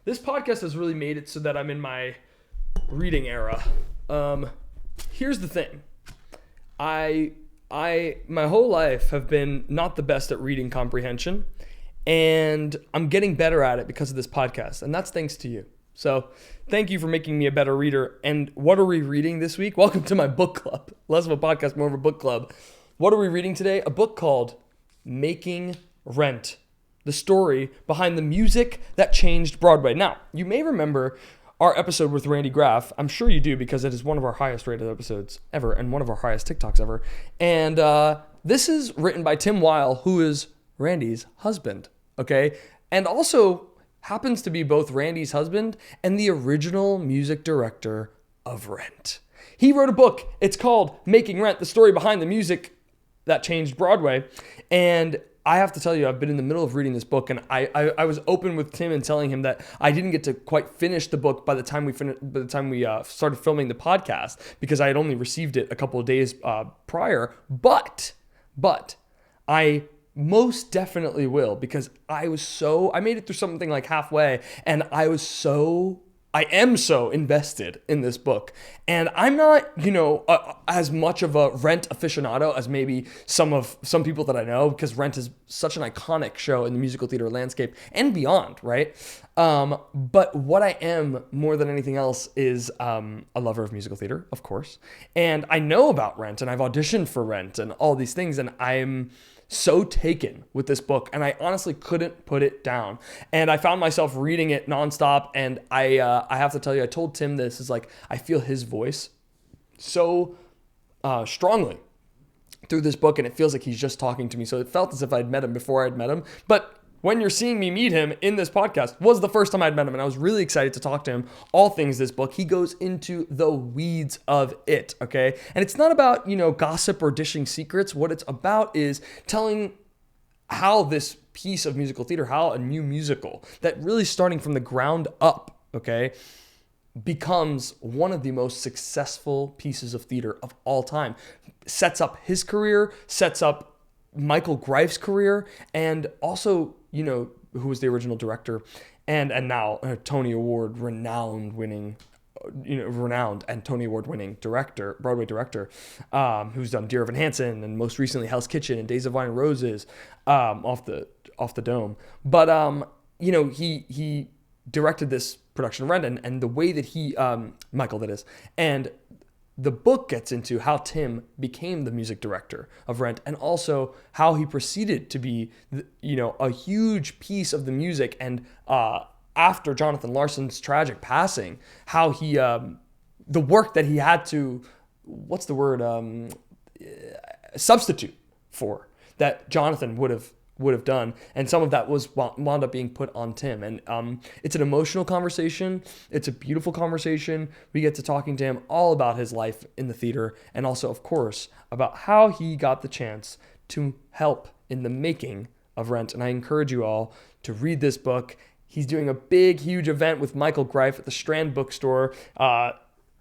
This podcast has really made it so that I'm in my reading era. Here's the thing. I my whole life have been not the best at reading comprehension, and I'm getting better at it because of this podcast, and that's thanks to you. So thank you for making me a better reader. And what are we reading this week? Welcome to my book club. Less of a podcast, more of a book club. What are we reading today? A book called Making Rent, the story behind the music that changed Broadway. Now, you may remember our episode with Randy Graff. I'm sure you do, because it is one of our highest rated episodes ever and one of our highest TikToks ever. And this is written by Tim Weil, who is Randy's husband, okay? And also happens to be both Randy's husband and the original music director of Rent. He wrote a book. It's called Making Rent, the story behind the music that changed Broadway. And I have to tell you, I've been in the middle of reading this book, and I was open with Tim and telling him that I didn't get to quite finish the book by the time we started filming the podcast, because I had only received it a couple of days prior. But I most definitely will, because I made it through something like halfway, and I am so invested in this book. And I'm not, as much of a Rent aficionado as maybe some people that I know, because Rent is such an iconic show in the musical theater landscape and beyond, right? But what I am more than anything else is a lover of musical theater, of course. And I know about Rent, and I've auditioned for Rent and all these things, and I'm so taken with this book, and I honestly couldn't put it down. And I found myself reading it nonstop, and I have to tell you, I told Tim this, is like, I feel his voice so strongly through this book, and it feels like he's just talking to me. So it felt as if I'd met him before I'd met him. But when you're seeing me meet him in this podcast, was the first time I'd met him, and I was really excited to talk to him all things this book. He goes into the weeds of it, okay? And it's not about, gossip or dishing secrets. What it's about is telling how this piece of musical theater, how a new musical that really starting from the ground up, okay, becomes one of the most successful pieces of theater of all time. Sets up his career, sets up Michael Greif's career, and also, who was the original director and now Tony Award renowned and Tony Award winning director, Broadway director, who's done Dear Evan Hansen and most recently Hell's Kitchen and Days of Wine and Roses, off the dome. But he directed this production of Rent, and the way that Michael, that is, and the book gets into how Tim became the music director of Rent, and also how he proceeded to be, a huge piece of the music. And after Jonathan Larson's tragic passing, how he, the work that he had to, substitute for, that Jonathan would have done, and some of that wound up being put on Tim. And it's an emotional conversation. It's a beautiful conversation. We get to talking to him all about his life in the theater, and also, of course, about how he got the chance to help in the making of Rent. And I encourage you all to read this book. He's doing a big, huge event with Michael Greif at the Strand Bookstore.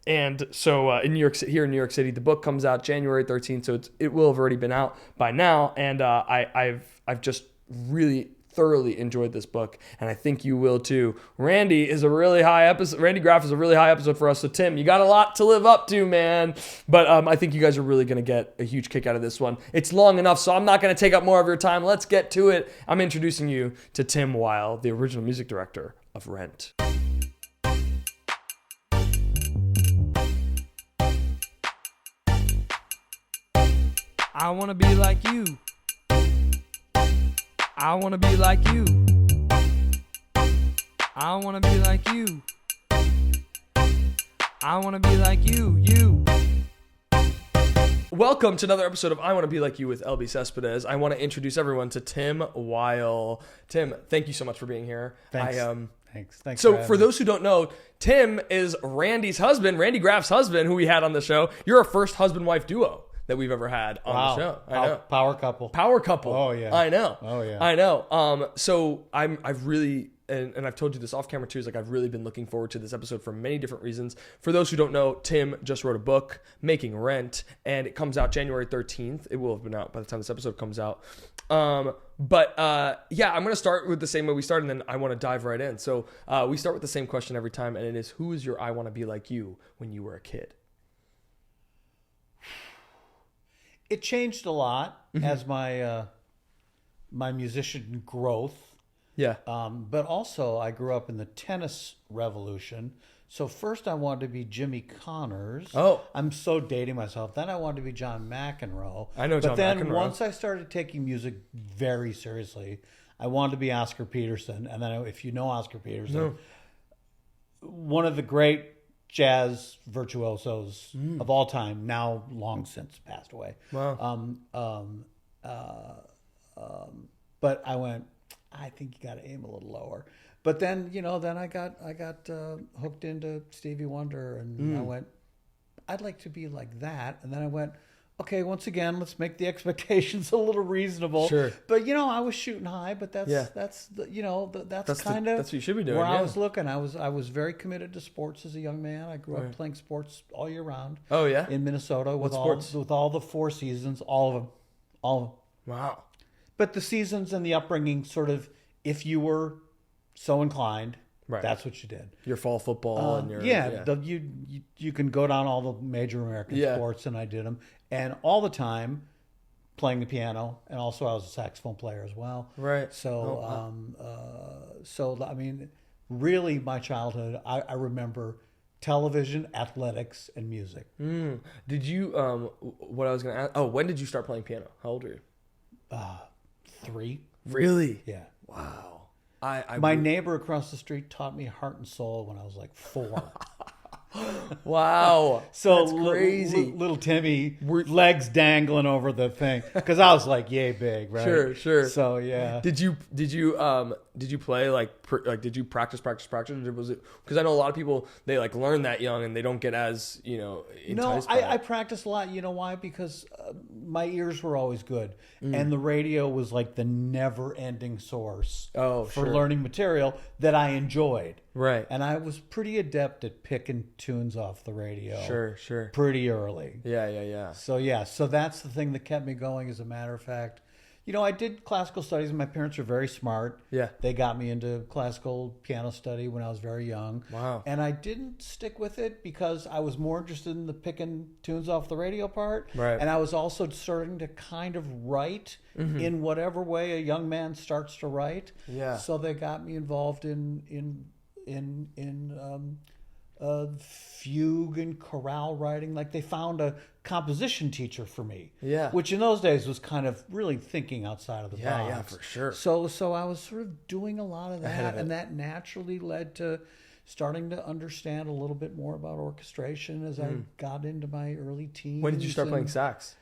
And so in New York City, the book comes out January 13th, so it will have already been out by now. And I've just really thoroughly enjoyed this book, and I think you will too. Randy Graff is a really high episode for us. So Tim, you got a lot to live up to, man. But I think you guys are really going to get a huge kick out of this one. It's long enough, so I'm not going to take up more of your time. Let's get to it. I'm introducing you to Tim Weil, the original music director of Rent. I want to be like you. I want to be like you. I want to be like you. I want to be like you. Welcome to another episode of I Want to Be Like You with Elbi Cespedes. I want to introduce everyone to Tim Weil. Tim, thank you so much for being here. Thanks. Thanks. So for those who don't know, Tim is Randy's husband, Randy Graff's husband, who we had on the show. You're our first husband-wife duo that we've ever had on the show. I know. Power couple. Oh yeah. I know. Oh yeah. I know. So I've really, and I've told you this off camera too, is like I've really been looking forward to this episode for many different reasons. For those who don't know, Tim just wrote a book, Making Rent, and it comes out January 13th. It will have been out by the time this episode comes out. But yeah, I'm going to start with the same way we started, and then I want to dive right in. So we start with the same question every time, and it is, who is your I want to be like you when you were a kid? It changed a lot as my my musician growth. Yeah. But also, I grew up in the tennis revolution. So first I wanted to be Jimmy Connors. Oh. I'm so dating myself. Then I wanted to be John McEnroe. I know John But then McEnroe. once I started taking music very seriously, I wanted to be Oscar Peterson. And then if you know Oscar Peterson, one of the great jazz virtuosos of all time, now long since passed away. Wow. But I went, I think you got to aim a little lower. But then, then I got hooked into Stevie Wonder, and I went, I'd like to be like that. And then I went, okay, once again, let's make the expectations a little reasonable. Sure. But I was shooting high, but that's that's kind of that's what you should be doing. where yeah. I was looking. I was very committed to sports as a young man. I grew up playing sports all year round. Oh yeah. In Minnesota with sports? all the four seasons, all of them. Wow. But the seasons and the upbringing, sort of, if you were so inclined, that's what you did. Your fall football and your you can go down all the major American sports, and I did them, and all the time playing the piano, and also I was a saxophone player as well. Right. So, I mean, really, my childhood, I remember television, athletics, and music. Did you? What I was going to ask? Oh, when did you start playing piano? How old were you? 3. Really? Yeah. Wow. My neighbor across the street taught me Heart and Soul when I was like 4. Wow. So that's crazy. Little Timmy, legs dangling over the thing, because I was like yay big, right? Sure. So yeah. Did you play did you practice? Or was it, because I know a lot of people, they like learn that young and they don't get as enticed by I it. practiced a lot. You know why? Because my ears were always good, and the radio was like the never-ending source for learning material that I enjoyed. Right. And I was pretty adept at picking tunes off the radio. Sure. Pretty early. Yeah. So that's the thing that kept me going, as a matter of fact. I did classical studies, and my parents are very smart. Yeah. They got me into classical piano study when I was very young. Wow. And I didn't stick with it because I was more interested in the picking tunes off the radio part. Right. And I was also starting to kind of write in whatever way a young man starts to write. Yeah. So they got me involved in fugue and chorale writing. Like, they found a composition teacher for me. Yeah. Which in those days was kind of really thinking outside of the box. Yeah, for sure. So I was sort of doing a lot of that, and that naturally led to starting to understand a little bit more about orchestration as I got into my early teens. When did you start playing sax?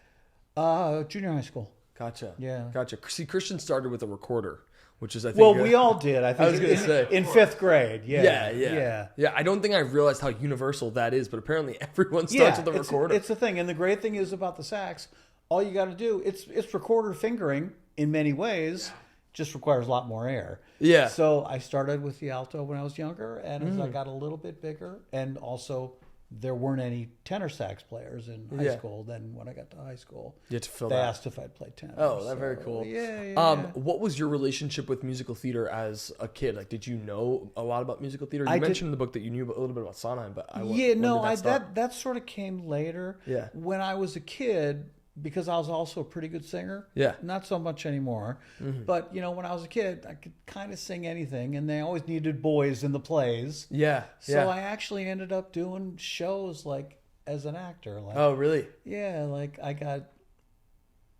Junior high school. Gotcha. Yeah. Gotcha. See, Christian started with a recorder, which is, I think... Well, we all did, I think. I was going to say. In 5th grade, yeah. Yeah, I don't think I realized how universal that is, but apparently everyone starts with a recorder. It's the thing. And the great thing is about the sax, all you got to do, it's recorder fingering in many ways, just requires a lot more air. Yeah. So I started with the alto when I was younger, and as I got a little bit bigger, and also there weren't any tenor sax players in high school. Then when I got to high school, you had to fill they that. asked if I'd play tenor. Oh, that's very cool. Yeah. What was your relationship with musical theater as a kid? Like, did you know a lot about musical theater? You mentioned in the book that you knew a little bit about Sondheim, but that sort of came later. Yeah. When I was a kid, because I was also a pretty good singer. Yeah. Not so much anymore. But, when I was a kid, I could kind of sing anything, and they always needed boys in the plays. Yeah. So I actually ended up doing shows, like, as an actor. Like, oh, really? Yeah, like, I got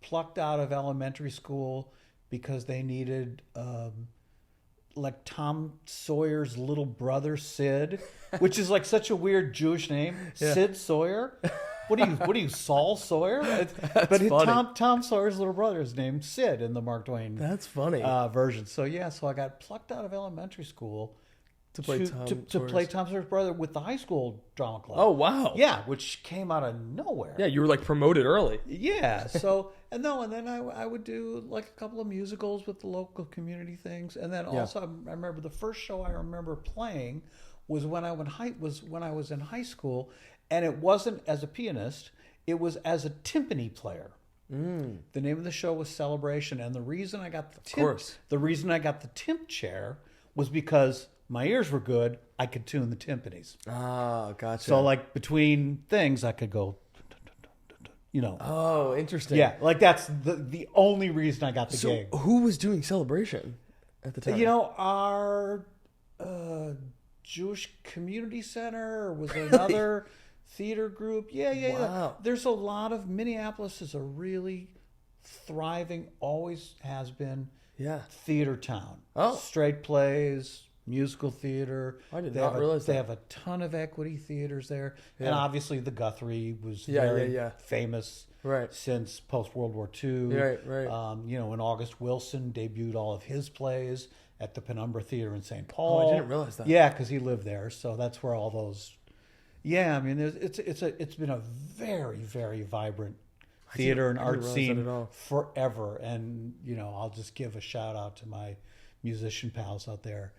plucked out of elementary school because they needed, like, Tom Sawyer's little brother, Sid, which is, like, such a weird Jewish name. Yeah. Sid Sawyer. What are you, Saul Sawyer? Tom Sawyer's little brother is named Sid in the Mark Twain. That's funny version. So I got plucked out of elementary school to play Tom Sawyer's brother with the high school drama club. Oh wow! Yeah, which came out of nowhere. Yeah, you were like promoted early. Yeah. So and then I would do like a couple of musicals with the local community things, and then also I remember the first show I remember playing was when I was in high school. And it wasn't as a pianist; it was as a timpani player. The name of the show was Celebration, and the reason I got course. the reason I got the timp chair was because my ears were good. I could tune the timpanis. Oh, gotcha. So like between things, I could go, Oh, interesting. Yeah, like that's the only reason I got the So gig. who was doing Celebration at the time? Our Jewish Community Center was another theater group. Yeah. Wow. There's a lot of Minneapolis is a really thriving, always has been. Yeah. Theater town. Oh. Straight plays, musical theater. I did not realize they that. have a ton of equity theaters there, Yeah. and obviously the Guthrie was Yeah, very yeah. famous. Right. Since post World War II. Right. When August Wilson debuted all of his plays at the Penumbra Theater in St. Paul. Oh, I didn't realize that. Yeah, because he lived there, so that's where all those. Yeah, I mean, it's been a very, very vibrant theater and art realize that scene at all. forever. And I'll just give a shout out to my musician pals out there.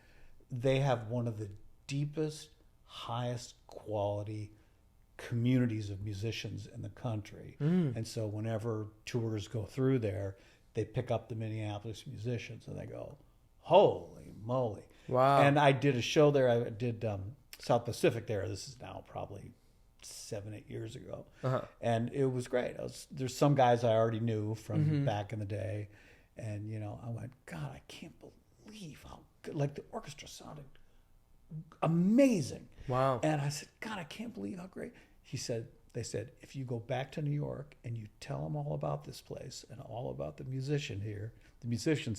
They have one of the deepest, highest quality communities of musicians in the country. And so whenever tours go through there, they pick up the Minneapolis musicians and they go, holy moly. Wow. And I did a show there. I did South Pacific there. This is now probably 7-8 years ago. And it was great. There's some guys I already knew from back in the day. And, I went, God, I can't believe how good, like the orchestra sounded amazing. Wow. And I said, God, I can't believe how great. They said, if you go back to New York and you tell them all about this place and all about the musicians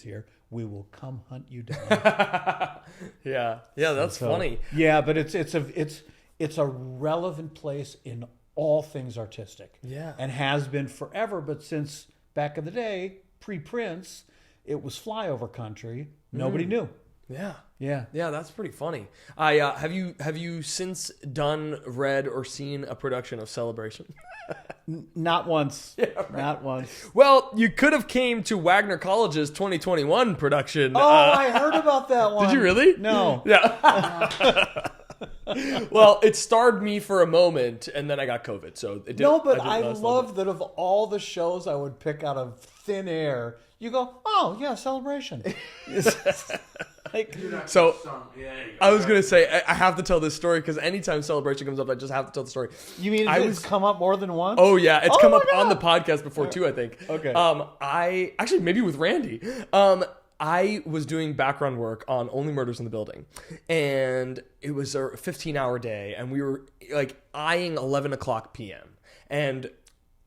here, we will come hunt you down. Yeah, that's funny. Yeah, but it's a relevant place in all things artistic. Yeah. And has been forever, but since back in the day, pre-Prince, it was flyover country. Nobody knew. Yeah. Yeah. Yeah, that's pretty funny. I have you since read or seen a production of Celebration? Not once. Yeah, right. Not once. Well, you could have came to Wagner College's 2021 production. Oh, I heard about that one. Did you really? No. Yeah. Well, it starred me for a moment, and then I got COVID, so it didn't. No, but didn't I last love that of all the shows I would pick out of thin air, you go, oh, yeah, Celebration. So I was gonna say I have to tell this story because anytime Celebration comes up, I just have to tell the story. You mean it's come up more than once? Oh yeah, it's come my up on God. the podcast before too, I think. Okay. I actually maybe with Randy. I was doing background work on Only Murders in the Building, and it was a 15-hour day, and we were like eyeing 11:00 p.m. And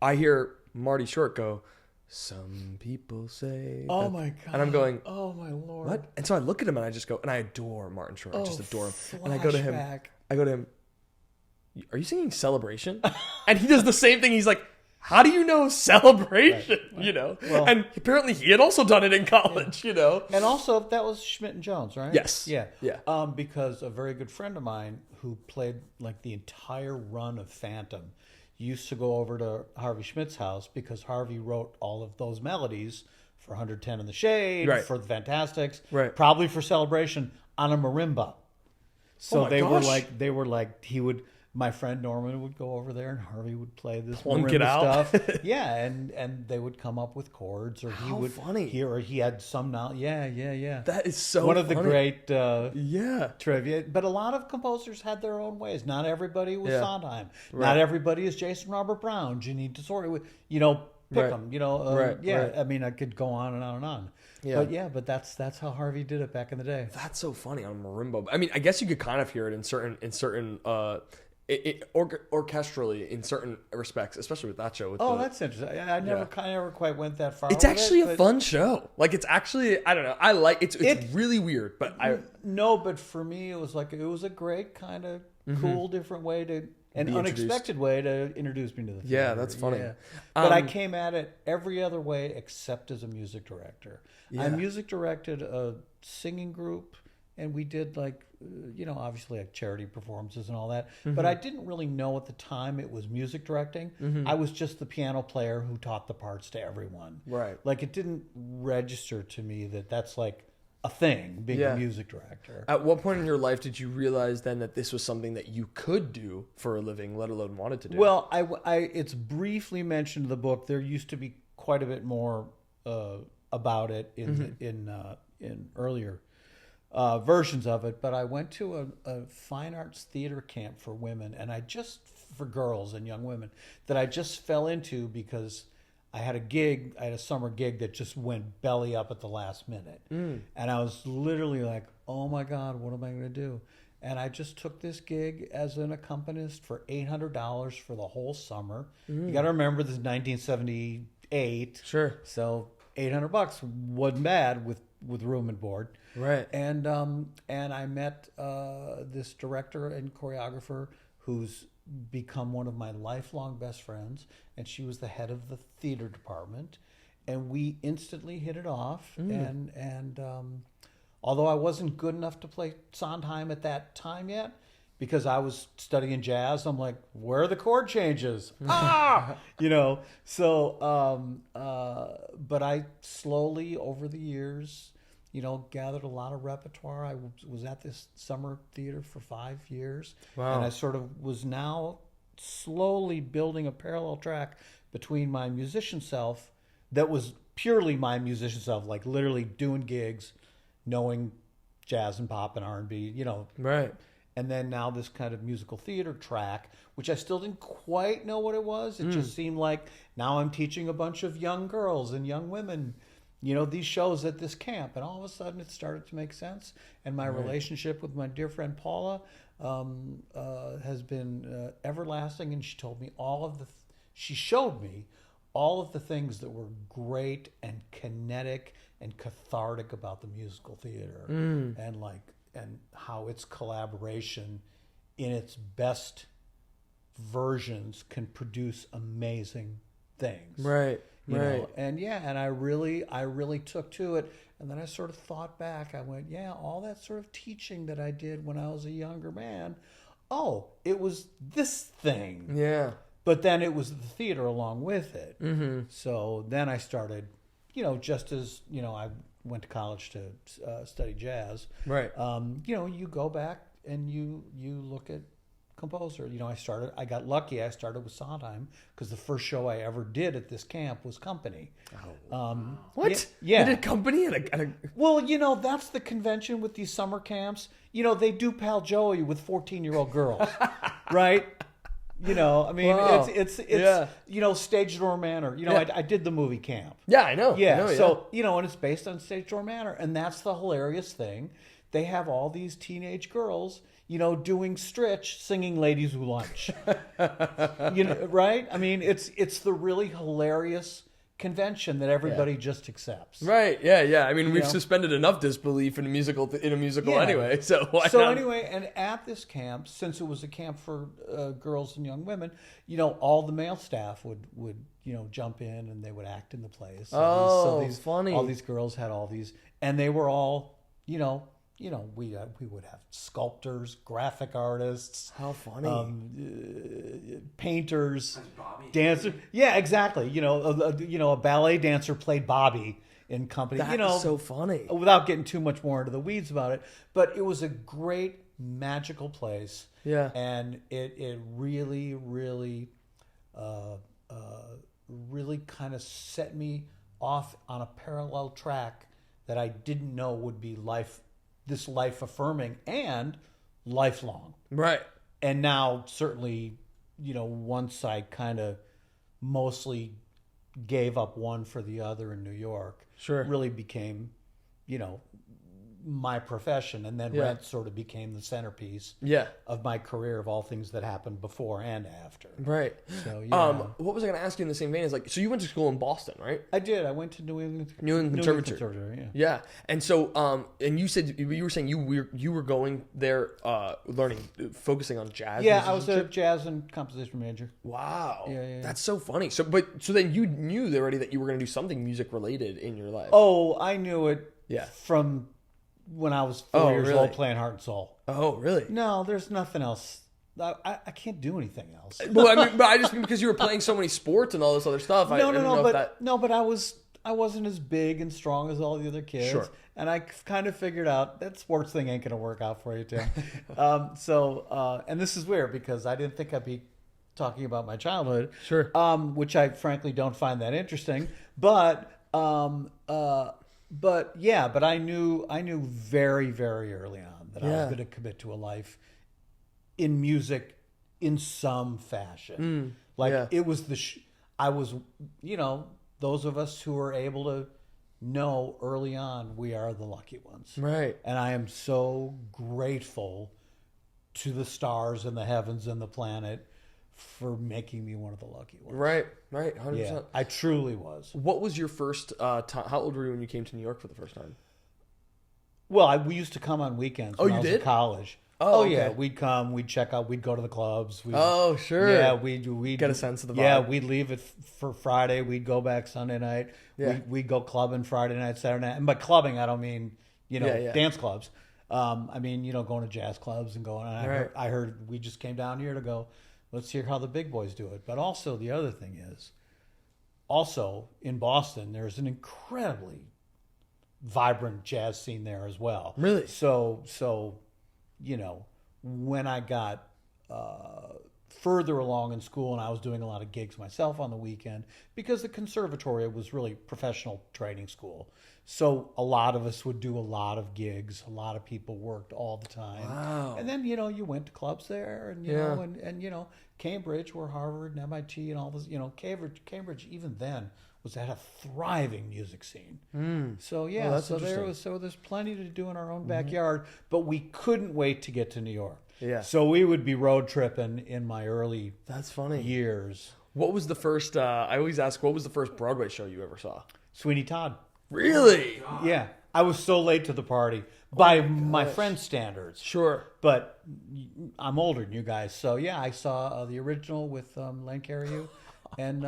I hear Marty Short go, "Some people say," Oh that-" my God. and I'm going, oh my Lord. "What?" And so I look at him and I just go, and I adore Martin Short, I just adore him. And I flashback. go to him, "Are you singing Celebration?" And he does the same thing. He's like, "How do you know Celebration?" Right. Well, and apparently he had also done it in college, And also, that was Schmidt and Jones, right? Yes. Yeah. Yeah. Because a very good friend of mine who played like the entire run of Phantom used to go over to Harvey Schmidt's house because Harvey wrote all of those melodies for 110 in the Shade, Right. for the Fantastics, Right. probably for Celebration on a marimba. So my they gosh. were like he would. My friend Norman would go over there and Harvey would play this Plunk marimba it out. stuff. Yeah, and they would come up with chords, or he How would funny. he had some now. Yeah. That is so One of the funny. great Yeah. trivia. But a lot of composers had their own ways. Not everybody was Yeah. Sondheim. Right. Not everybody is Jason Robert Brown, Janine Tesori. Pick Right. them. Right, Yeah. right. I mean, I could go on and on and on. Yeah. But that's how Harvey did it back in the day. That's so funny on marimba. I mean, I guess you could kind of hear it in certain orchestrally in certain respects, especially with that show. With That's interesting. I never quite went that far. It's with actually it, a fun show. Like it's actually, I don't know. I like it's really weird, but but for me, it was a great kind of cool, different way to. An Be introduced. unexpected way to introduce me to the theater. Yeah, that's funny. Yeah. But I came at it every other way except as a music director. Yeah. I music directed a singing group, and we did obviously like charity performances and all that. But I didn't really know at the time it was music directing. I was just the piano player who taught the parts to everyone. Right. Like it didn't register to me that that's like a thing, being a music director. At what point in your life did you realize then that this was something that you could do for a living, let alone wanted to do? Well, it's briefly mentioned in the book. There used to be quite a bit more about it in earlier versions of it. But I went to a fine arts theater camp for women, and for girls and young women, that I just fell into because I had a summer gig that just went belly up at the last minute. And I was literally like, oh my God, what am I going to do? And I just took this gig as an accompanist for $800 for the whole summer. You got to remember, this is 1978. Sure. So $800 wasn't bad with room and board. Right. And I met this director and choreographer who's become one of my lifelong best friends, and she was the head of the theater department, and we instantly hit it off. And although I wasn't good enough to play Sondheim at that time yet, because I was studying jazz, I'm like, where are the chord changes? So but I slowly over the years, gathered a lot of repertoire. I was at this summer theater for 5 years. Wow. And I sort of was now slowly building a parallel track between my musician self that was purely my musician self, like literally doing gigs, knowing jazz and pop and R&B, Right. And then now this kind of musical theater track, which I still didn't quite know what it was. It just seemed like now I'm teaching a bunch of young girls and young women, these shows at this camp. And all of a sudden it started to make sense. And my relationship with my dear friend Paula has been everlasting. And she told me she showed me all of the things that were great and kinetic and cathartic about the musical theater. And how its collaboration in its best versions can produce amazing things. Right. And I really took to it. And then I sort of thought back. I went, all that sort of teaching that I did when I was a younger man, it was this thing. Yeah. But then it was the theater along with it. So then I started, just as, I went to college to study jazz. Right. You go back and you look at composer. I got lucky. I started with Sondheim because the first show I ever did at this camp was Company. What? Yeah. You did Company at a... Well, that's the convention with these summer camps. They do Pal Joey with 14-year-old girls, right? Wow. It's Stage Door Manor. I did the movie Camp. Yeah, I know. Yeah. I know, So, and it's based on Stage Door Manor. And that's the hilarious thing. They have all these teenage girls, doing Stritch, singing Ladies Who Lunch. Right? I mean, it's the really hilarious convention that everybody just accepts. Right. Yeah. I mean, we've suspended enough disbelief in a musical anyway. So why not? Anyway, and at this camp, since it was a camp for girls and young women, all the male staff would jump in and they would act in the plays. Funny. All these girls had all these, and they were all, we would have sculptors, graphic artists. How funny. Painters, dancers. Yeah, exactly. A ballet dancer played Bobby in Company. That is so funny. Without getting too much more into the weeds about it, but it was a great magical place. Yeah. And it really, really, really kind of set me off on a parallel track that I didn't know would be life affirming and lifelong. Right. And now certainly, once I kind of mostly gave up one for the other in New York, Sure. really became, my profession. And then Rent sort of became the centerpiece of my career of all things that happened before and after. Right. So, what was I going to ask you in the same vein? Is so you went to school in Boston, right? I did. I went to New England Conservatory. Yeah. Yeah. And so, and you were saying you were going there, focusing on jazz. Yeah, I was a jazz and composition major. Wow. Yeah. That's so funny. So then you knew already that you were going to do something music related in your life. Oh, I knew it. Yeah. From when I was 4 years really? old playing Heart and Soul. Oh, really? No, there's nothing else. I can't do anything else. Well, I mean, but I just mean because you were playing so many sports and all this other stuff. But I wasn't as big and strong as all the other kids. Sure. And I kind of figured out that sports thing ain't going to work out for you, Tim. And this is weird because I didn't think I'd be talking about my childhood. Sure. Which I frankly don't find that interesting. But I knew very, very early on that I was going to commit to a life in music in some fashion. It was I was, those of us who were able to know early on, we are the lucky ones. Right. And I am so grateful to the stars and the heavens and the planet for making me one of the lucky ones. Right, 100%. Yeah, I truly was. What was your first time? How old were you when you came to New York for the first time? Well, we used to come on weekends when I was in college. Oh, yeah, okay. we'd come, we'd check out, we'd go to the clubs. Sure. Yeah, we'd get a sense of the vibe. Yeah, we'd leave it for Friday. We'd go back Sunday night. Yeah. We'd go clubbing Friday night, Saturday night. And by clubbing, I don't mean, dance clubs. I mean, going to jazz clubs and going. And I heard we just came down here to go, let's hear how the big boys do it. But also the other thing is, also in Boston, there's an incredibly vibrant jazz scene there as well. Really? So when I got further along in school and I was doing a lot of gigs myself on the weekend, because the conservatory was really professional training school. So a lot of us would do a lot of gigs. A lot of people worked all the time. Wow. And then, you went to clubs there and, and Cambridge, where Harvard and MIT and all this, Cambridge even then was at a thriving music scene. So there's plenty to do in our own backyard, but we couldn't wait to get to New York. Yeah. So we would be road tripping in my early That's funny. years. What was the first? I always ask, what was the first Broadway show you ever saw? Sweeney Todd. Really? Yeah. I was so late to the party by my friend's standards. Sure. But I'm older than you guys, so yeah, I saw the original with Len Cariou and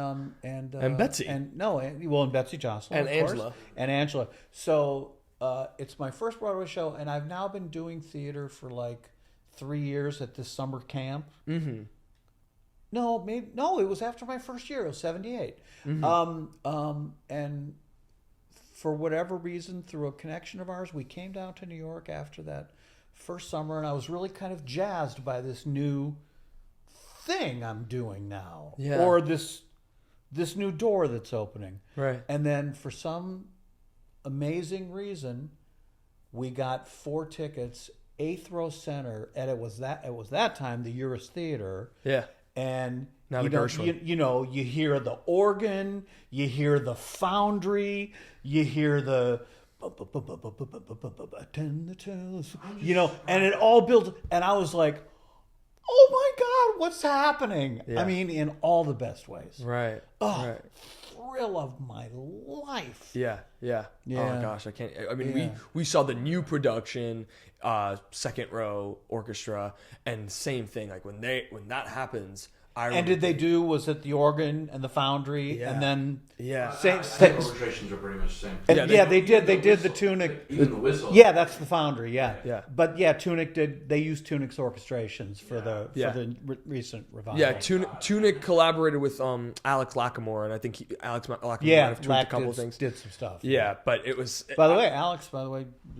Betsy. and Betsy Jocelyn And of course, Angela. and Angela. So it's my first Broadway show, and I've now been doing theater for like 3 years at this summer camp. Mm-hmm. No, it was after my first year. It was 78. Mm-hmm. And for whatever reason, through a connection of ours, we came down to New York after that first summer, and I was really kind of jazzed by this new thing I'm doing now, or this new door that's opening. Right. And then for some amazing reason, we got 4 tickets, 8th row center, and it was that time the Uris Theater. Yeah. And Now the Gershwin. You hear the organ, you hear the foundry, you hear the and it all builds. And I was like, oh my God, what's happening? Yeah. I mean, in all the best ways. Right. Oh, right. Thrill of my life. Yeah. Oh my gosh, I can't. I mean, we saw the new production, second row orchestra, and same thing. Like when that happens. Was it the organ and the foundry, and then I think orchestrations are pretty much the same. They did the Tunic, even the whistle. Yeah, that's the foundry. Yeah. But Tunic they used Tunic's orchestrations for the recent revival. Yeah, Tunic collaborated with Alex Lacamoire, and I think Alex Lacamoire might have tweaked a couple of things. Did some stuff. Yeah, but it was. By the way, Alex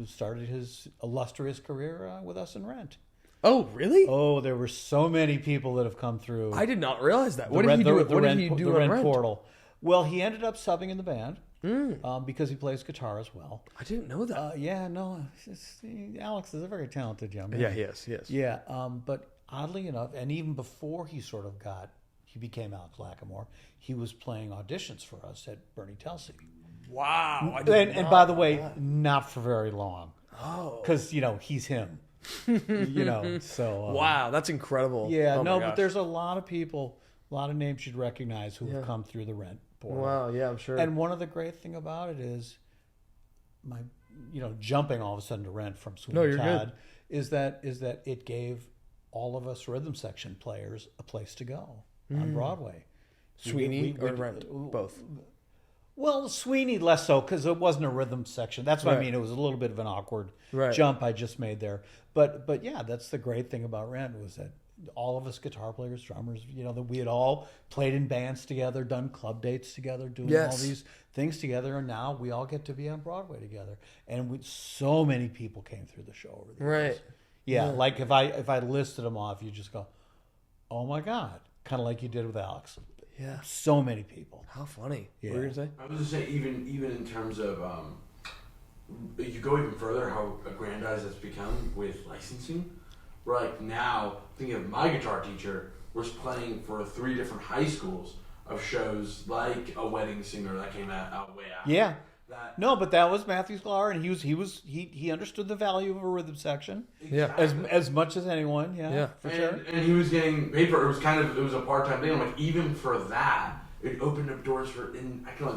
started his illustrious career with us in Rent. Oh, really? Oh, there were so many people that have come through. I did not realize that. What did he do? The Rent Portal. Well, he ended up subbing in the band because he plays guitar as well. I didn't know that. Alex is a very talented young man. Yeah, he is. Yeah, but oddly enough, and even before he became Alex Lacamoire, he was playing auditions for us at Bernie Telsey. Wow. And by the way, not for very long. Oh. Because, he's him. So wow, that's incredible. But there's a lot of people, a lot of names you'd recognize who have come through the Rent Portal. Wow, yeah, I'm sure. And one of the great thing about it is jumping all of a sudden to Rent from Sweeney Todd is that it gave all of us rhythm section players a place to go on Broadway. Sweeney or Rent, both. Well, Sweeney less so because it wasn't a rhythm section. That's what I mean. It was a little bit of an awkward jump I just made there. But yeah, that's the great thing about Rent was that all of us guitar players, drummers, that we had all played in bands together, done club dates together, doing all these things together, and now we all get to be on Broadway together. And so many people came through the show over the years. Right. Yeah, like if I listed them off, you just go, oh my God, kind of like you did with Alex. Yeah. So many people. How funny. Yeah. What were you gonna say? I was going to say, even in terms of, you go even further, how aggrandized it's become with licensing. Where like now, thinking of my guitar teacher, was playing for 3 different high schools of shows like A Wedding Singer that came out way after. Yeah. That, No, but that was Matthew Sklar, and he understood the value of a rhythm section. Yeah. As much as anyone. Yeah. For sure. And he was getting paid for it. It was a part-time thing. I'm like, even for that, it opened up doors for,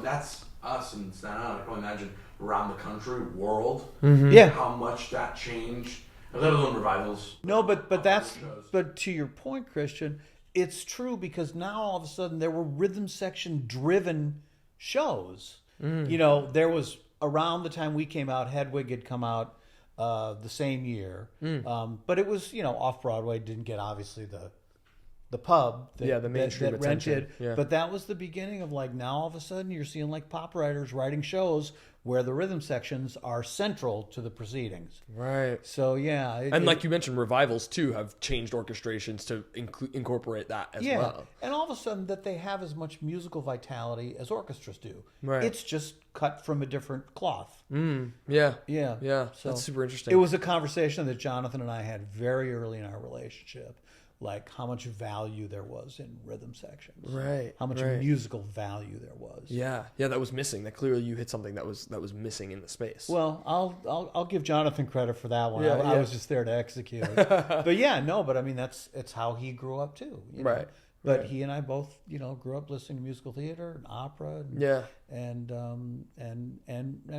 that's us in Staten Island. I can imagine around the country, world, Yeah. how much that changed. Let alone revivals. No, but that's shows. but to your point, Christian, it's true because now all of a sudden there were rhythm section driven shows. You know, there was around the time we came out, Hedwig had come out the same year, but it was off Broadway, didn't get obviously the pub the mainstream that attention. rented, Yeah. but that was the beginning of like now all of a sudden you're seeing like pop writers writing shows where the rhythm sections are central to the proceedings. Right. So yeah, And like you mentioned, revivals too have changed orchestrations to incorporate that as well. And all of a sudden that they have as much musical vitality as orchestras do. Right. It's just cut from a different cloth. Yeah. Yeah. Yeah. So That's super interesting. It was a conversation that Jonathan and I had very early in our relationship, like how much value there was in rhythm sections. Right, How much right. musical value there was. Yeah, that was missing. That clearly you hit something that was missing in the space. Well, I'll give Jonathan credit for that one. Yeah, I yeah. was just there to execute. But yeah, no, but I mean it's how he grew up too. You know? Right. But right. he and I both, grew up listening to musical theater and opera and Yeah. and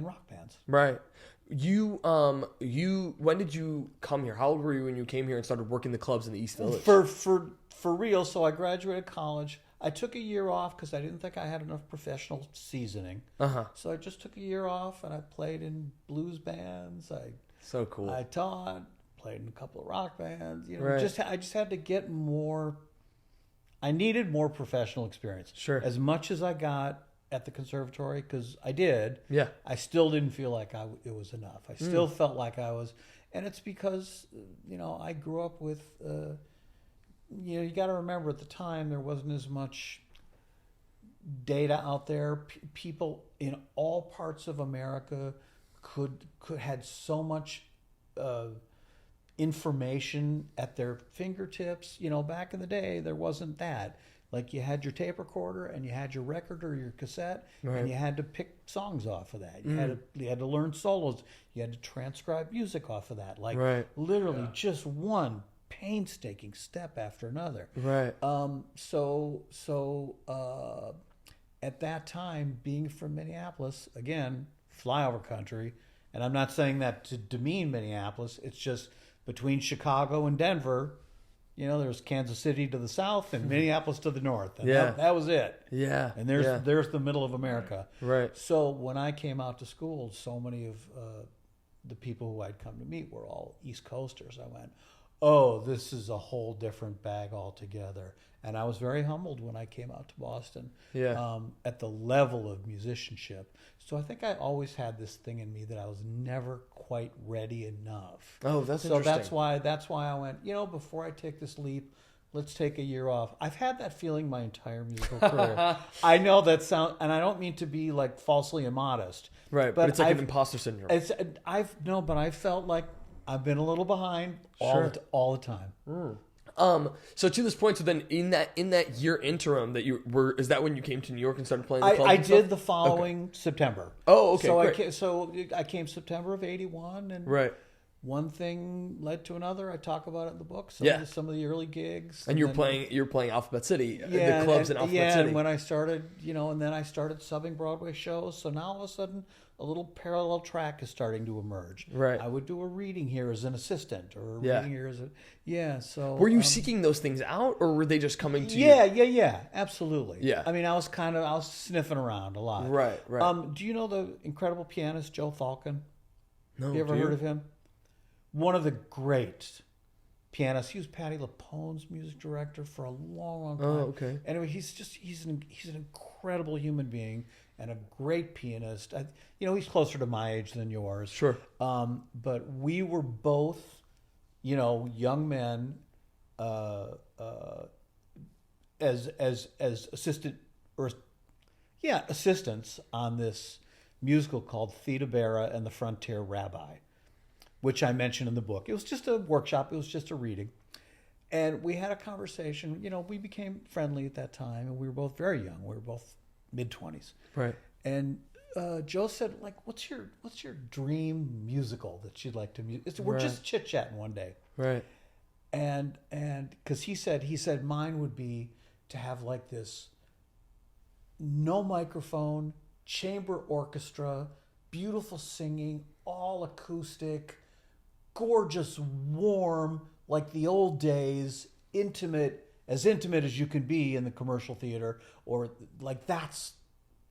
rock bands. Right. You when did you come here? How old were you when you came here and started working the clubs in the East Village? For real, so I graduated college. I took a year off because I didn't think I had enough professional seasoning. So I just took a year off and I played in blues bands. So cool. I taught, played in a couple of rock bands. Right. I just had to get more. I needed more professional experience. Sure. As much as I got at the conservatory, because I did. Yeah. I still didn't feel like it was enough. I still felt like I was, and it's because I grew up with. You got to remember at the time there wasn't as much data out there. People in all parts of America could had so much information at their fingertips. Back in the day there wasn't that. Like you had your tape recorder and you had your record or your cassette, Right. and you had to pick songs off of that. You had to learn solos. You had to transcribe music off of that. Like Right. literally just one painstaking step after another. Right. At that time, being from Minneapolis, again, flyover country, and I'm not saying that to demean Minneapolis. It's just between Chicago and Denver. There's Kansas City to the south and Minneapolis to the north. And Yeah. that was it. Yeah. And there's the middle of America. Right. So when I came out to school, so many of the people who I'd come to meet were all East Coasters. I went, oh, this is a whole different bag altogether. And I was very humbled when I came out to Boston at the level of musicianship. So I think I always had this thing in me that I was never quite ready enough. Oh, that's so interesting. that's why I went, before I take this leap, let's take a year off. I've had that feeling my entire musical career. I know that sound, and I don't mean to be like falsely immodest. Right. But it's like an imposter syndrome. But I felt like I've been a little behind all the time. So to this point, so then in that year interim that you were, is that when you came to New York and started playing the clubs? I and stuff? did the following September. Oh, okay, So great. I came September of '81, and Right. one thing led to another. I talk about it in the book. Some of the early gigs. And you're then- playing Alphabet City, Yeah, the clubs in Alphabet City. and when I started, and then I started subbing Broadway shows. So now all of a sudden, a little parallel track is starting to emerge. Right. I would do a reading here as an assistant, or a Yeah. reading here as a So Were you seeking those things out, or were they just coming to you? Yeah, absolutely. Yeah. I mean, I was sniffing around a lot. Right. Do you know the incredible pianist Joe Falcon? No, Have you ever heard of him? One of the great pianists. He was Patti LuPone's music director for a long, long time. Oh, okay. Anyway, he's an incredible human being and a great pianist. He's closer to my age than yours. Sure. But we were both, young men, as assistants on this musical called Theda Bara and the Frontier Rabbi, which I mentioned in the book. It was just a workshop. It was just a reading. And we had a conversation. You know, we became friendly at that time, and we were both very young. We were both mid-20s. Right. And Joe said, like, what's your dream musical that you'd like to we're just chit-chatting one day. Right. And because he said mine would be to have like this no microphone, chamber orchestra, beautiful singing, all acoustic, gorgeous, warm, like the old days, intimate as you can be in the commercial theater, or like that's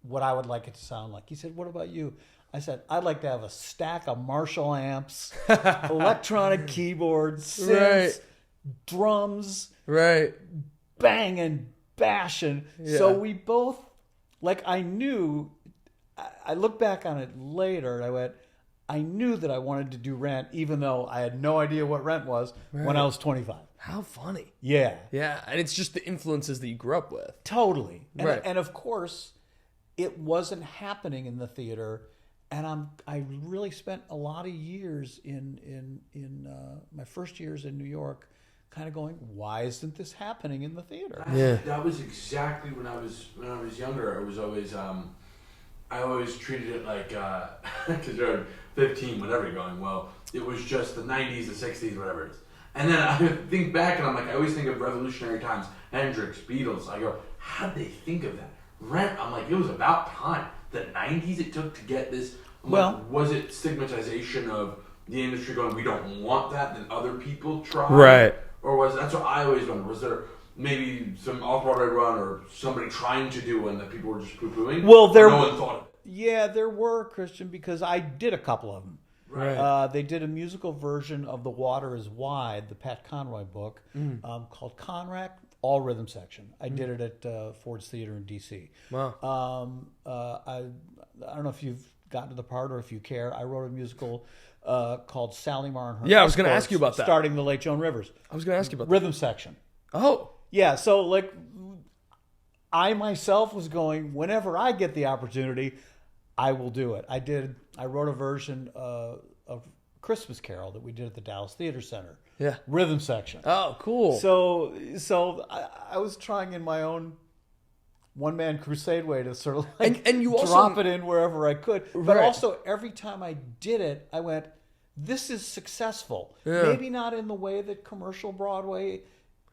what I would like it to sound like. He said, what about you? I said, I'd like to have a stack of Marshall amps, electronic keyboards, synths, drums, right, banging, bashing. Yeah. So we both, like, I knew, I look back on it later and I knew that I wanted to do Rent, even though I had no idea what Rent was when I was 25. How funny. Yeah. Yeah, and it's just the influences that you grew up with. Totally. And, Right. and of course, it wasn't happening in the theater. And I really spent a lot of years in my first years in New York kind of going, why isn't this happening in the theater? Yeah. That was exactly when I was younger. I was always I always treated it like because you're 15, whatever you're going. Well, it was just the 90s, the 60s, whatever it is. And then I think back and I'm like, I always think of revolutionary times, Hendrix, Beatles. I go, how'd they think of that? Rent. I'm like, it was about time. The 90s it took to get this. Like, was it stigmatization of the industry going, we don't want that, then other people try? Right. Or was that's what I always wondered. Was there maybe some off-Broadway run or somebody trying to do one that people were just poo-pooing? Well, no one thought of it. Yeah, there were, Christian, because I did a couple of them. Right. They did a musical version of The Water is Wide, the Pat Conroy book, called Conrack, all rhythm section. I did it at Ford's Theater in D.C. Wow. I don't know if you've gotten to the part or if you care. I wrote a musical called Sally Marr and Her. Yeah, I was gonna Escorts, ask you about that. Starting the late Joan Rivers. I was going to ask you about Rhythm section. that. Oh. Yeah, so like I myself was going, whenever I get the opportunity, I will do it. I wrote a version of Christmas Carol that we did at the Dallas Theater Center. Yeah. Rhythm section. Oh, cool. So I was trying in my own one-man crusade way to sort of like and you also drop it in wherever I could. But Right. also every time I did it, I went, this is successful. Yeah. Maybe not in the way that commercial Broadway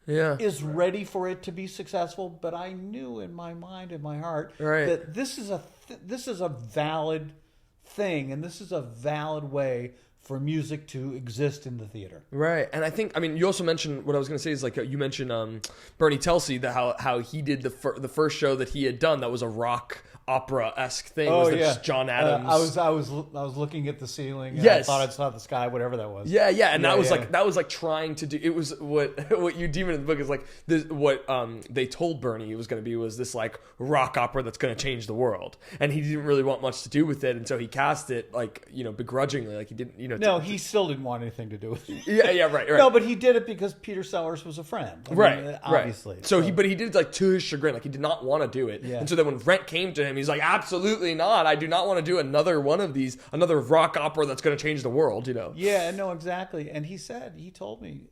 Yeah. is ready for it to be successful, but I knew in my mind, in my heart, Right. that this is a valid thing, and this is a valid way for music to exist in the theater. Right, and I think you also mentioned what I was going to say is like you mentioned Bernie Telsey, how he did the first show that he had done that was a rock opera-esque thing. Was just John Adams. I was looking at the ceiling. And Yes. I thought I saw the sky, whatever that was. Yeah, and that was yeah. that was like trying to do. It was what you deem in the book is like this, what they told Bernie it was going to be was this like rock opera that's going to change the world, and he didn't really want much to do with it, and so he cast it like begrudgingly, like he didn't No, he still didn't want anything to do with it. yeah, right. No, but he did it because Peter Sellers was a friend. I mean, obviously. Right. So he did like to his chagrin, like he did not want to do it. Yeah. And so then when Rent came to him, he's like, absolutely not. I do not want to do another one of these, another rock opera that's going to change the world. Yeah, no, exactly. And he told me,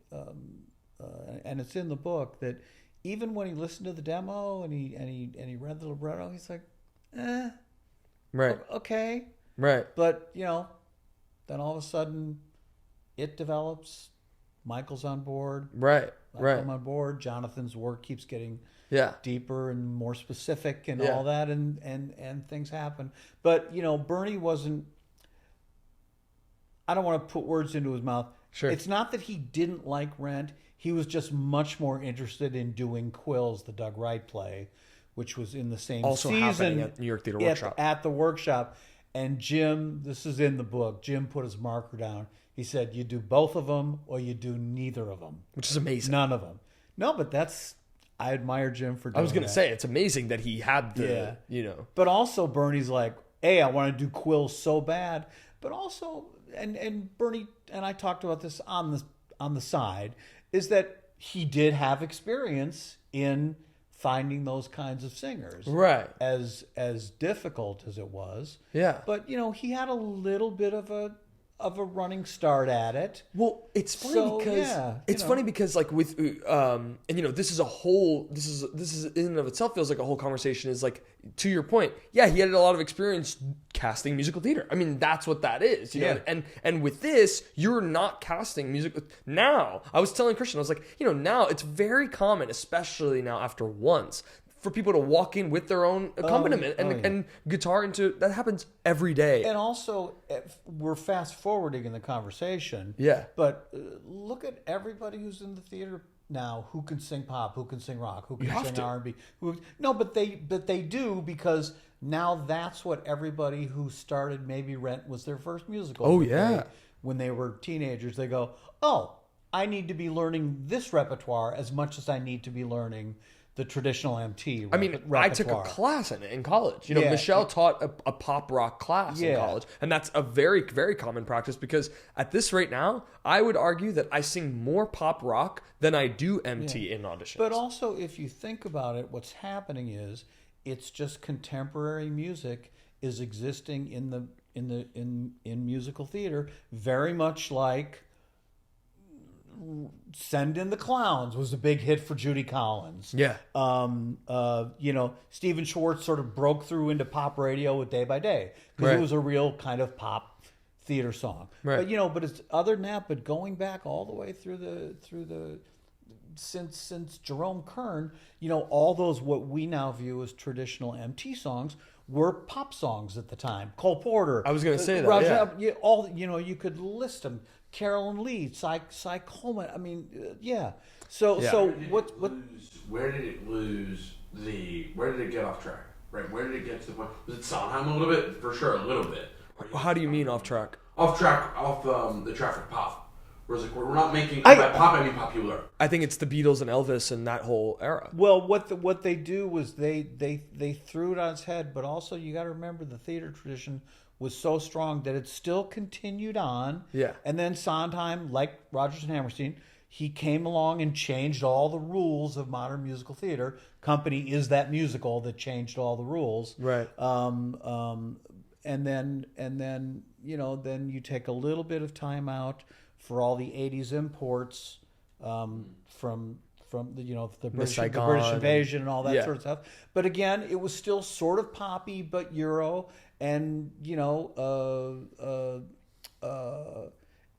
and it's in the book, that even when he listened to the demo and he read the libretto, he's like, Right. Okay. Right. But then all of a sudden, it develops. Michael's on board. Right. I'm on board. Jonathan's work keeps getting deeper and more specific and all that, and things happen. But Bernie wasn't. I don't want to put words into his mouth. Sure. It's not that he didn't like Rent. He was just much more interested in doing Quills, the Doug Wright play, which was in the same Also season happening at New York Theater Workshop. At the workshop. And Jim, this is in the book, Jim put his marker down. He said, you do both of them or you do neither of them. Which is amazing. None of them. No, but I admire Jim for doing that. I was going to say, it's amazing that he had the, But also Bernie's like, hey, I want to do Quills so bad. But also, and Bernie and I talked about this on the side, is that he did have experience in finding those kinds of singers. Right. As difficult as it was. Yeah. But he had a little bit of a running start at it. Well, it's funny So, because yeah, it's funny because like with and this is in and of itself feels like a whole conversation is like, to your point, yeah, he had a lot of experience casting musical theater. I mean, that's what that is, you know. And with this, you're not casting music now. I was telling Christian, I was like, now it's very common, especially now after Once, for people to walk in with their own accompaniment and guitar into that happens every day. And also, we're fast forwarding in the conversation. Yeah. But look at everybody who's in the theater now who can sing pop, who can sing rock, who can sing R&B. But they do, because now that's what everybody who started maybe Rent was their first musical. Oh, yeah. When they were teenagers, they go, oh, I need to be learning this repertoire as much as I need to be learning the traditional MT repertoire. I took a class in it in college. Michelle taught a pop rock class in college. And that's a very, very common practice, because at this rate now, I would argue that I sing more pop rock than I do MT in auditions. But also, if you think about it, what's happening is it's just contemporary music is existing in musical theater, very much like Send in the Clowns was a big hit for Judy Collins. Yeah. Stephen Schwartz sort of broke through into pop radio with Day by Day, because it was a real kind of pop theater song. Right. But it's other than that, but going back all the way through the since Jerome Kern, all those what we now view as traditional MT songs were pop songs at the time. Cole Porter. I was going to say that. You could list them. Carolyn Lee, Cy Coleman. I mean, yeah. So what? Where did it lose Where did it get off track? Right. Where did it get to the point? Was it Sondheim a little bit? For sure, a little bit. How do you mean off track? Off the traffic pop. Whereas like we're not making by pop, I mean popular. I think it's the Beatles and Elvis and that whole era. Well, what they do was they threw it on its head, but also you got to remember the theater tradition was so strong that it still continued on. Yeah. And then Sondheim, like Rodgers and Hammerstein, he came along and changed all the rules of modern musical theater. Company is that musical that changed all the rules. Right. And then you take a little bit of time out for all the 80s imports from the British invasion and all that sort of stuff. But again, it was still sort of poppy, but Euro, and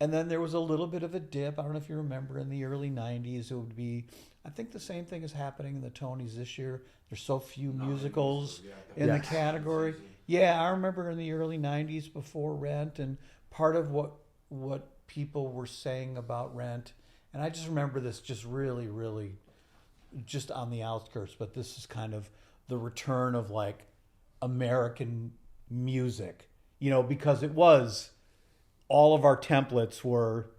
and then there was a little bit of a dip. I don't know if you remember in the early 90s, it would be, I think the same thing is happening in the Tonys this year. There's so few musicals in the category. Yeah, I remember in the early 90s before Rent, and part of what people were saying about Rent, and I just remember this just really, really just on the outskirts, but this is kind of the return of like American music, because it was all of our templates were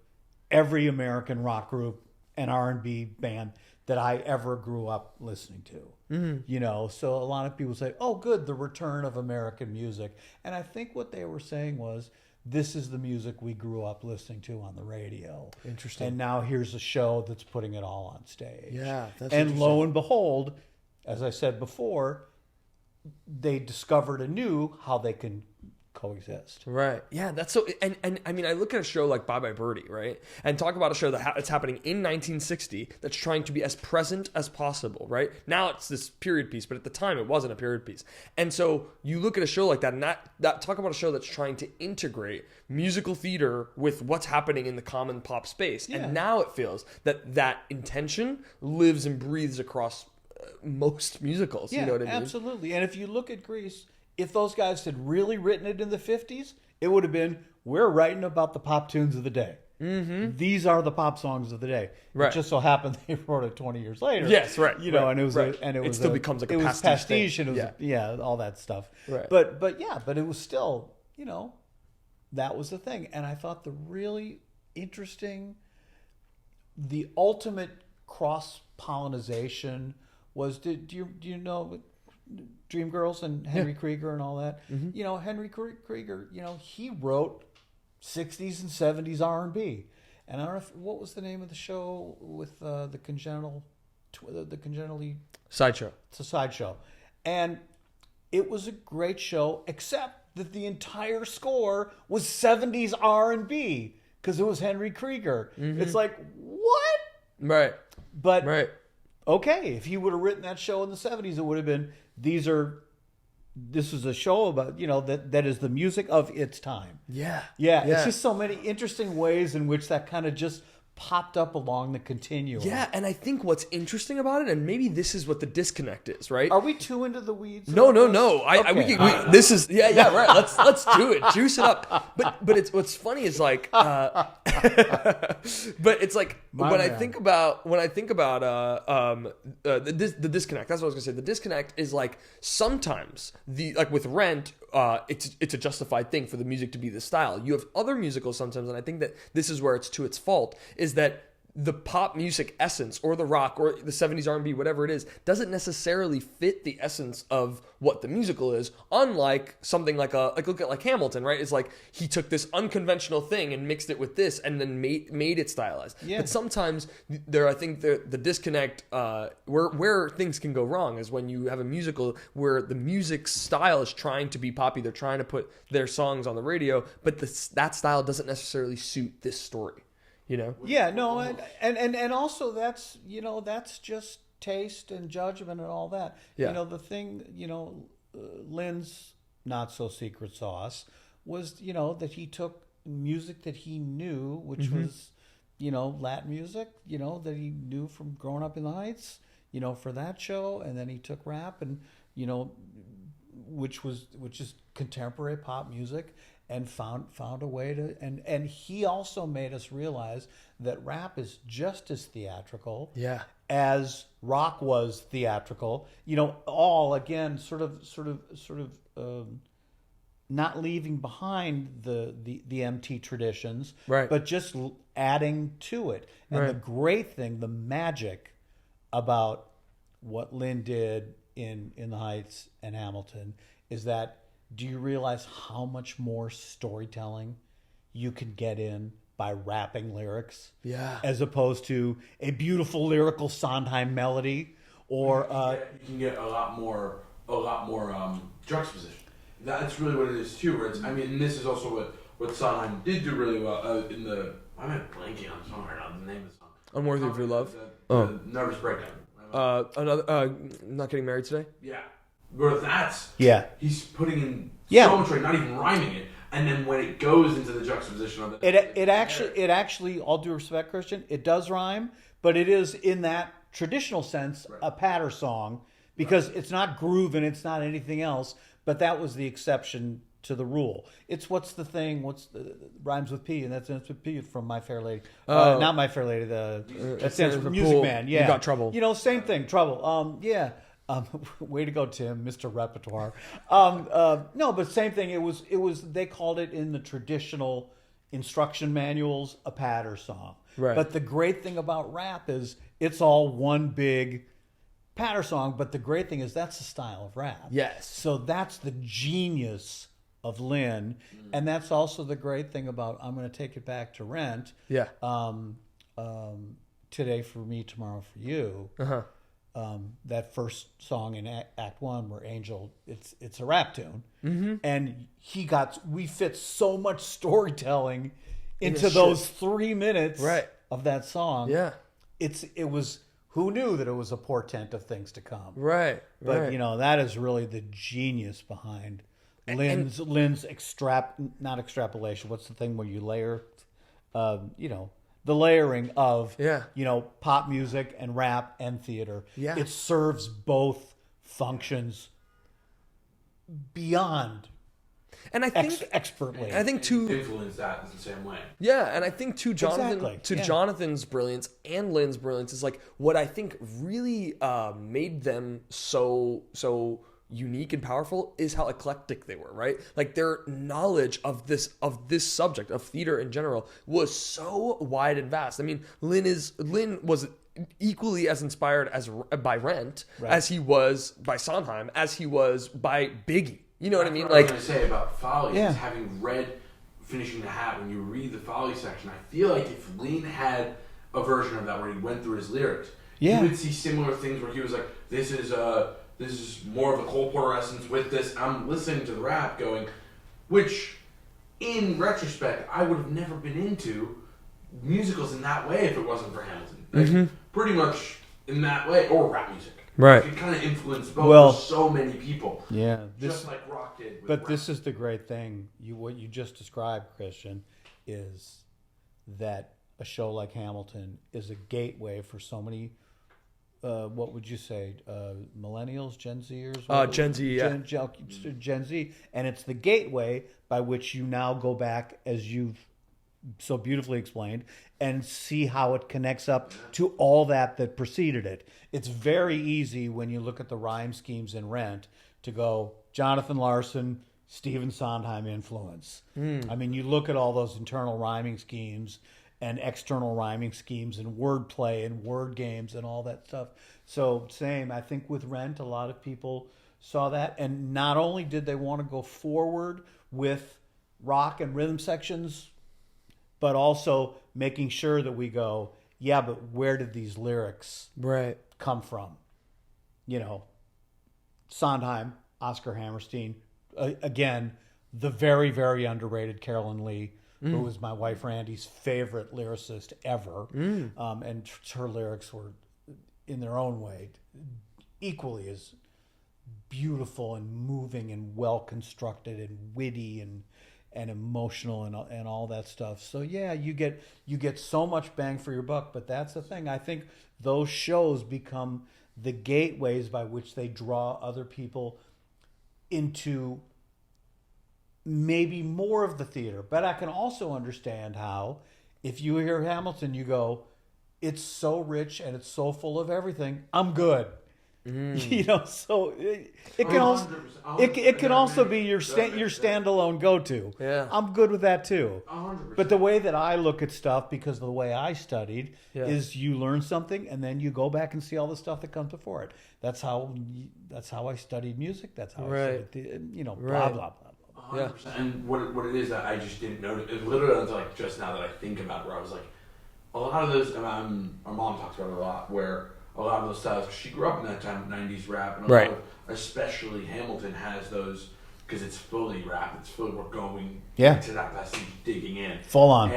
every American rock group and R&B band that I ever grew up listening to. Mm-hmm. So a lot of people say, oh, good, the return of American music. And I think what they were saying was, this is the music we grew up listening to on the radio. Interesting. And now here's a show that's putting it all on stage. Yeah, that's and lo and behold, as I said before, they discovered anew how they can coexist. Right. Yeah, that's so. And I mean, I look at a show like Bye Bye Birdie, right, and talk about a show that's happening in 1960 that's trying to be as present as possible, right? Now it's this period piece, but at the time it wasn't a period piece. And so you look at a show like that, and that talk about a show that's trying to integrate musical theater with what's happening in the common pop space. Yeah. And now it feels that intention lives and breathes across most musicals. Yeah, you know what I mean? Absolutely. And if you look at Grease, if those guys had really written it in the 50s, it would have been, we're writing about the pop tunes of the day. Mm-hmm. These are the pop songs of the day. Right. It just so happened they wrote it 20 years later. Yes, right. And it was it still becomes like a pastiche thing. And it was all that stuff. Right. But it was still, that was the thing. And I thought the really interesting, the ultimate cross-pollinization was, do you know Dreamgirls and Henry Krieger and all that? Mm-hmm. Henry Krieger, he wrote 60s and 70s R&B. And I don't know what was the name of the show with the congenital the congenitally. Sideshow. It's a sideshow, and it was a great show, except that the entire score was 70s R&B because it was Henry Krieger. It's like, what? Right. But Right. okay, if he would have written that show in the 70s, it would have been, this is a show about, that is the music of its time. Yeah. Yeah, it's just so many interesting ways in which that kind of just popped up along the continuum. Yeah, and I think what's interesting about it, and maybe this is what the disconnect is, right? Are we too into the weeds? No. Okay. This is right. Let's do it. Juice it up. But it's what's funny is like, but it's like when I think about the disconnect. That's what I was gonna say. The disconnect is like sometimes with Rent. It's a justified thing for the music to be this style. You have other musicals sometimes, and I think that this is where it's to its fault, is that the pop music essence or the rock or the 70s R&B, whatever it is, doesn't necessarily fit the essence of what the musical is, unlike something like look at Hamilton, right? It's like he took this unconventional thing and mixed it with this and then made it stylized. Yeah. But sometimes I think the disconnect where things can go wrong is when you have a musical where the music style is trying to be poppy, they're trying to put their songs on the radio, but that style doesn't necessarily suit this story. Yeah, no, and also that's just taste and judgment and all that. Yeah. The thing, Lynn's not so secret sauce was, that he took music that he knew, which was, Latin music, that he knew from growing up in the Heights, for that show, and then he took rap and, which is contemporary pop music. And found a way to, and he also made us realize that rap is just as theatrical as rock was theatrical. All again sort of not leaving behind the MT traditions, right? But just adding to it. And the great thing, the magic about what Lynn did in the Heights and Hamilton is that. Do you realize how much more storytelling you can get in by rapping lyrics? Yeah. As opposed to a beautiful lyrical Sondheim melody, or you can get a lot more juxtaposition. That's really what it is too. Where and this is also what Sondheim did do really well in the. I'm blanking on the song right now. The name of the song. Unworthy of Your Love. The Nervous Breakdown. Another. Not Getting Married Today. Yeah. Where that's he's putting in so much right, not even rhyming it, and then when it goes into the juxtaposition of it actually, all due respect, Christian, it does rhyme, but it is in that traditional sense a patter song because it's not groove and it's not anything else. But that was the exception to the rule. It's what's the rhymes with P, and that's with P from My Fair Lady. Not My Fair Lady. That stands for Music Pool. Man. Yeah, You Got Trouble. Same thing. Trouble. Way to go, Tim, Mr. Repertoire. No, but same thing. It was. They called it in the traditional instruction manuals a patter song. Right. But the great thing about rap is it's all one big patter song. But the great thing is that's the style of rap. Yes. So that's the genius of Lynn, and that's also the great thing about. I'm going to take it back to Rent. Yeah. Today for me, tomorrow for you. Uh-huh. That first song in Act 1 where Angel, it's a rap tune. Mm-hmm. And we fit so much storytelling into those 3 minutes of that song. Yeah. It was, who knew that it was a portent of things to come. Right. But, that is really the genius behind Lynn's not extrapolation. What's the thing where you layer, the layering of, pop music and rap and theater. Yeah. It serves both functions beyond and I think expertly. I think too influence that in the same way. Yeah, and I think too Jonathan's brilliance and Lynn's brilliance is like what I think really made them so unique and powerful is how eclectic they were, right? Like their knowledge of this subject of theater in general was so wide and vast. I mean, Lynn was equally as inspired by Rent as he was by Sondheim, as he was by Biggie. You know what I mean? What I was going to say about Folly is having read Finishing the Hat, when you read the Folly section, I feel like if Lynn had a version of that where he went through his lyrics, Yeah. You would see similar things where he was like, this is more of a Cole Porter essence with this. I'm listening to the rap going, which in retrospect, I would have never been into musicals in that way if it wasn't for Hamilton. Like, pretty much in that way, or rap music. Right. It kind of influenced both for so many people. Yeah. Just like rock did. With But rap. this is the great thing. What you just described, Christian, is that a show like Hamilton is a gateway for so many. What would you say? Millennials, Gen Zers? Gen Z, yeah. Gen Z, and it's the gateway by which you now go back, as you've so beautifully explained, and see how it connects up to all that preceded it. It's very easy when you look at the rhyme schemes in Rent to go Jonathan Larson, Stephen Sondheim influence. I mean, you look at all those internal rhyming schemes and external rhyming schemes and wordplay and word games and all that stuff. So same, I think with Rent, a lot of people saw that. And not only did they want to go forward with rock and rhythm sections, but also making sure that we go, yeah, but where did these lyrics come from? You know, Sondheim, Oscar Hammerstein, again, the very, very underrated Carolyn Lee, who was my wife Randy's favorite lyricist ever. And her lyrics were, in their own way, equally as beautiful and moving and well constructed and witty and emotional and all that stuff. So yeah, you get so much bang for your buck. But that's the thing. I think those shows become the gateways by which they draw other people into maybe more of the theater. But I can also understand how, if you hear Hamilton, you go, it's so rich and it's so full of everything, I'm good. You know, so it can also 100%. it can also be your standalone go-to. Yeah. I'm good with that too. 100%. But the way that I look at stuff, because of the way I studied, is you learn something and then you go back and see all the stuff that comes before it. That's how I studied music. That's how I studied, blah blah blah. 100%. And what it is that I just didn't notice, it literally until like just now that I think about it, where I was like, a lot of those, our mom talks about it a lot, where a lot of those styles, because she grew up in that time of 90s rap, and a lot of, especially Hamilton has those, because it's fully rap, it's fully, we're going to that passage, digging in. Full on.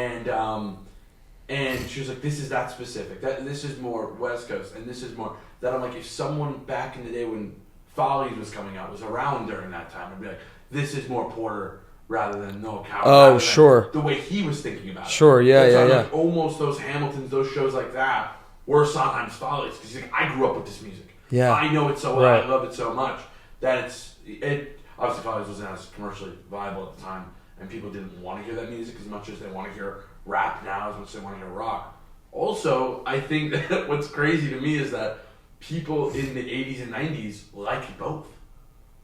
And she was like, this is that specific, this is more West Coast, and this is more, that I'm like, if someone back in the day when Follies was coming out, was around during that time, I'd be like, this is more Porter rather than No Calcutta. Oh, sure. The way he was thinking about it. Sure, yeah. Like almost those Hamiltons, those shows like that, were Sondheim's Follies. Because he's like, I grew up with this music. Yeah. I know it so well. I love it so much that it obviously Follies wasn't as commercially viable at the time, and people didn't want to hear that music as much as they want to hear rap now, as much as they want to hear rock. Also, I think that what's crazy to me is that people in the 80s and 90s liked both.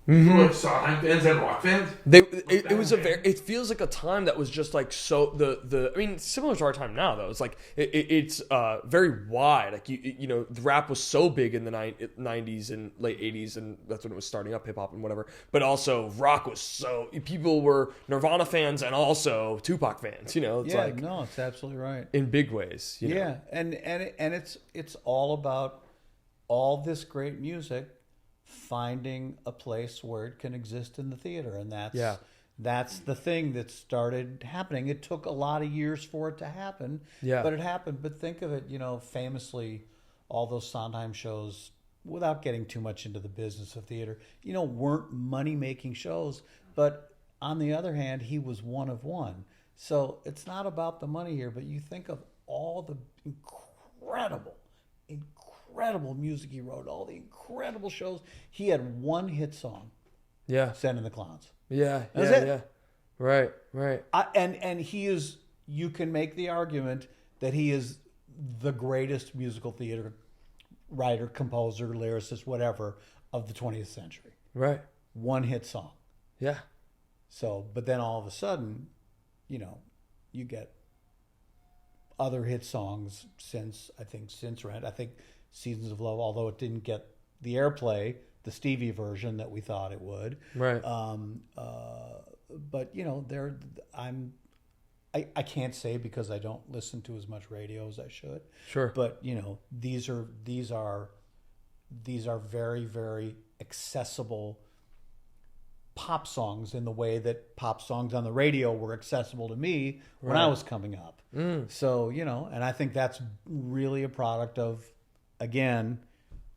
People like Sondheim fans and rock fans. It feels like a time that was just like so I mean, similar to our time now though. It's like it's very wide. Like the rap was so big in the 90s and late 80s, and that's when it was starting up, hip hop and whatever. But also rock was so, people were Nirvana fans and also Tupac fans. It's It's absolutely right. in big ways. Yeah, and it's all about all this great music finding a place where it can exist in the theater, and that's the thing that started happening. It took a lot of years for it to happen, but it happened. But think of it, famously, all those Sondheim shows, without getting too much into the business of theater, weren't money-making shows, but on the other hand, he was one of one. So it's not about the money here, but you think of all the incredible music he wrote, all the incredible shows. He had one hit song, Send in the Clowns. Yeah. Right. And he is, you can make the argument that he is the greatest musical theater writer, composer, lyricist, whatever, of the 20th century. Right. One hit song. Yeah. So, but then all of a sudden, you get other hit songs since Rent. I think Seasons of Love, although it didn't get the airplay, the Stevie version that we thought it would. Right. But I can't say because I don't listen to as much radio as I should. Sure. But these are very, very accessible pop songs in the way that pop songs on the radio were accessible to me when I was coming up. So, and I think that's really a product of, again,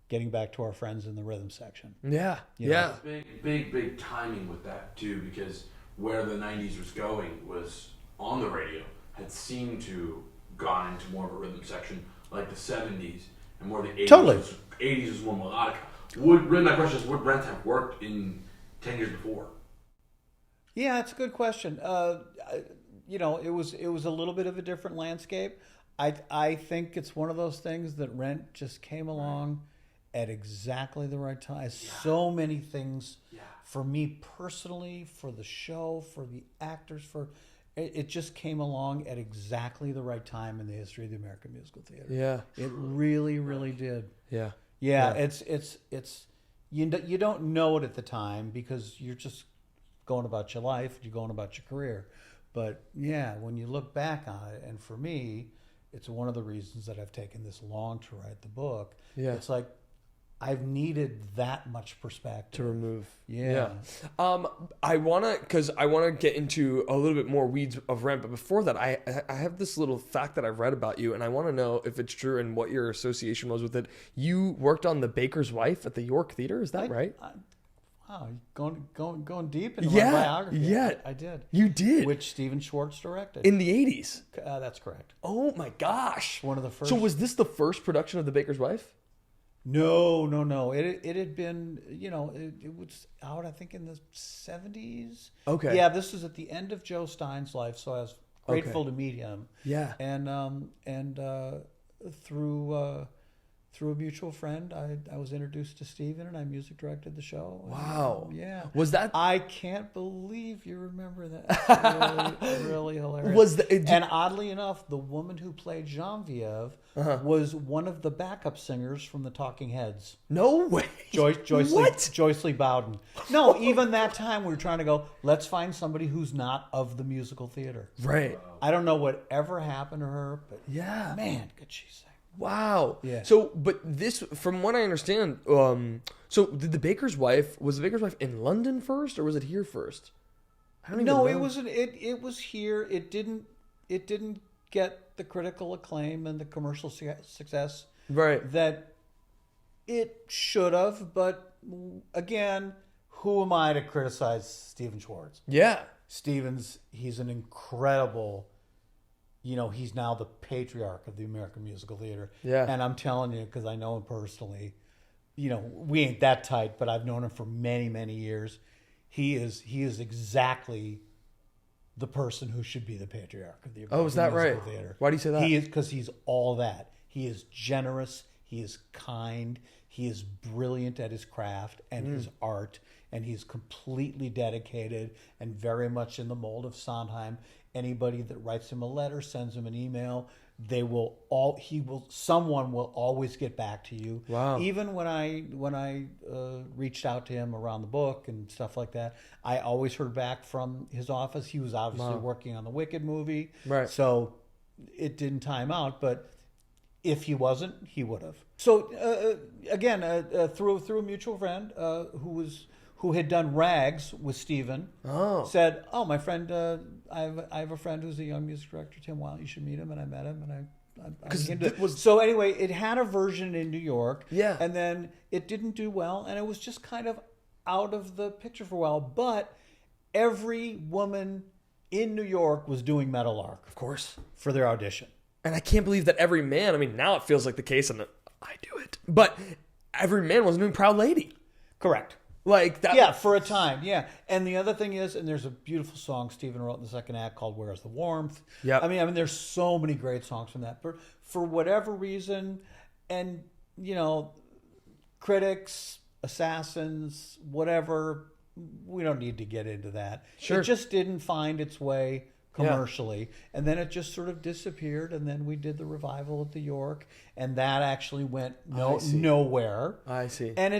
getting back to our friends in the rhythm section. Yeah. Yeah. Big timing with that too, because where the 90s was going was on the radio had seemed to gone into more of a rhythm section like the 70s and more the 80s. Totally. 80s was more melodic. My question is, would Brent have worked in 10 years before? Yeah, it's a good question. It was a little bit of a different landscape. I think it's one of those things that Rent just came along at exactly the right time. So many things for me personally, for the show, for the actors, it just came along at exactly the right time in the history of the American musical theater. Yeah. It really, really did. Yeah. Yeah. It's you don't know it at the time because you're just going about your life, you're going about your career. But yeah, when you look back on it, and for me, it's one of the reasons that I've taken this long to write the book. Yeah. It's like I've needed that much perspective To remove. Yeah. I wanna get into a little bit more weeds of Rent, but before that, I have this little fact that I've read about you, and I want to know if it's true and what your association was with it. You worked on The Baker's Wife at the York Theater, is that right? Wow, going deep into my biography. Yeah, I did. You did, which Stephen Schwartz directed in the 80s. That's correct. Oh my gosh, one of the first. So was this the first production of The Baker's Wife? No. It had been, it was out, I think, in the 70s. Okay. Yeah, this was at the end of Joe Stein's life, so I was grateful to meet him. Yeah. And through a mutual friend, I was introduced to Stephen, and I music directed the show. Wow. Yeah. Was that? I can't believe you remember that. Really, really hilarious. And oddly enough, the woman who played Genevieve was one of the backup singers from the Talking Heads. No way. Joyce Lee Bowden. No, even that time we were trying to go, let's find somebody who's not of the musical theater. Right. I don't know what ever happened to her, but yeah, man, could she sing. Wow. Yeah. So, but this, from what I understand, so did The Baker's Wife, was The Baker's Wife in London first, or was it here first? I don't even know. It wasn't. It was here. It didn't get the critical acclaim and the commercial success that it should have. But again, who am I to criticize Stephen Schwartz? Yeah. He's an incredible. He's now the patriarch of the American musical theater. Yeah. And I'm telling you, because I know him personally, we ain't that tight, but I've known him for many, many years. He is exactly the person who should be the patriarch of the American musical theater. Why do you say that? He is, because he's all that. He is generous. He is kind. He is brilliant at his craft and his art. And he's completely dedicated and very much in the mold of Sondheim. Anybody that writes him a letter, sends him an email, someone will always get back to you. Wow. Even when I reached out to him around the book and stuff like that, I always heard back from his office. He was obviously working on the Wicked movie. Right. So it didn't time out, but if he wasn't, he would have. So again, through a mutual friend who had done Rags with Stephen, said, "Oh, my friend, I have a friend who's a young music director, Tim Weil. You should meet him." And I met him, and so anyway, it had a version in New York, and then it didn't do well, and it was just kind of out of the picture for a while. But every woman in New York was doing Meadowlark, of course, for their audition. And I can't believe that every man. I mean, now it feels like the case, and I do it, but every man wasn't doing Proud Lady. Correct. Like that. Yeah, for a time. Yeah. And the other thing is, and there's a beautiful song Stephen wrote in the second act called Where's the Warmth? Yeah. I mean, there's so many great songs from that. But for whatever reason, and, critics, assassins, whatever, we don't need to get into that. Sure. It just didn't find its way commercially, and then it just sort of disappeared. And then we did the revival at the York, and that actually went nowhere. I see. And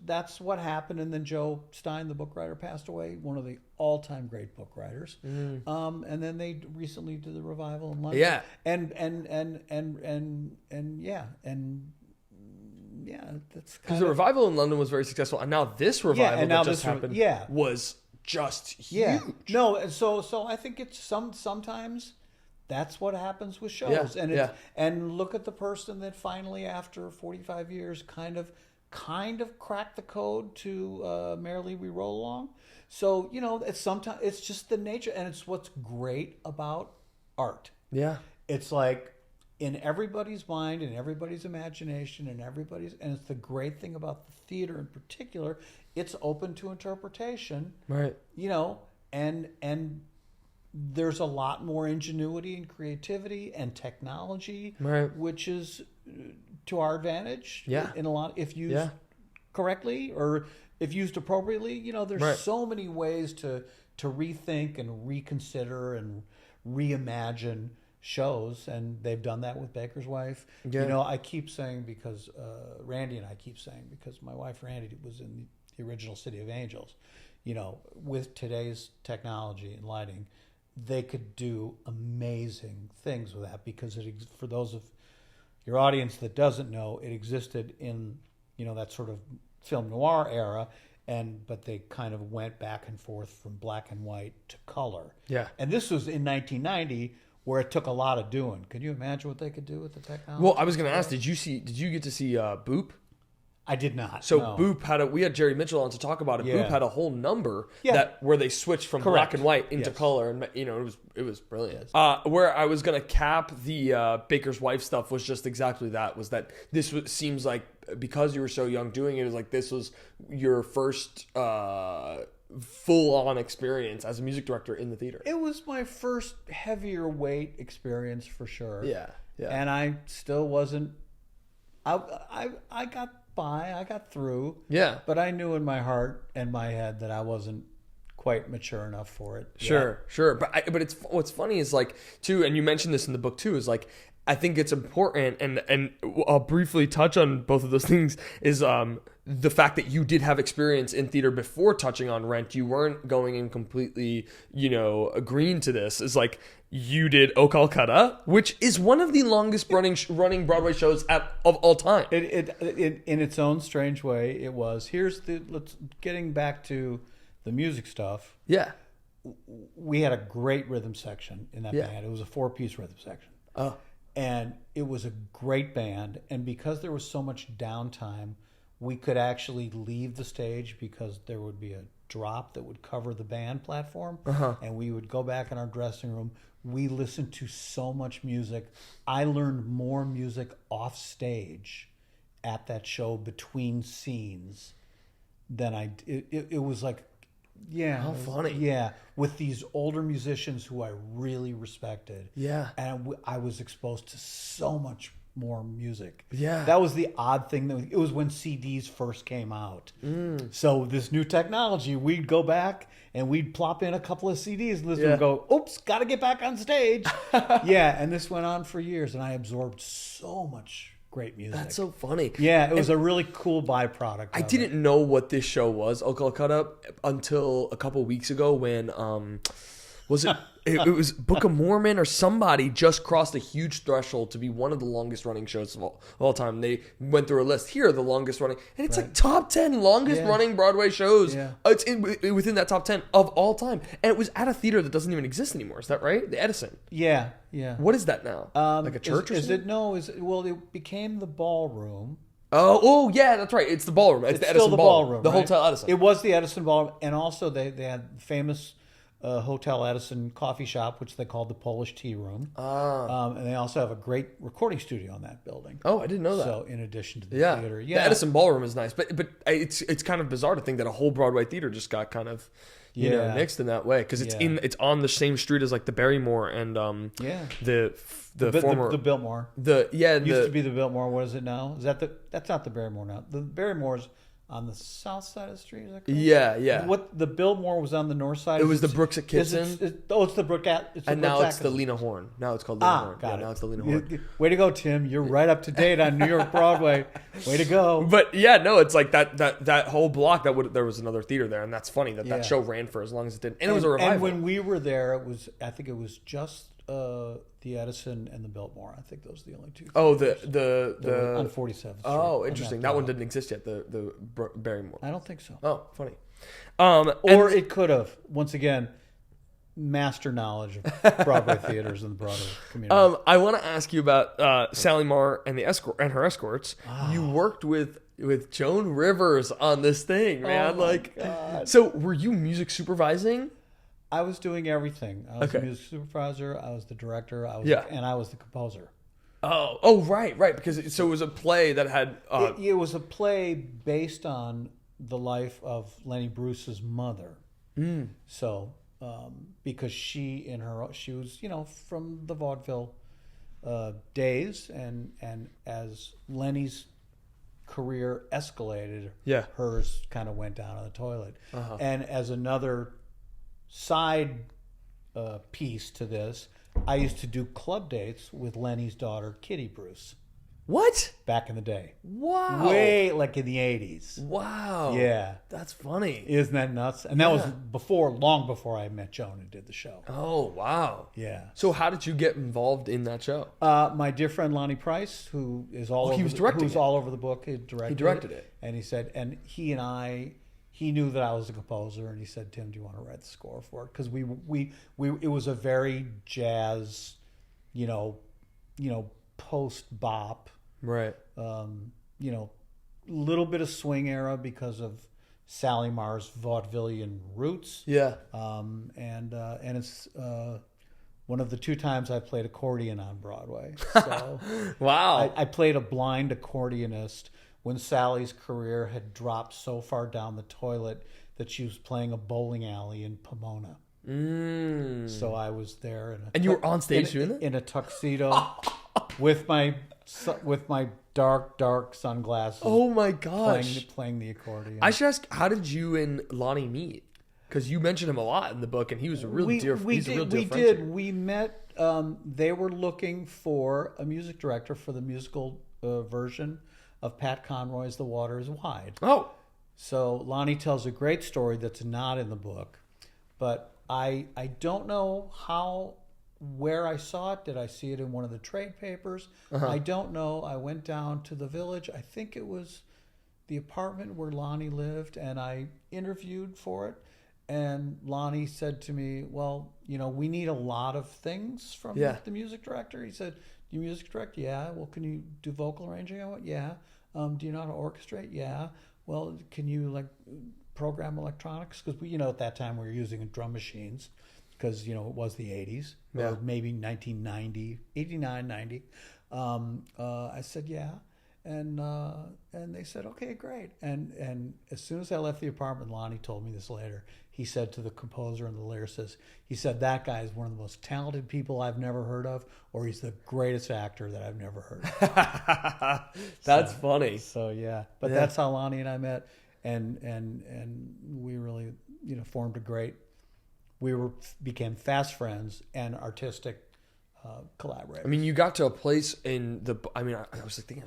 that's what happened. And then Joe Stein, the book writer, passed away, one of the all-time great book writers. And then they recently did the revival in London. Yeah. And that's because the revival in London was very successful, and now this revival that just happened was just huge. Yeah. No, and so I think it's sometimes that's what happens with shows. And look at the person that finally, after 45 years, kind of cracked the code to Merrily We Roll Along. So, it's sometimes it's just the nature, and it's what's great about art. Yeah. It's like in everybody's mind, in everybody's imagination, and it's the great thing about the theater in particular, it's open to interpretation. Right. And there's a lot more ingenuity and creativity and technology, right, which is to our advantage. Yeah. In a lot, if used correctly or if used appropriately, there's so many ways to rethink and reconsider and reimagine shows, and they've done that with Baker's Wife. Yeah. I keep saying, because Randy and I keep saying, because my wife Randy was in the original City of Angels, with today's technology and lighting, they could do amazing things with that, because for those of your audience that doesn't know, it existed in that sort of film noir era, but they kind of went back and forth from black and white to color. Yeah. And this was in 1990, where it took a lot of doing. Could you imagine what they could do with the technology? Well, I was going to ask, did you get to see Boop? I did not. So no. Boop we had Jerry Mitchell on to talk about it. Yeah. Boop had a whole number where they switched from Correct. black and white into color, and it was brilliant. Where I was gonna cap the Baker's Wife stuff was just exactly that. Was that seems like, because you were so young doing it was like this was your first full on experience as a music director in the theater. It was my first heavier weight experience for sure. Yeah. And I still wasn't. I got by. I got through. Yeah. But I knew in my heart and my head that I wasn't quite mature enough for it. Sure. But it's what's funny is like too, and you mentioned this in the book too, is like I think it's important, and I'll briefly touch on both of those things, is the fact that you did have experience in theater before touching on Rent. You weren't going in completely, agreeing to this. Is like you did Oh Calcutta, which is one of the longest running Broadway shows of all time. It in its own strange way, it was. Getting back to the music stuff. Yeah. We had a great rhythm section in that band. It was a 4-piece rhythm section. Oh. And it was a great band. And because there was so much downtime, we could actually leave the stage because there would be a drop that would cover the band platform. Uh-huh. And we would go back in our dressing room. We listened to so much music. I learned more music off stage at that show between scenes than it was like, yeah. How funny. Yeah. With these older musicians who I really respected. Yeah. And I was exposed to so much more music. Yeah. That was the odd thing. It was when CDs first came out. So this new technology, we'd go back and we'd plop in a couple of CDs and listen and go, oops, got to get back on stage. Yeah. And this went on for years, and I absorbed so much great music. That's so funny. Yeah, it was a really cool byproduct. I didn't know what this show was, Oh Calcutta, until a couple weeks ago when was it it was Book of Mormon or somebody just crossed a huge threshold to be one of the longest running shows of all time. They went through a list. Here are the longest running, and it's like top 10 longest running Broadway shows. Yeah. It's within that top 10 of all time, and it was at a theater that doesn't even exist anymore. Is that right? The Edison. Yeah. What is that now? Like a church or something? It became the ballroom. Oh, yeah, that's right. It's the ballroom. It's the still Edison the ballroom. The right? Hotel Edison. It was the Edison ballroom, and also they had famous Hotel Edison coffee shop, which they called the Polish Tea Room. And they also have a great recording studio in that building. Oh, I didn't know that. So in addition to the theater, the Edison ballroom is nice, but it's kind of bizarre to think that a whole Broadway theater just got kind of mixed in that way, because it's on the same street as like the Barrymore and the former the Biltmore. Used to be the Biltmore. What is it now? That's not the Barrymore now. The Barrymore's on the south side of the street. Is that correct? Yeah. What the Biltmore was on the north side. It was the Brooks at Kitson. It's the Brook at. And now it's the Lena Horne. Now it's called Lena Horne. Got it. Now it's the Lena Horne. Way to go, Tim. You're right up to date on New York Broadway. Way to go. But yeah, no, it's like that whole block there was another theater there, and that's funny that show ran for as long as it did, and it was a revival. And when we were there, I think it was just the Edison and the Biltmore. I think those are the only two. Oh, the on 47th Street. Oh, interesting. That one didn't exist yet. The Barrymore. I don't think so. Oh, funny. Or it could have. Once again, master knowledge of Broadway theaters and the Broadway community. I want to ask you about Sally Marr and her escorts. You worked with Joan Rivers on this thing, man. God. So were you music supervising? I was doing everything. I was the music supervisor. I was the director. And I was the composer. Oh, right. Because it was a play that had. It was a play based on the life of Lenny Bruce's mother. So, because she was from the vaudeville days, and as Lenny's career escalated, hers kind of went down on the toilet. And as another side piece to this, I used to do club dates with Lenny's daughter, Kitty Bruce. What? Back in the day. Wow. Way like in the 80s. Wow. Yeah. That's funny. Isn't that nuts? And that was long before I met Joan and did the show. Oh, wow. Yeah. So how did you get involved in that show? My dear friend Lonnie Price, who is all over the book, he directed it. And he said, and he knew that I was a composer, and he said, Tim, do you want to write the score for it? Because it was a very jazz, post-bop. Right. Little bit of swing era because of Sally Marr's vaudevillian roots. Yeah. And it's one of the two times I played accordion on Broadway. So wow. I played a blind accordionist when Sally's career had dropped so far down the toilet that she was playing a bowling alley in Pomona. So I was there, and you were on stage doing it in a tuxedo with my dark sunglasses. Oh my gosh! Playing the accordion. I should ask, how did you and Lonnie meet? Because you mentioned him a lot in the book, and he was a real dear friend. We met. They were looking for a music director for the musical version of Pat Conroy's The Water is Wide. Oh. So Lonnie tells a great story that's not in the book, but I don't know where I saw it. Did I see it in one of the trade papers? I don't know. I went down to the Village. I think it was the apartment where Lonnie lived, and I interviewed for it. And Lonnie said to me, well, we need a lot of things from the music director. He said, you music direct? Yeah. Well, can you do vocal arranging? I went, yeah. Do you know how to orchestrate? Yeah. Well, can you program electronics? Because at that time we were using drum machines because it was the 80s or maybe 1990, 89, 90. I said yeah, and they said okay, great. And as soon as I left the apartment, Lonnie told me this later. He said to the composer and the lyricist, he said, that guy is one of the most talented people I've never heard of, or he's the greatest actor that I've never heard of. That's funny. So yeah, but that's how Lonnie and I met, and we really formed a great. Became fast friends and artistic collaborators. I mean, you got to a place in the. I mean, I was thinking,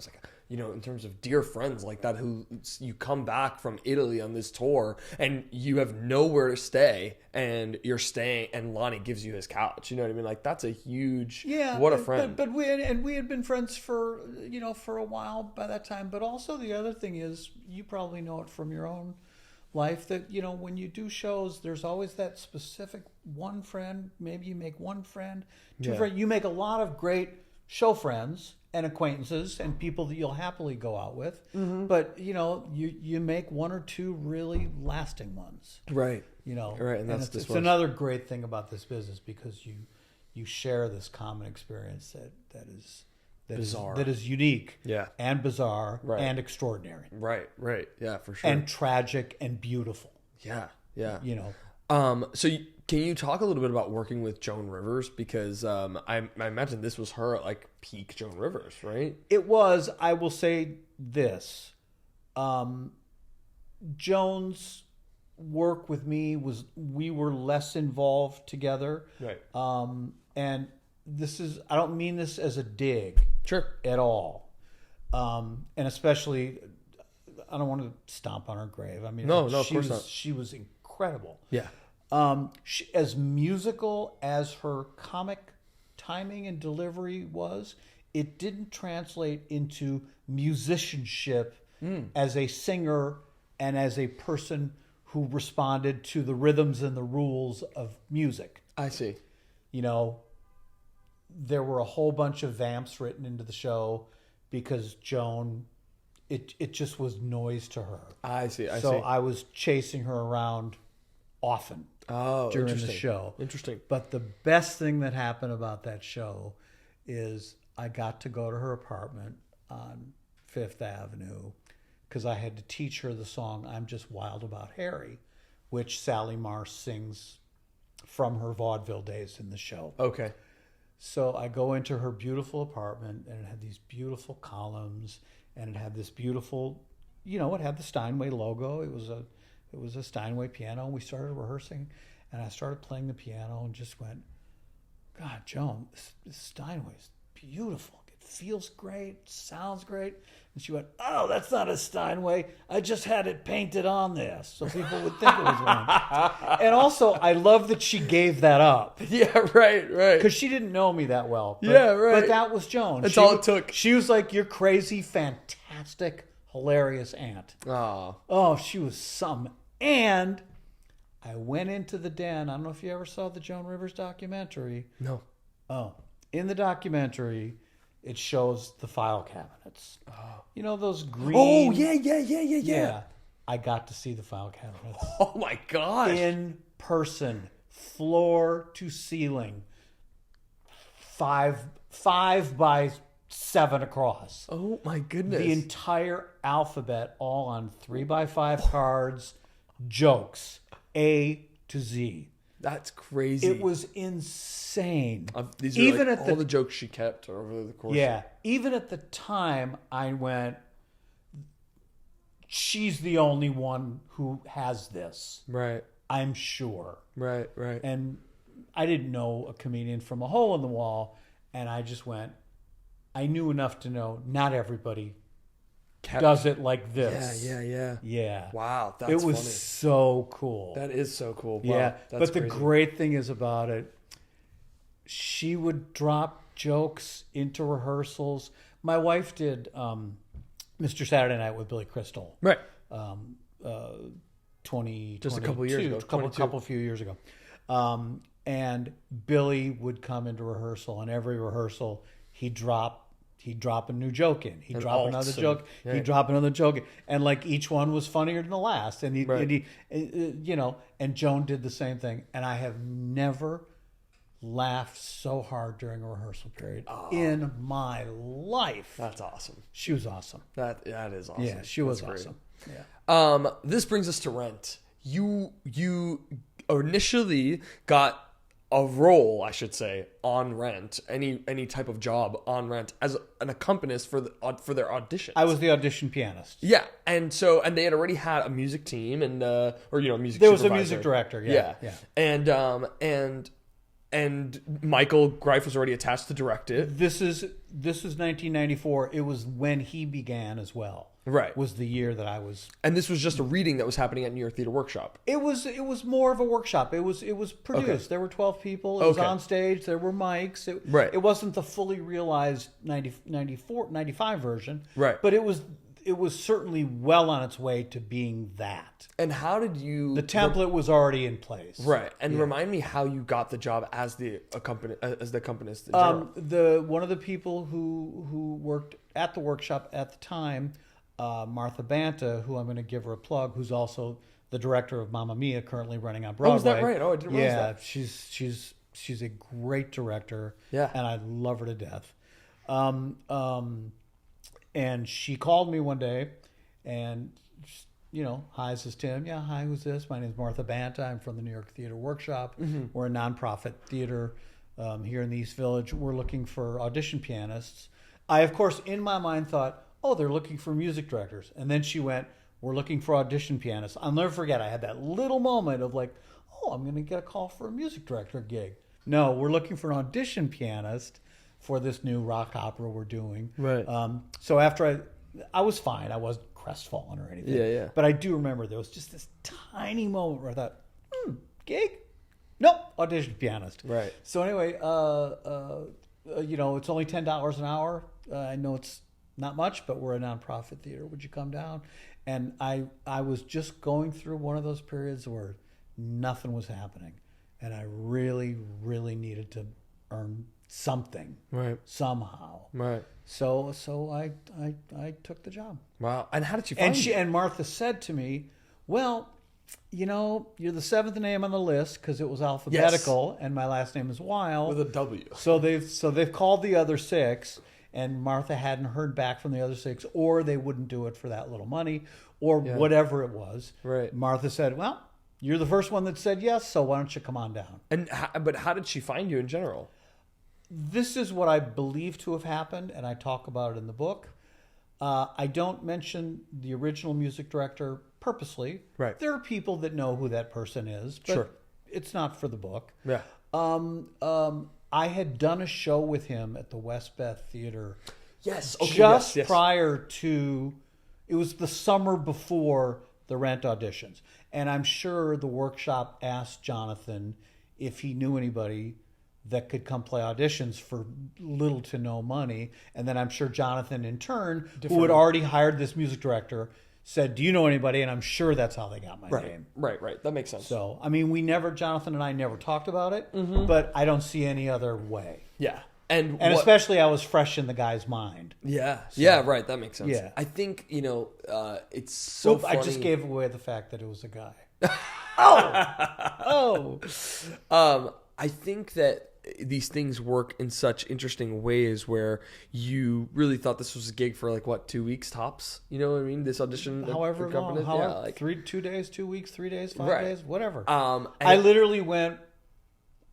in terms of dear friends like that, who you come back from Italy on this tour and you have nowhere to stay, and you're staying, and Lonnie gives you his couch. You know what I mean? Like, that's a huge. Yeah. What a friend. But we had been friends for a while by that time. But also the other thing is, you probably know it from your own life, that when you do shows, there's always that specific one friend. Maybe you make one friend, two friends. You make a lot of great show friends and acquaintances and people that you'll happily go out with. But you make one or two really lasting ones, right? Right, and it's another great thing about this business, because you share this common experience that is bizarre, that is unique, and bizarre, and extraordinary, right, yeah, for sure, and tragic and beautiful, yeah. So can you talk a little bit about working with Joan Rivers, because I imagine this was her at peak Joan Rivers, right? It was. I will say this: Joan's work with me we were less involved together. Right. And I don't mean this as a dig. Sure. At all. And especially, I don't want to stomp on her grave. I mean, No, of course not. She was incredible. Yeah. As musical as her comic timing and delivery was, it didn't translate into musicianship as a singer and as a person who responded to the rhythms and the rules of music. I see. You know, there were a whole bunch of vamps written into the show because Joan, it just was noise to her. I see. So I was chasing her around often during the show. Interesting. But the best thing that happened about that show is I got to go to her apartment on Fifth Avenue because I had to teach her the song I'm Just Wild About Harry, which Sally Marsh sings from her vaudeville days in the show. Okay. So I go into her beautiful apartment, and it had these beautiful columns, and it had this beautiful, it had the Steinway logo. It was a Steinway piano, and we started rehearsing, and I started playing the piano and just went, God, Joan, this Steinway's beautiful. It feels great, sounds great. And she went, oh, that's not a Steinway. I just had it painted on this so people would think it was one. And also, I love that she gave that up. Yeah, right. Because she didn't know me that well. But, Yeah, right. But that was Joan. That's all it took. She was like your crazy, fantastic, hilarious aunt. Oh, she was some. And I went into the den. I don't know if you ever saw the Joan Rivers documentary. No. Oh, in the documentary, it shows the file cabinets. Oh. You know those green... Oh, yeah. I got to see the file cabinets. Oh, my gosh. In person, floor to ceiling, 5 by 7 across. Oh, my goodness. The entire alphabet, all on 3 by 5 cards, jokes, A to Z. That's crazy. It was insane. These are even like all the jokes she kept over the course. Yeah. Even at the time, I went, she's the only one who has this. Right. I'm sure. Right. And I didn't know a comedian from a hole in the wall, and I just went, I knew enough to know not everybody does it like this. Yeah. Wow, that's it was funny. So cool. That is so cool. Wow, yeah, that's but the crazy. great thing is about it, she would drop jokes into rehearsals. My wife did Mr. Saturday Night with Billy Crystal. Right. 20 just a couple of years ago. Couple few years ago. And Billy would come into rehearsal, and every rehearsal he'd drop a new joke in. He'd drop another joke. Yeah. He'd drop another joke in. And like each one was funnier than the last. And and Joan did the same thing. And I have never laughed so hard during a rehearsal period in my life. That's awesome. She was awesome. That is awesome. Yeah, she was That's awesome. great. Yeah. This brings us to Rent. You initially got a role, I should say, on Rent, any type of job on Rent as an accompanist for their auditions. I was the audition pianist. Yeah, and they had already had a music team and music. There was supervisor. a music director. Yeah. And Michael Greif was already attached to direct it. This is 1994. It was when he began as well. Right. Was the year that I was. And this was just a reading that was happening at New York Theater Workshop. It was more of a workshop. It was produced. Okay. There were 12 people. It was on stage. There were mics. It wasn't the fully realized 95 version. Right. But it was certainly well on its way to being that. And how did you... The template was already in place. Right. And remind me how you got the job as the accompanist in general. One of the people who worked at the workshop at the time, Martha Banta, who I'm going to give her a plug, who's also the director of Mamma Mia, currently running on Broadway. Oh, is that right? Oh, I didn't realize that. She's a great director. Yeah. And I love her to death. And she called me one day and, hi, this is Tim. Yeah, hi, who's this? My name is Martha Banta. I'm from the New York Theater Workshop. Mm-hmm. We're a nonprofit theater here in the East Village. We're looking for audition pianists. I, of course, in my mind thought, oh, they're looking for music directors. And then she went, we're looking for audition pianists. I'll never forget, I had that little moment of like, oh, I'm going to get a call for a music director gig. No, we're looking for an audition pianist for this new rock opera we're doing. Right. So after I was fine. I wasn't crestfallen or anything. Yeah. But I do remember there was just this tiny moment where I thought, gig? Nope, audition pianist. Right. So anyway, it's only $10 an hour. I know it's not much, but we're a nonprofit theater. Would you come down? And I was just going through one of those periods where nothing was happening. And I really, really needed to earn something. Right. Somehow. Right. So I took the job. Wow. And how did you find it? And Martha said to me, well, you're the seventh name on the list because it was alphabetical, and my last name is Weil. With a W. So they've called the other six, and Martha hadn't heard back from the other six, or they wouldn't do it for that little money, or whatever it was. Right. Martha said, well, you're the first one that said yes, so why don't you come on down? But how did she find you in general? This is what I believe to have happened, and I talk about it in the book. I don't mention the original music director purposely. Right. There are people that know who that person is, but Sure. it's not for the book. Yeah. I had done a show with him at the West Beth Theater Yes. Okay, just yes. prior to, it was the summer before the Rent auditions. And I'm sure the workshop asked Jonathan if he knew anybody that could come play auditions for little to no money. And then I'm sure Jonathan, in turn, who had already hired this music director, said, do you know anybody? And I'm sure that's how they got my name. Right. That makes sense. So, I mean, Jonathan and I never talked about it, but I don't see any other way. Yeah. And especially I was fresh in the guy's mind. Yeah. Yeah, right. That makes sense. Yeah. I think, it's so funny. I just gave away the fact that it was a guy. I think that these things work in such interesting ways where you really thought this was a gig for 2 weeks tops. You know what I mean? This audition. However long. Yeah, 2 days, 2 weeks, 3 days, 5 Right. days, whatever. And I literally went,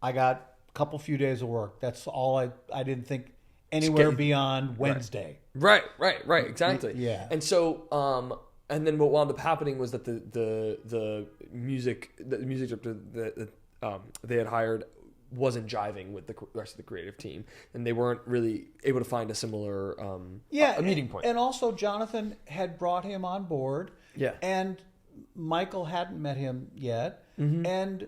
I got a couple few days of work. That's all I didn't think anywhere beyond Wednesday. Right. Exactly. Yeah. And so, and then what wound up happening was that the music director that they had hired wasn't jiving with the rest of the creative team, and they weren't really able to find a similar a meeting point. And also Jonathan had brought him on board. Yeah. And Michael hadn't met him yet. And,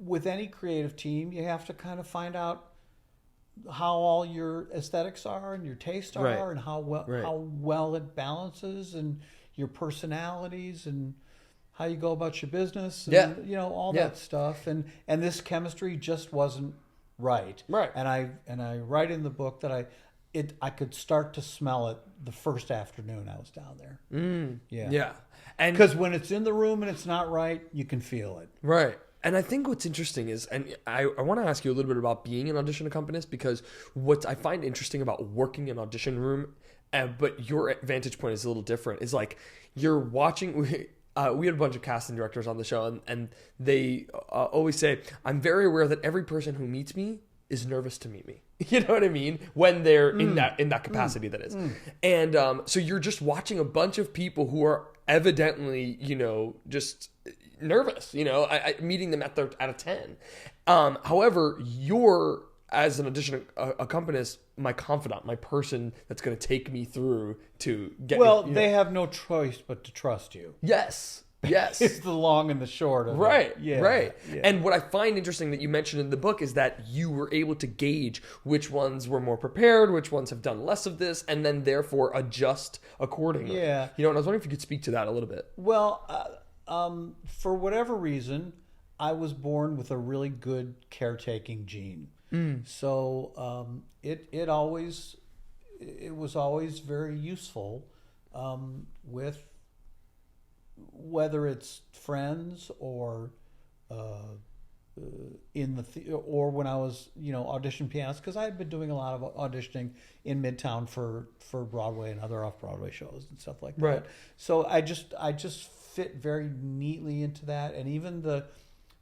with any creative team, you have to kind of find out how all your aesthetics are and your tastes are, Right. and how well it balances, and your personalities, and how you go about your business, and all that stuff. And this chemistry just wasn't right. Right. And I write in the book that I could start to smell it the first afternoon I was down there. Yeah. And Because when it's in the room and it's not right, you can feel it. right. And I think what's interesting is, and I want to ask you a little bit about being an audition accompanist, because what I find interesting about working in an audition room, but your vantage point is a little different, is you're watching. We had a bunch of casting directors on the show, and they always say, I'm very aware that every person who meets me is nervous to meet me. You know what I mean? When they're in that capacity, that is. And so you're just watching a bunch of people who are evidently, just nervous, meeting them at a 10. However, you're, as an audition accompanist, my confidant, my person that's going to take me through to get me, They have no choice but to trust you. Yes. It's the long and the short of Right, it. Yeah, right. yeah. And what I find interesting that you mentioned in the book is that you were able to gauge which ones were more prepared, which ones have done less of this, and then therefore adjust accordingly. Yeah. And I was wondering if you could speak to that a little bit. Well, for whatever reason, I was born with a really good caretaking gene. So it was always very useful with whether it's friends or in the or when I was audition pianist, because I had been doing a lot of auditioning in Midtown for Broadway and other off-Broadway shows and stuff like that. Right. So I just fit very neatly into that, and even the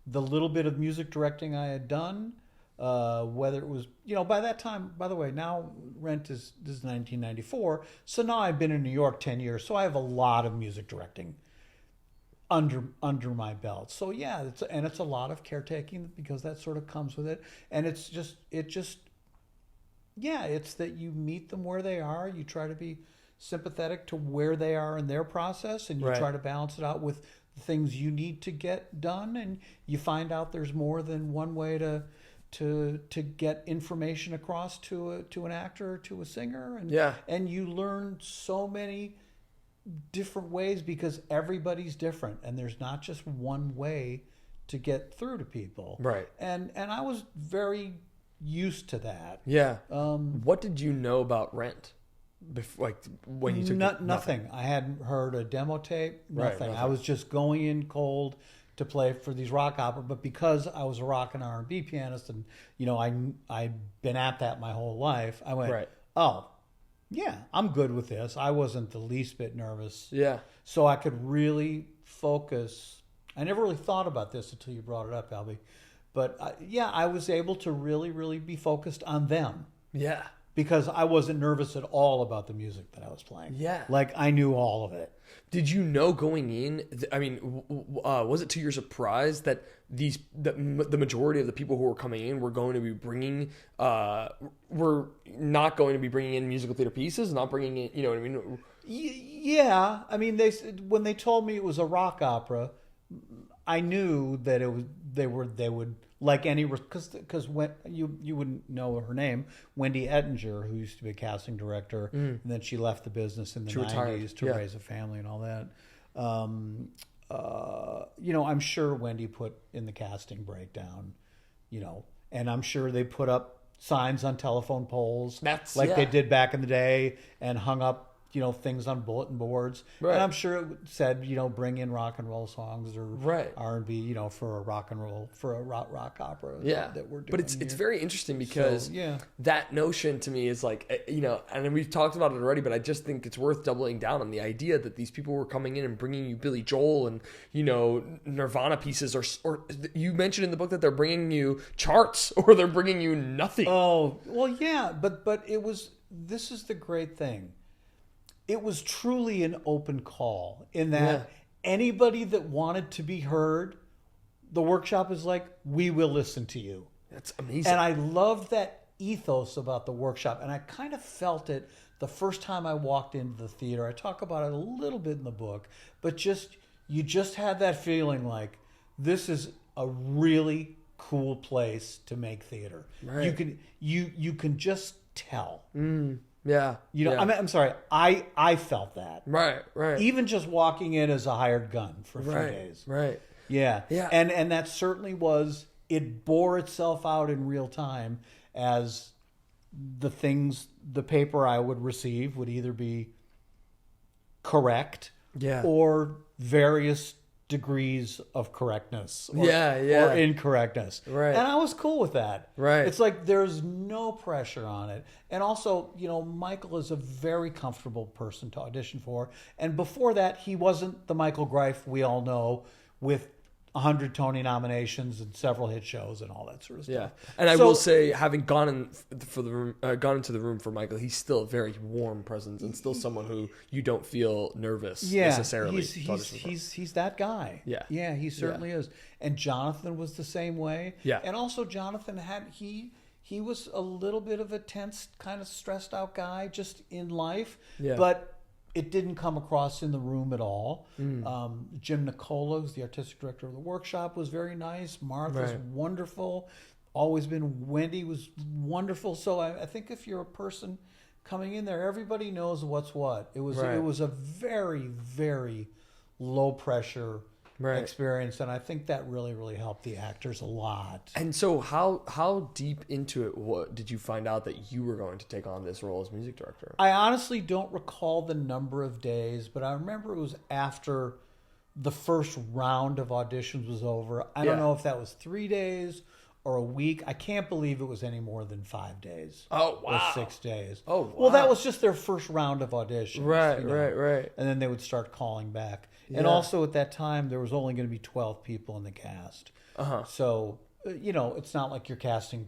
little bit of music directing I had done whether it was, by that time, by the way, now this is 1994. So now I've been in New York 10 years. So I have a lot of music directing under my belt. So yeah, it's a lot of caretaking because that sort of comes with it. And it's that you meet them where they are. You try to be sympathetic to where they are in their process, and you try to balance it out with the things you need to get done. And you find out there's more than one way to get information across to an actor or to a singer. And you learn so many different ways because everybody's different, and there's not just one way to get through to people. Right. And I was very used to that. Yeah. What did you know about Rent? Like when you took nothing. I hadn't heard a demo tape. Nothing. Right, I was just going in cold to play for these rock opera. But because I was a rock and R&B pianist, and I'd been at that my whole life, I went, oh, yeah, I'm good with this. I wasn't the least bit nervous. Yeah. So I could really focus. I never really thought about this until you brought it up, Elbi. But I was able to really, really be focused on them. Yeah. Because I wasn't nervous at all about the music that I was playing. Yeah. Like, I knew all of it. Did you know going in, was it to your surprise that the majority of the people who were coming in were going to be were not going to be bringing in musical theater pieces, not bringing in, you know what I mean? Yeah. I mean, when they told me it was a rock opera, I knew that they would, like any, because when you wouldn't know her name, Wendy Ettinger, who used to be a casting director, and then she left the business in the 90s to raise a family and all that. I'm sure Wendy put in the casting breakdown, and I'm sure they put up signs on telephone poles they did back in the day, and hung up things on bulletin boards. Right. And I'm sure it said, bring in rock and roll songs or R&B, for a rock opera that we're doing. But it's very interesting because that notion to me is like, and we've talked about it already, but I just think it's worth doubling down on the idea that these people were coming in and bringing you Billy Joel and, Nirvana pieces, or you mentioned in the book that they're bringing you charts or they're bringing you nothing. Oh, well, yeah, but this is the great thing. It was truly an open call in that anybody that wanted to be heard, the workshop is like, we will listen to you. That's amazing. And I loved that ethos about the workshop. And I kind of felt it the first time I walked into the theater. I talk about it a little bit in the book, but you just had that feeling like this is a really cool place to make theater. Right. You can just tell. Yeah. I'm sorry. I felt that. Right. Even just walking in as a hired gun for a few days. Right. Yeah. And that certainly it bore itself out in real time as the paper I would receive would either be correct or various degrees of correctness or incorrectness. Right. And I was cool with that. Right. It's like there's no pressure on it. And also, Michael is a very comfortable person to audition for. And before that, he wasn't the Michael Greif we all know with 100 Tony nominations and several hit shows and all that sort of stuff. Yeah. And I will say, having gone into the room for Michael, he's still a very warm presence and still someone who you don't feel nervous necessarily. He's that guy. Yeah. Yeah, he certainly is. And Jonathan was the same way. Yeah. And also Jonathan he was a little bit of a tense, kind of stressed out guy just in life. Yeah. But it didn't come across in the room at all. Jim Nicola, who's the artistic director of the workshop, was very nice. Martha's wonderful. Always been. Wendy was wonderful. So I think if you're a person coming in there, everybody knows what's what. It was a very, very low pressure experience, and I think that really, really helped the actors a lot. And so how deep into it did you find out that you were going to take on this role as music director? I honestly don't recall the number of days, but I remember it was after the first round of auditions was over. I don't know if that was 3 days or a week. I can't believe it was any more than 5 days. Oh, wow. Or 6 days. Oh, wow. Well, that was just their first round of auditions. Right. And then they would start calling back. Yeah. And also at that time, there was only going to be 12 people in the cast. So, it's not like you're casting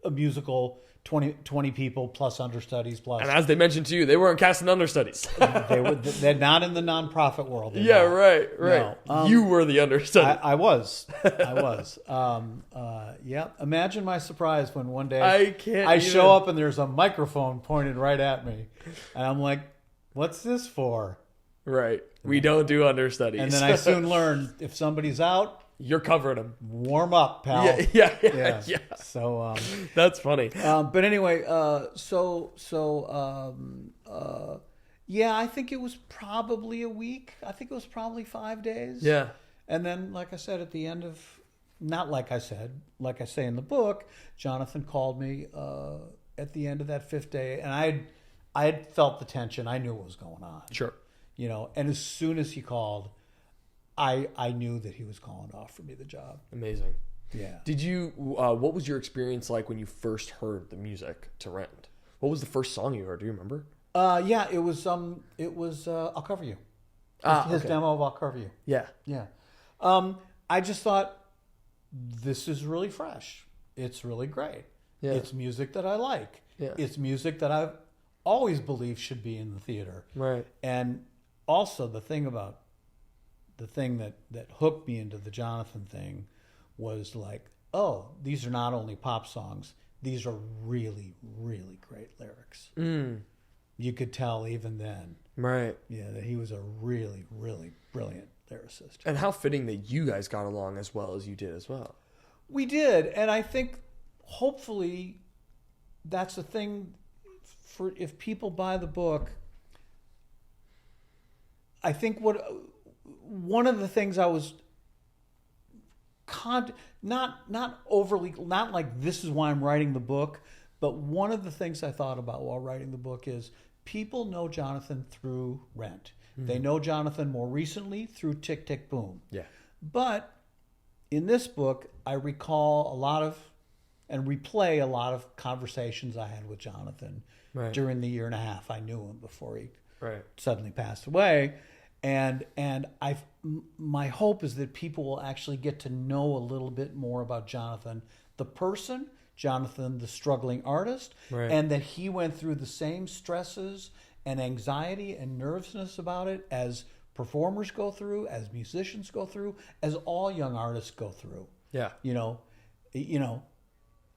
a musical, 20 people plus understudies plus. And as they mentioned to you, they weren't casting understudies. They're not in the nonprofit world. They're Yeah, not. right. No. You were the understudy. I was. Yeah. Imagine my surprise when one day I show up and there's a microphone pointed right at me, and I'm like, "What's this for?" Right. We don't do understudies. And then I soon learn if somebody's out, You're covering them. warm up, pal. Yeah. So, That's funny. but anyway, yeah, I think it was probably a week. I think it was probably 5 days. Yeah. And then, like I said, at the end of, not like I said, like I say in the book, Jonathan called me at the end of that 5th day, and I had felt the tension. I knew what was going on. Sure. And as soon as he called, I knew that he was calling to offer me the job. Amazing. Yeah. Did you? What was your experience like when you first heard the music to Rent? What was the first song you heard? Do you remember? Yeah, it was I'll Cover You. His okay. demo of I'll Cover You. Yeah. Yeah. I just thought, this is really fresh. It's really great. Yeah. It's music that I like. Yeah. It's music that I've always believed should be in the theater. Right. And also the thing that hooked me into the Jonathan thing was like, oh, these are not only pop songs, these are really, really great lyrics. You could tell even then, Right. that he was a really, really brilliant lyricist. And how fitting that you guys got along as well as you did as well. We did, and I think hopefully that's the thing for if people buy the book. I think one of the things I was not overly, not like this is why I'm writing the book, but one of the things I thought about while writing the book is people know Jonathan through Rent. They know Jonathan more recently through Tick, Tick, Boom. Yeah. But in this book, I recall and replay a lot of conversations I had with Jonathan during the year and a half I knew him before he suddenly passed away. And my hope is that people will actually get to know a little bit more about Jonathan, the person, Jonathan, the struggling artist, and that he went through the same stresses and anxiety and nervousness about it as performers go through, as musicians go through, as all young artists go through. Yeah.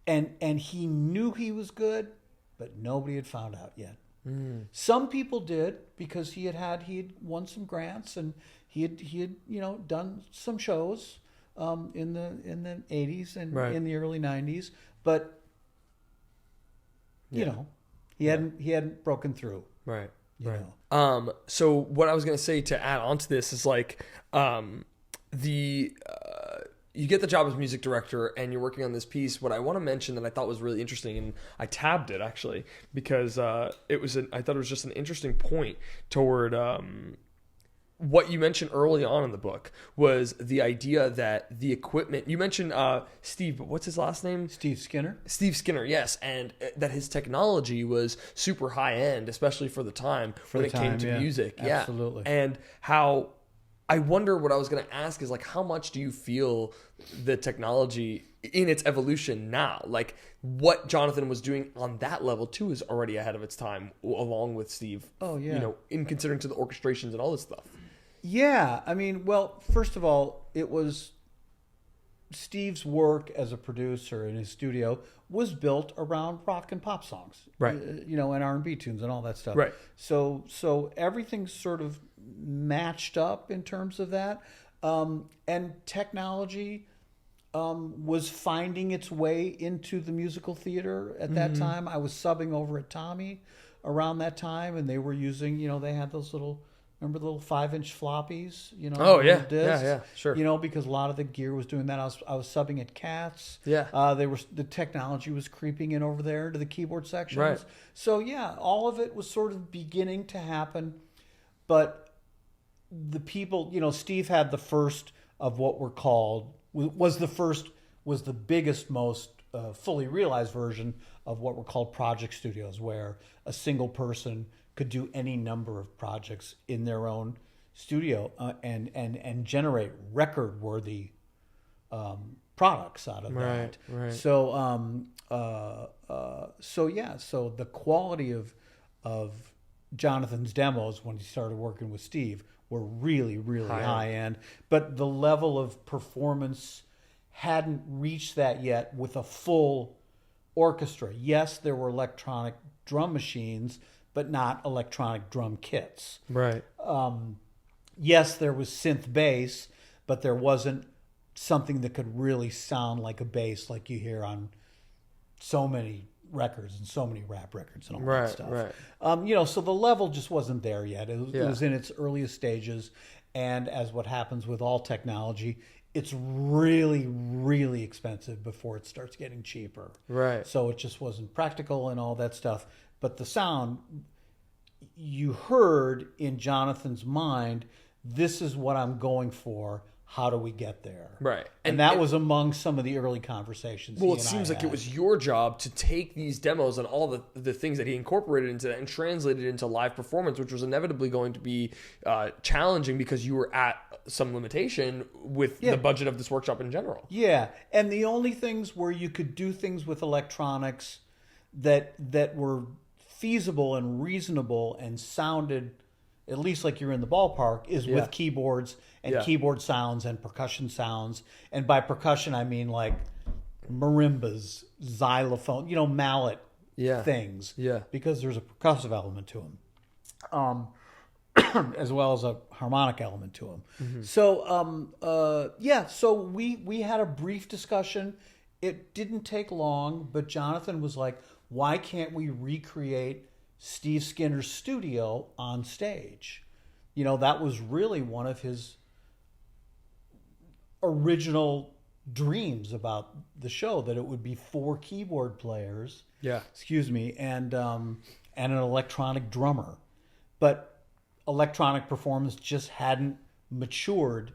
And he knew he was good, but nobody had found out yet. Some people did because he had won some grants and he had done some shows in the 80s and in the early 90s, but he hadn't broken through. Right. You know. So what I was gonna say to add on to this is like you get the job as music director and you're working on this piece. What I want to mention that I thought was really interesting, and I tabbed it actually because I thought it was just an interesting point toward what you mentioned early on in the book was the idea that the equipment you mentioned Steve, but what's his last name? Steve Skinner, yes, and that his technology was super high end, especially for the time when it came to music. Absolutely. And how I wonder what I was going to ask is like, how much do you feel the technology in its evolution now, like what Jonathan was doing on that level too is already ahead of its time, along with Steve. Oh yeah. In considering to the orchestrations and all this stuff. Yeah, I mean, well, first of all, it was Steve's work as a producer in his studio was built around rock and pop songs, right? And R&B tunes and all that stuff, right? So everything's sort of matched up in terms of that, and technology was finding its way into the musical theater at that time. I was subbing over at Tommy around that time, and they were using, they had those remember the little 5-inch floppies, Oh yeah, discs, yeah, sure. Because a lot of the gear was doing that. I was subbing at Cats. Yeah. The technology was creeping in over there to the keyboard sections. Right. So yeah, all of it was sort of beginning to happen, but the people, Steve had the first of what were called was the biggest, most fully realized version of what were called project studios, where a single person could do any number of projects in their own studio and generate record-worthy products out of Right, that. right. So so the quality of Jonathan's demos when he started working with Steve were really, really high end. But the level of performance hadn't reached that yet with a full orchestra. Yes, there were electronic drum machines, but not electronic drum kits. Right. Yes, there was synth bass, but there wasn't something that could really sound like a bass like you hear on so many records and so many rap records and all that stuff. Right. So the level just wasn't there yet. It Yeah. was in its earliest stages, and as what happens with all technology, it's really, really expensive before it starts getting cheaper. Right. So it just wasn't practical and all that stuff. But the sound, you heard in Jonathan's mind, this is what I'm going for. How do we get there? Right. And that was among some of the early conversations. Well, he it and seems I like had. it was your job to take these demos and all the things that he incorporated into that and translated into live performance, which was inevitably going to be challenging because you were at some limitation with the budget of this workshop in general. Yeah, and the only things where you could do things with electronics that were feasible and reasonable and sounded at least like you're in the ballpark is with keyboards and keyboard sounds and percussion sounds. And by percussion, I mean like marimbas, xylophone, mallet things. Yeah. Because there's a percussive element to them. As well as a harmonic element to them. Mm-hmm. So we had a brief discussion. It didn't take long, but Jonathan was like, why can't we recreate Steve Skinner's studio on stage? That was really one of his original dreams about the show, that it would be 4 keyboard players. Yeah. And an electronic drummer. But electronic performance just hadn't matured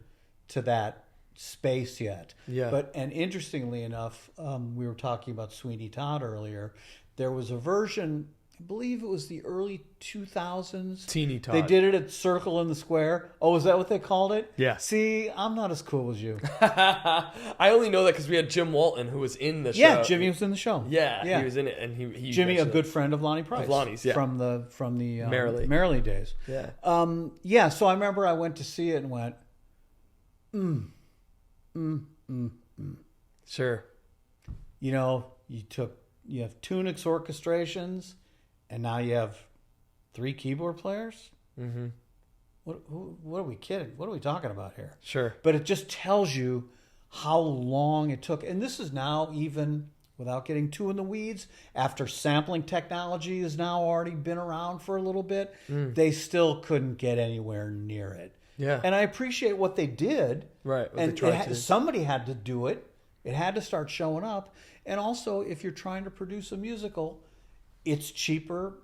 to that space yet. Yeah. And interestingly enough, we were talking about Sweeney Todd earlier. There was a version, I believe it was the early 2000s. Teeny Todd. They did it at Circle in the Square. Oh, is that what they called it? Yeah. See, I'm not as cool as you. I only know that because we had Jim Walton, who was in the show. Yeah, Jimmy was in the show. Yeah, he was in it, and he Jimmy, a good friend of Lonnie Price. Of Lonnie's, yeah. From the Merrily. days. Yeah. So I remember I went to see it and went, Sure. You have Tunic's orchestrations, and now you have 3 keyboard players? Mm-hmm. What are we kidding? What are we talking about here? Sure. But it just tells you how long it took. And this is now, even without getting too in the weeds, after sampling technology has now already been around for a little bit, they still couldn't get anywhere near it. Yeah. And I appreciate what they did. Right. And somebody had to do it. It had to start showing up. And also, if you're trying to produce a musical, it's cheaper.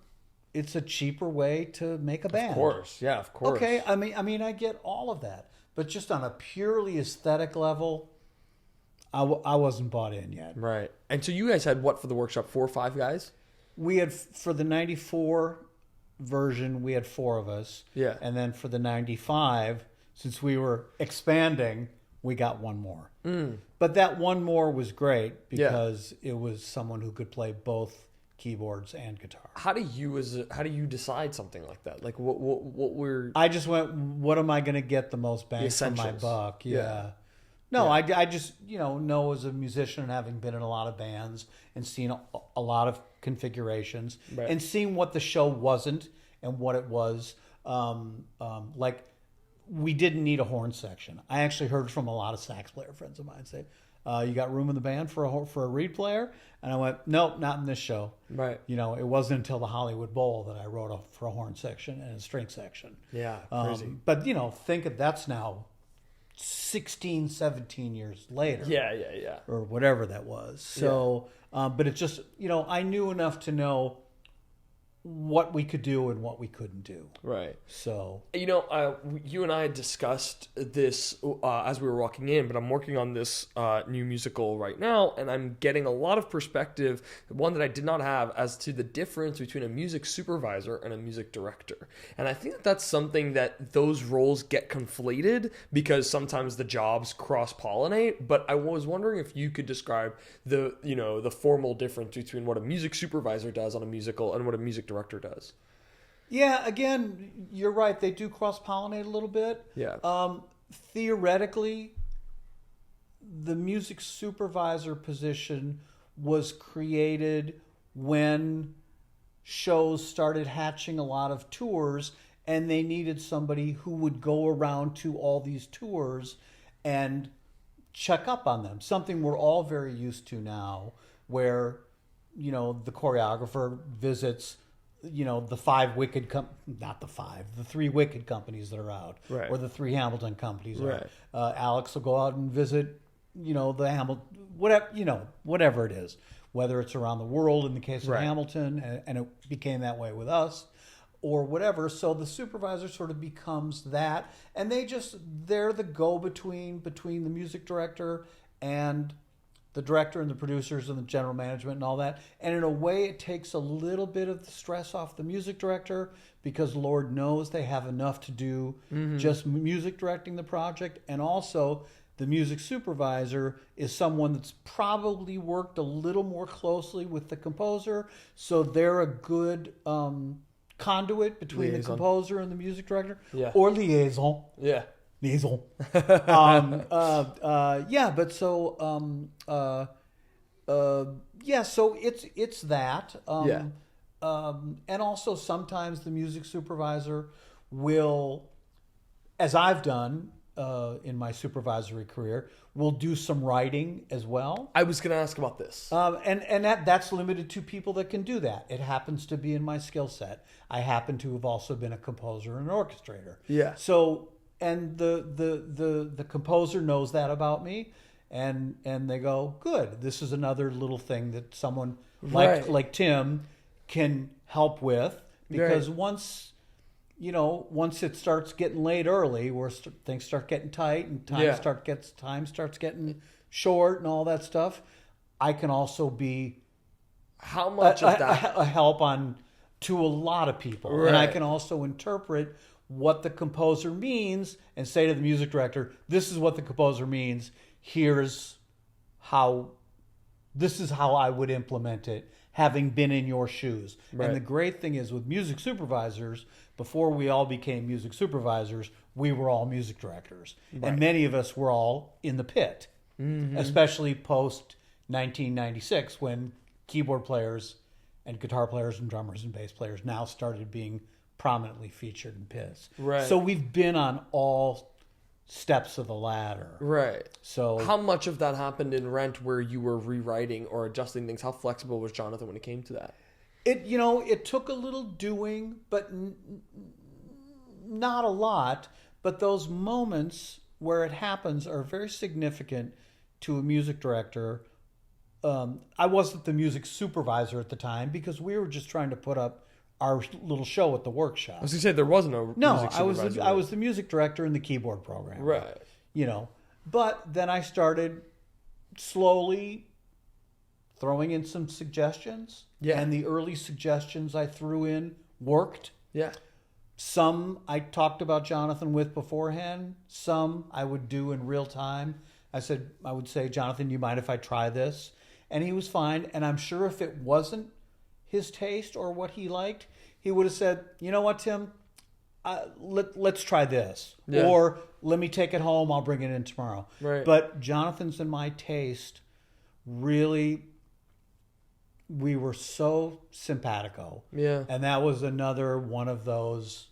It's a cheaper way to make a band. Of course. Yeah, of course. Okay, I mean, I get all of that. But just on a purely aesthetic level, I wasn't bought in yet. Right. And so you guys had what for the workshop? 4 or 5 guys? We had, for the 94 version, we had 4 of us. Yeah. And then for the 95, since we were expanding, we got 1 more. But that 1 more was great because it was someone who could play both keyboards and guitar. How do you decide something like that? Like what were... I just went, what am I going to get the most bang for my buck? Yeah. No, yeah. I just, know as a musician and having been in a lot of bands and seen a lot of configurations and seeing what the show wasn't and what it was. Like, we didn't need a horn section. I actually heard from a lot of sax player friends of mine say, you got room in the band for a reed player? And I went, nope, not in this show. Right. It wasn't until the Hollywood Bowl that I wrote for a horn section and a string section. Yeah, crazy. But, think of that's now 16, 17 years later. Yeah. Or whatever that was. So, but it just, I knew enough to know what we could do and what we couldn't do. Right. So, You know, you and I had discussed this as we were walking in, but I'm working on this new musical right now, and I'm getting a lot of perspective, one that I did not have, as to the difference between a music supervisor and a music director. And I think that that's something that those roles get conflated because sometimes the jobs cross-pollinate, but I was wondering if you could describe the formal difference between what a music supervisor does on a musical and what a music director does. yeah, again, you're right. They do cross-pollinate a little bit. Yeah. Theoretically, the music supervisor position was created when shows started hatching a lot of tours, and they needed somebody who would go around to all these tours and check up on them. Something we're all very used to now, where, you know, the choreographer visits, you know, the three Wicked companies that are out, Right. or the three Hamilton companies. Right. Alex will go out and visit, you know, the Hamilton, whatever it is, whether it's around the world in the case of Right. Hamilton, and it became that way with us, or whatever. So the supervisor sort of becomes that, and they're the go-between between the music director and the director and the producers and the general management and all that. And in a way, it takes a little bit of the stress off the music director, because Lord knows they have enough to do just music directing the project. And also, the music supervisor is someone that's probably worked a little more closely with the composer. So they're a good conduit between the Liaison. composer and the music director. Yeah. Or liaison. Yeah. Liaison. So it's that. And also sometimes the music supervisor will, as I've done in my supervisory career, will do some writing as well. I was going to ask about this. And that's limited to people that can do that. It happens to be in my skill set. I happen to have also been a composer and an orchestrator. Yeah. So, and the composer knows that about me, and they go, good, this is another little thing that someone Right. like Tim can help with, because Right. once it starts getting late early, where things start getting tight and time Yeah. starts getting short and all that stuff, I can also be How much of that? a help to a lot of people. And I Right. can also interpret what the composer means and say to the music director, this is what the composer means. This is how I would implement it, having been in your shoes. Right. And the great thing is with music supervisors, before we all became music supervisors, we were all music directors. Right. And many of us were all in the pit, especially post 1996, when keyboard players and guitar players and drummers and bass players now started being prominently featured in pits. Right. So we've been on all steps of the ladder. Right. So How much of that happened in Rent, where you were rewriting or adjusting things? How flexible was Jonathan when it came to that? it took a little doing, but not a lot. But those moments where it happens are very significant to a music director. I wasn't the music supervisor at the time, because we were just trying to put up our little show at the workshop. I was going to say there was no No, music supervisor. I was the music director in the keyboard program. Right. But then I started slowly throwing in some suggestions. Yeah. And the early suggestions I threw in worked. Yeah. Some I talked about Jonathan with beforehand. Some I would do in real time. I would say, Jonathan, you mind if I try this? And he was fine. And I'm sure if it wasn't his taste or what he liked, he would have said, you know what, Tim, let's try this. Yeah. Or let me take it home, I'll bring it in tomorrow. Right. But Jonathan's and my taste, really, we were so simpatico. Yeah. And that was another one of those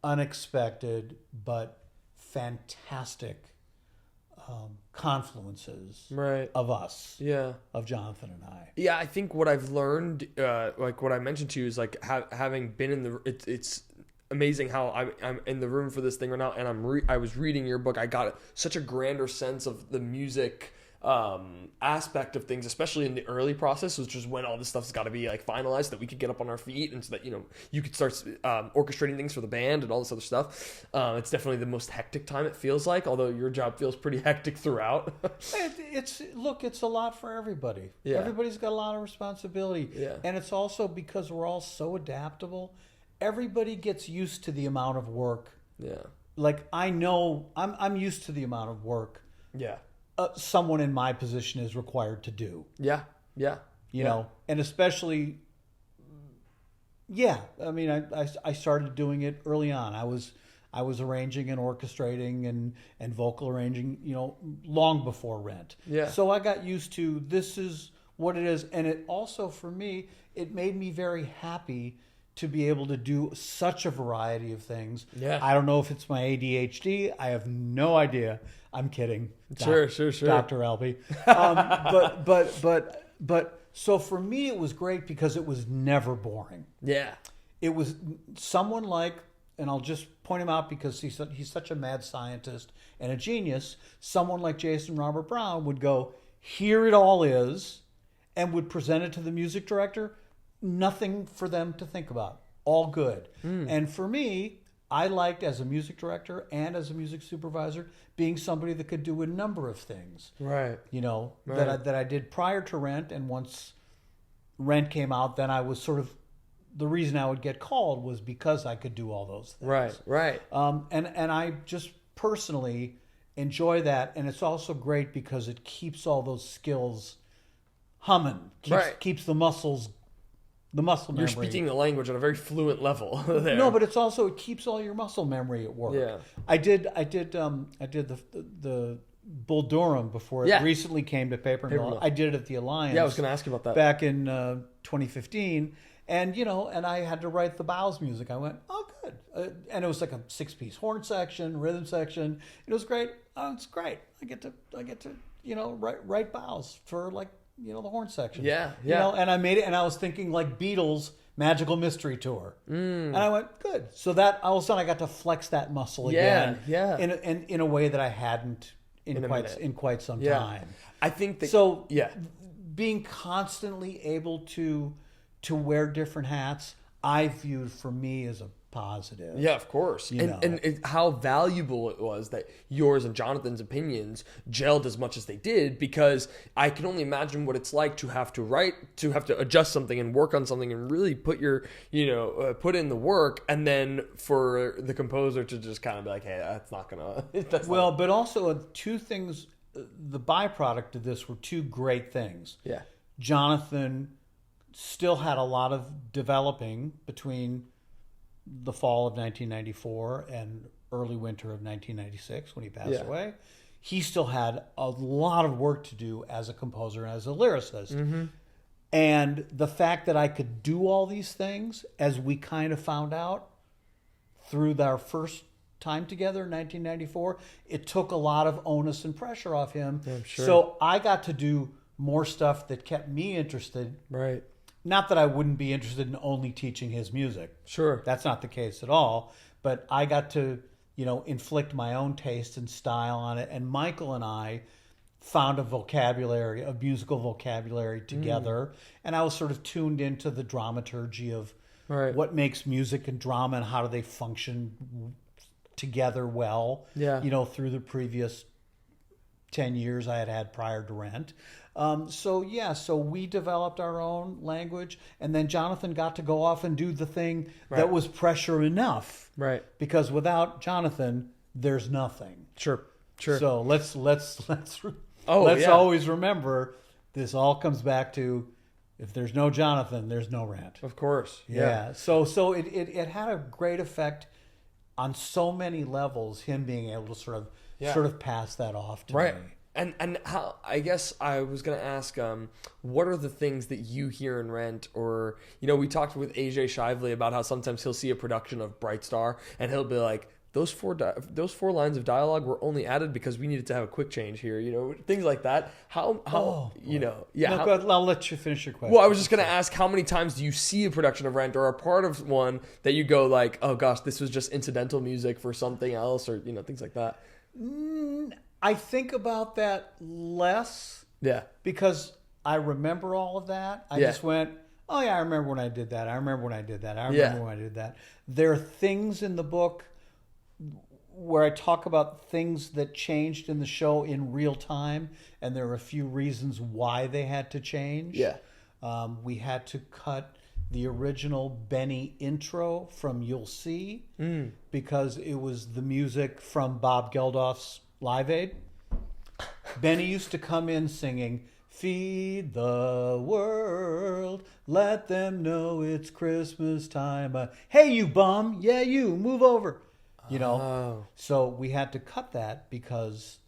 unexpected but fantastic confluences Right. of us, Yeah. of Jonathan and I. Yeah, I think what I've learned, like what I mentioned to you, is like having been in the. It's amazing how I'm in the room for this thing right now, and I was reading your book. I got such a grander sense of the music aspect of things, especially in the early process, which is when all this stuff's got to be like finalized, so that we could get up on our feet, and so that you could start orchestrating things for the band and all this other stuff. It's definitely the most hectic time, it feels like, although your job feels pretty hectic throughout. It's a lot for everybody. Yeah. Everybody's got a lot of responsibility. Yeah. And it's also because we're all so adaptable. Everybody gets used to the amount of work. Yeah. Like, I know I'm used to the amount of work Yeah. someone in my position is required to do. Yeah. Yeah. You know, and especially, I mean, I started doing it early on. I was arranging and orchestrating and vocal arranging, long before Rent. Yeah. So I got used to this is what it is. And it also, for me, it made me very happy to be able to do such a variety of things. Yeah. I don't know if it's my ADHD. I have no idea. I'm kidding. Sure. Dr. Elbi. But so for me, it was great because it was never boring. Yeah. It was someone like, and I'll just point him out because he's such a mad scientist and a genius. Someone like Jason Robert Brown would go, here it all is, and would present it to the music director. Nothing for them to think about. All good. And for me, I liked, as a music director and as a music supervisor, being somebody that could do a number of things. Right. That I did prior to Rent, and once Rent came out, then I was sort of, the reason I would get called was because I could do all those things. Right. And I just personally enjoy that, and it's also great because it keeps all those skills humming. Keeps the muscle memory. You're speaking the language at a very fluent level there. No, but it keeps all your muscle memory at work. Yeah. I did the Bull Durham before it recently came to Paper Mill. I did it at the Alliance. Yeah, I was going to ask you about that. Back in 2015. And, and I had to write the Bowles music. I went, oh, good. And it was like a 6-piece horn section, rhythm section. It was great. Oh, it's great. I get to write Bowles for, like, the horn section. Yeah. And I made it, and I was thinking like Beatles Magical Mystery Tour. And I went, good. So that all of a sudden I got to flex that muscle again. Yeah. In a way that I hadn't in quite some time. I think that, so being constantly able to wear different hats, I viewed for me as a positive. Yeah, of course. And how valuable it was that yours and Jonathan's opinions gelled as much as they did, because I can only imagine what it's like to have to write, to have to adjust something and work on something and really put your, put in the work, and then for the composer to just kind of be like, hey, that's not gonna. But also two things. The byproduct of this were two great things. Yeah, Jonathan still had a lot of developing between the fall of 1994 and early winter of 1996 when he passed away. He still had a lot of work to do as a composer and as a lyricist. Mm-hmm. And the fact that I could do all these things, as we kind of found out through our first time together in 1994, it took a lot of onus and pressure off him. I'm sure. So I got to do more stuff that kept me interested. Right. Not that I wouldn't be interested in only teaching his music. Sure. That's not the case at all. But I got to, inflict my own taste and style on it. And Michael and I found a musical vocabulary together. And I was sort of tuned into the dramaturgy of what makes music and drama and how do they function together well, through the previous 10 years I had prior to Rent. So we developed our own language, and then Jonathan got to go off and do the thing that was pressure enough. Right. Because without Jonathan, there's nothing. Sure. So let's always remember, this all comes back to, if there's no Jonathan, there's no Rent. Of course. Yeah. So it had a great effect on so many levels, him being able to sort of pass that off to me. And how, I guess I was going to ask, what are the things that you hear in Rent? Or, we talked with AJ Shively about how sometimes he'll see a production of Bright Star and he'll be like, those four lines of dialogue were only added because we needed to have a quick change here, things like that. I'll let you finish your question. Well, I was just going to ask, how many times do you see a production of Rent or a part of one that you go like, oh gosh, this was just incidental music for something else, or, things like that? I think about that less Yeah. because I remember all of that. I Yeah. just went, oh yeah, I remember when I did that. I remember when I did that. I remember Yeah. when I did that. There are things in the book where I talk about things that changed in the show in real time, and there are a few reasons why they had to change. Yeah. We had to cut the original Benny intro from You'll See because it was the music from Bob Geldof's Live Aid. Benny used to come in singing, "Feed the world, let them know it's Christmas time. Hey, you bum, yeah, you, move over." You know, Oh. so we had to cut that because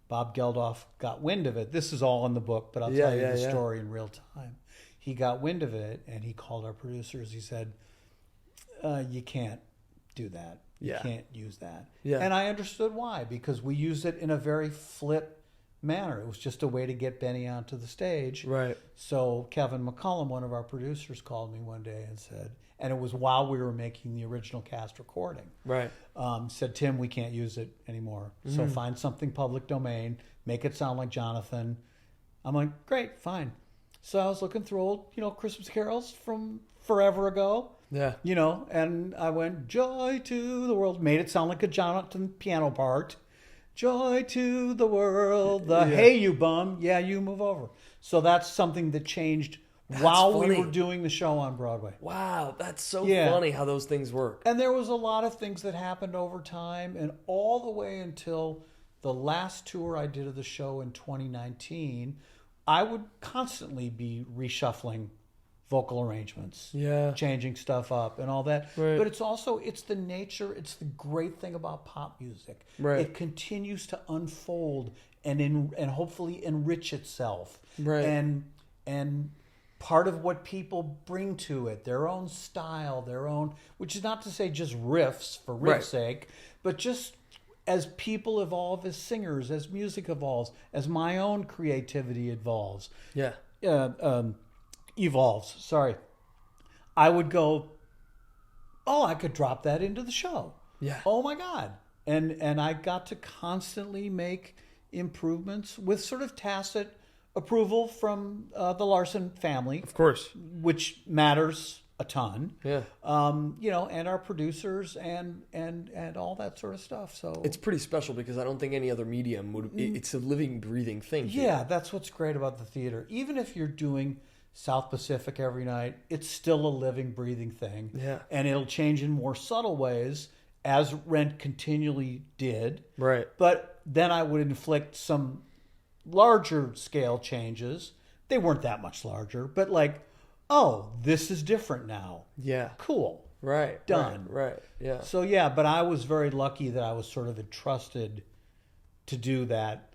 Bob Geldof got wind of it. This is all in the book, but I'll Yeah, tell you yeah, the yeah. story in real time. He got wind of it, and he called our producers. He said, "You can't do that. You Yeah. can't use that." Yeah. And I understood why, because we used it in a very flip manner. It was just a way to get Benny onto the stage. Right. So Kevin McCullum, one of our producers, called me one day and said, and it was while we were making the original cast recording, Right. said, "Tim, we can't use it anymore. So find something public domain, make it sound like Jonathan." I'm like, "Great, fine." So I was looking through old, Christmas carols from forever ago, Yeah. and I went, "Joy to the world," made it sound like a Jonathan piano part. "Joy to the world, the hey you bum, yeah you move over." So that's something that changed while we funny. were doing the show on Broadway. Wow, that's so Yeah. funny how those things work. And there was a lot of things that happened over time, and all the way until the last tour I did of the show in 2019, I would constantly be reshuffling vocal arrangements, Yeah. changing stuff up and all that. Right. But it's the nature, it's the great thing about pop music. Right. It continues to unfold and hopefully enrich itself. Right. And part of what people bring to it, their own style, their own, which is not to say just riffs for riff's Right. sake, but just as people evolve as singers, as music evolves, as my own creativity evolves, Yeah. Sorry, I would go, "Oh, I could drop that into the show." Yeah. Oh my God. And I got to constantly make improvements with sort of tacit approval from the Larson family, Of course. which matters a ton. Yeah. And our producers and all that sort of stuff. So It's pretty special because I don't think any other medium would. It's a living, breathing thing. here. yeah, that's what's great about the theater. Even if you're doing South Pacific every night, it's still a living, breathing thing. Yeah. And it'll change in more subtle ways, as Rent continually did. Right. But then I would inflict some larger scale changes. They weren't that much larger, but like, oh, this is different now. Yeah. Cool. Right. Done. Right. Yeah. So yeah, but I was very lucky that I was sort of entrusted to do that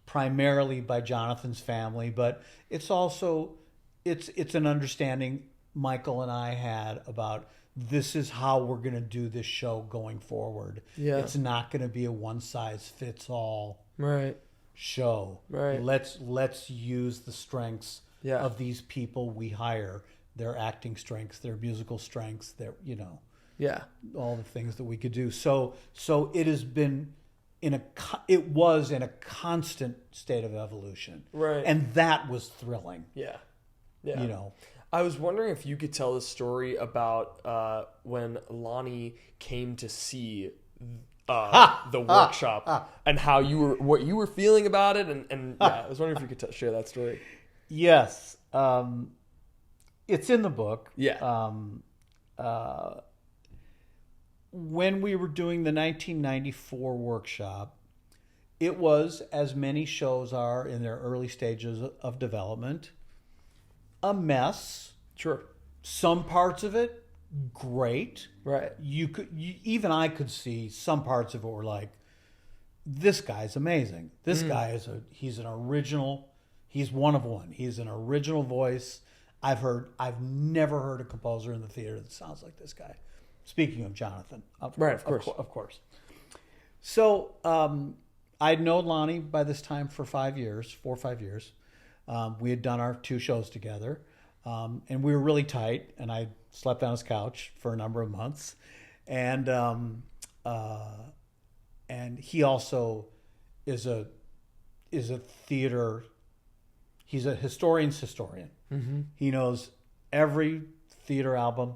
primarily by Jonathan's family, but it's also it's an understanding Michael and I had about this is how we're going to do this show going forward. Yeah. It's not going to be a one size fits all Right. show. Right. Let's use the strengths Yeah. of these people we hire, their acting strengths, their musical strengths, Yeah. all the things that we could do. So it has been it was in a constant state of evolution. Right. And that was thrilling. Yeah. Yeah. I I was wondering if you could tell the story about when Lonnie came to see the workshop and how what you were feeling about it, and yeah, I was wondering if you could share that story. Yes. It's in the book. Yeah. When we were doing the 1994 workshop, it was, as many shows are in their early stages of development, a mess. Sure. Some parts of it, great. Right. Even I could see some parts of it were like, this guy's amazing. This guy he's an original. He's one of one. He's an original voice. I've never heard a composer in the theater that sounds like this guy. Speaking of Jonathan, of course. So I'd known Lonnie by this time for 4 or 5 years. We had done our 2 shows together, and we were really tight. And I slept on his couch for a number of months, and he also is a theater. He's a historian's historian. Mm-hmm. He knows every theater album.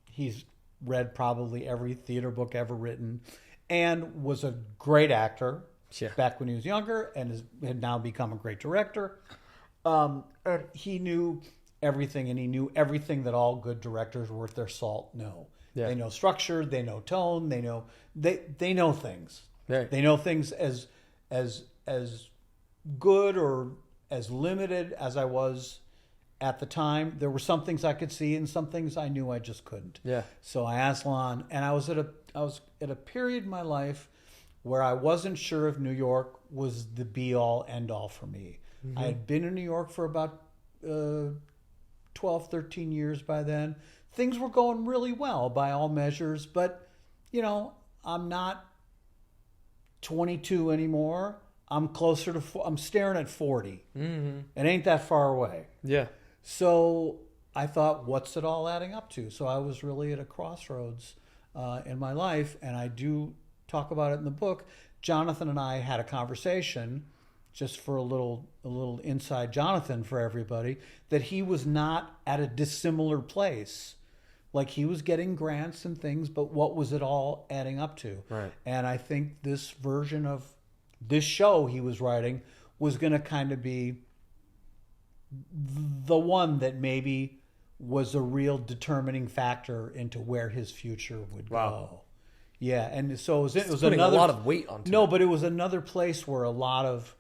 He's read probably every theater book ever written, and was a great actor back when he was younger, and had now become a great director. And he knew everything, and he knew everything that all good directors worth their salt know. Yeah. They know structure, they know tone, they know things. Right. They know things as good or as limited as I was at the time. There were some things I could see, and some things I knew I just couldn't. Yeah. So I asked Lon, and I was at a period in my life where I wasn't sure if New York was the be all end all for me. Mm-hmm. I had been in New York for about 12, 13 years by then. Things were going really well by all measures, but I'm not 22 anymore. I'm closer to, I'm staring at 40. Mm-hmm. It ain't that far away. Yeah. So I thought, what's it all adding up to? So I was really at a crossroads in my life, and I do talk about it in the book. Jonathan and I had a conversation, just for a little inside Jonathan for everybody, that he was not at a dissimilar place. Like, he was getting grants and things, but what was it all adding up to? Right. And I think this version of this show he was writing was going to kind of be the one that maybe was a real determining factor into where his future would go. Yeah, and so it was Putting another a lot of weight onto no, it. but it was another place where a lot of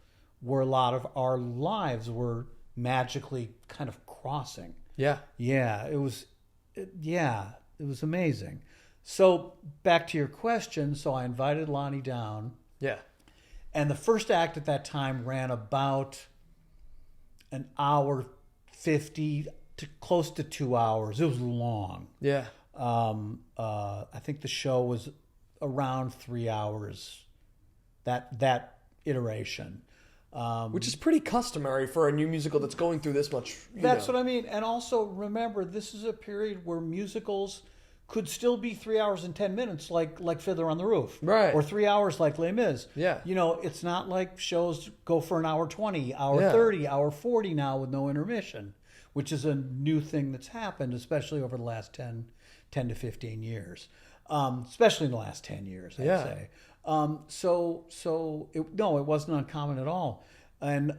our lives were magically kind of crossing. Yeah. Yeah, it was amazing. So back to your question, so I invited Lonnie down. Yeah. And the first act at that time ran about an hour 50 to close to 2 hours. It was long. Yeah. I think the show was around 3 hours. That iteration, Which is pretty customary for a new musical that's going through this much. That's what I mean. And also remember, this is a period where musicals could still be 3 hours and 10 minutes, like Fiddler on the Roof, Right. Or 3 hours, like Les Mis. Yeah. It's not like shows go for an hour 20, hour Yeah. 30, hour 40 now with no intermission, which is a new thing that's happened, especially over the last 10 to 15 years, especially in the last 10 years, I'd Yeah. say. It wasn't uncommon at all. And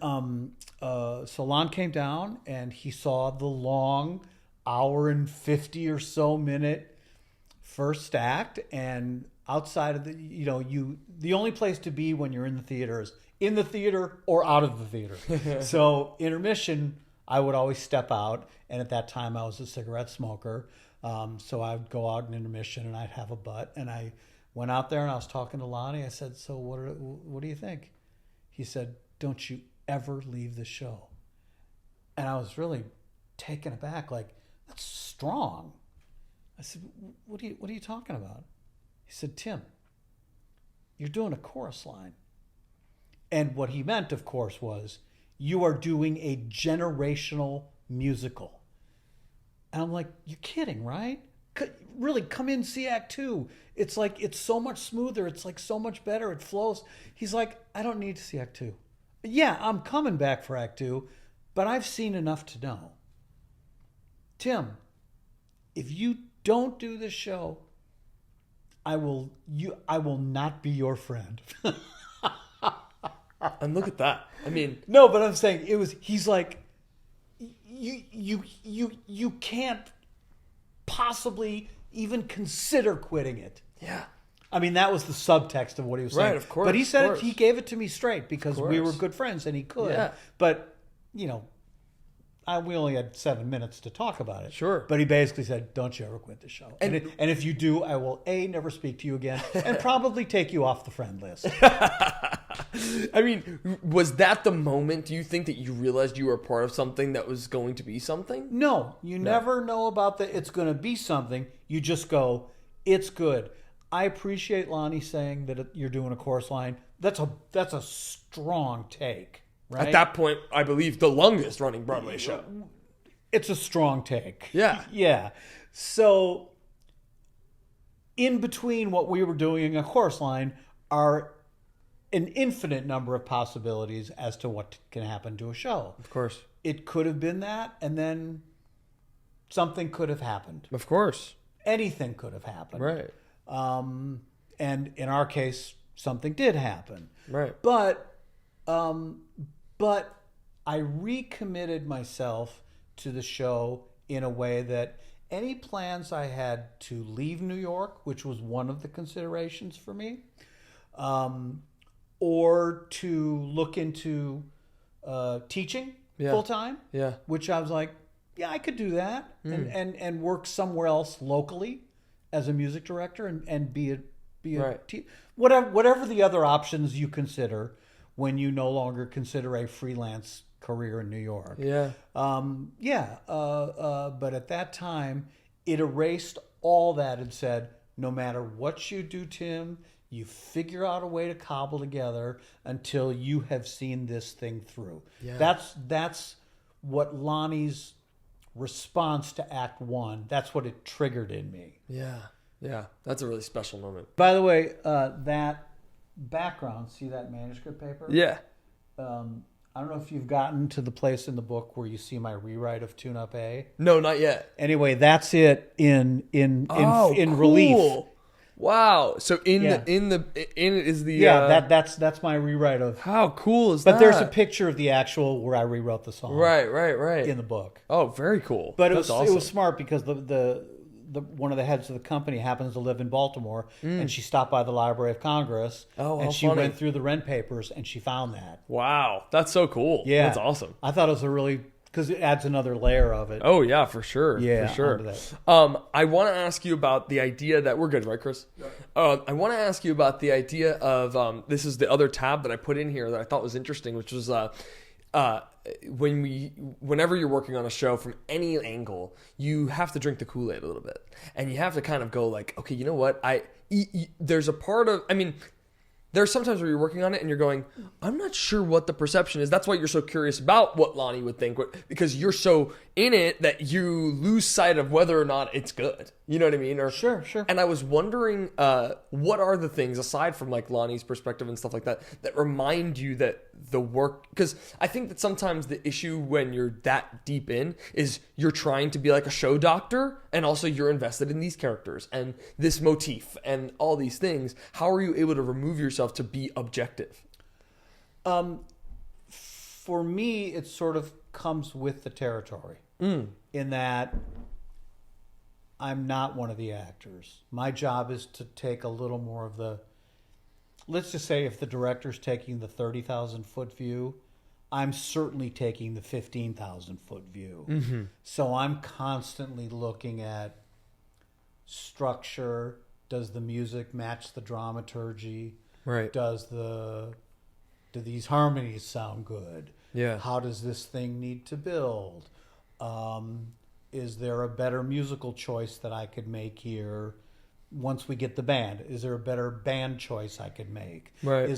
so Lon came down, and he saw the long hour and 50 or so minute first act, and outside of the only place to be when you're in the theater is in the theater or out of the theater. So intermission, I would always step out, and at that time I was a cigarette smoker, so I would go out in intermission and I'd have a butt, and I went out there and I was talking to Lonnie. I said, so what do you think? He said, don't you ever leave the show. And I was really taken aback, like, that's strong. I said, what are you talking about? He said, Tim, you're doing a chorus line. And what he meant, of course, was you are doing a generational musical. And I'm like, you're kidding, right? Really, come in, see Act 2. It's like, it's so much smoother. It's like so much better. It flows. He's like, I don't need to see Act 2. Yeah, I'm coming back for Act 2, but I've seen enough to know. Tim, if you don't do this show, I will not be your friend. And look at that. I mean, No, but I'm saying he's like, you can't possibly even consider quitting it. yeah. I mean, that was the subtext of what he was saying. Right, of course, But he said of course. he gave it to me straight because we were course. good friends and he could. Yeah. But, we only had 7 minutes to talk about it. Sure. But he basically said, don't you ever quit the show. And if you do, I will, A, never speak to you again, and probably take you off the friend list. I mean, was that the moment, do you think, that you realized you were part of something that was going to be something? No, you never know about it's going to be something. You just go, it's good. I appreciate Lonnie saying that you're doing a chorus line. That's a strong take, right? At that point, I believe the longest running Broadway show. It's a strong take. Yeah. Yeah. So in between what we were doing in a chorus line are an infinite number of possibilities as to what can happen to a show. Of course. It could have been that, and then something could have happened. Of course. Anything could have happened. Right. And in our case, something did happen. Right. But I recommitted myself to the show in a way that any plans I had to leave New York, which was one of the considerations for me, or to look into teaching full time, which I was like, yeah, I could do that, and work somewhere else locally as a music director and be a whatever the other options you consider when you no longer consider a freelance career in New York. But at that time, it erased all that and said, no matter what you do, Tim, you figure out a way to cobble together until you have seen this thing through. That's what Lonnie's response to Act One. That's what it triggered in me. Yeah, that's a really special moment. By the way, that background, see that manuscript paper? Yeah. I don't know if you've gotten to the place in the book where you see my rewrite of Tune Up A. No, not yet. Anyway, that's it in cool. relief. Wow. So in it is the that's my rewrite of. How cool is that? But there's a picture of the actual where I rewrote the song. Right. In the book. Oh, very cool. But That's awesome. it was smart because the one of the heads of the company happens to live in Baltimore, and she stopped by the Library of Congress, and she went through the Wren papers, and she found that. Wow, that's so cool. Yeah, that's awesome. I thought it was a really, because it adds another layer of it. Oh yeah, for sure. Yeah, for sure. that. I want to ask you about the idea that we're good, right, Chris? I want to ask you about the idea of this is the other tab that I put in here that I thought was interesting, which was whenever you're working on a show from any angle, you have to drink the Kool-Aid a little bit, and you have to kind of go like, okay, you know what? There's a part of, there's sometimes where you're working on it and you're going, I'm not sure what the perception is. That's why you're so curious about what Lonnie would think, because you're so in it that you lose sight of whether or not it's good. You know what I mean? Or, Sure. And I was wondering, what are the things, aside from like Lonnie's perspective and stuff like that, that remind you that the work, because I think that sometimes the issue when you're that deep in is you're trying to be like a show doctor, and also you're invested in these characters and this motif and all these things. How are you able to remove yourself to be objective? For me, it sort of comes with the territory in that I'm not one of the actors. My job is to take a little more of the, let's just say if the director's taking the 30,000 foot view, I'm certainly taking the 15,000 foot view. Mm-hmm. So I'm constantly looking at structure. Does the music match the dramaturgy? Right. Do these harmonies sound good? Yeah. How does this thing need to build? Is there a better musical choice that I could make here once we get the band? Is there a better band choice I could make? Right.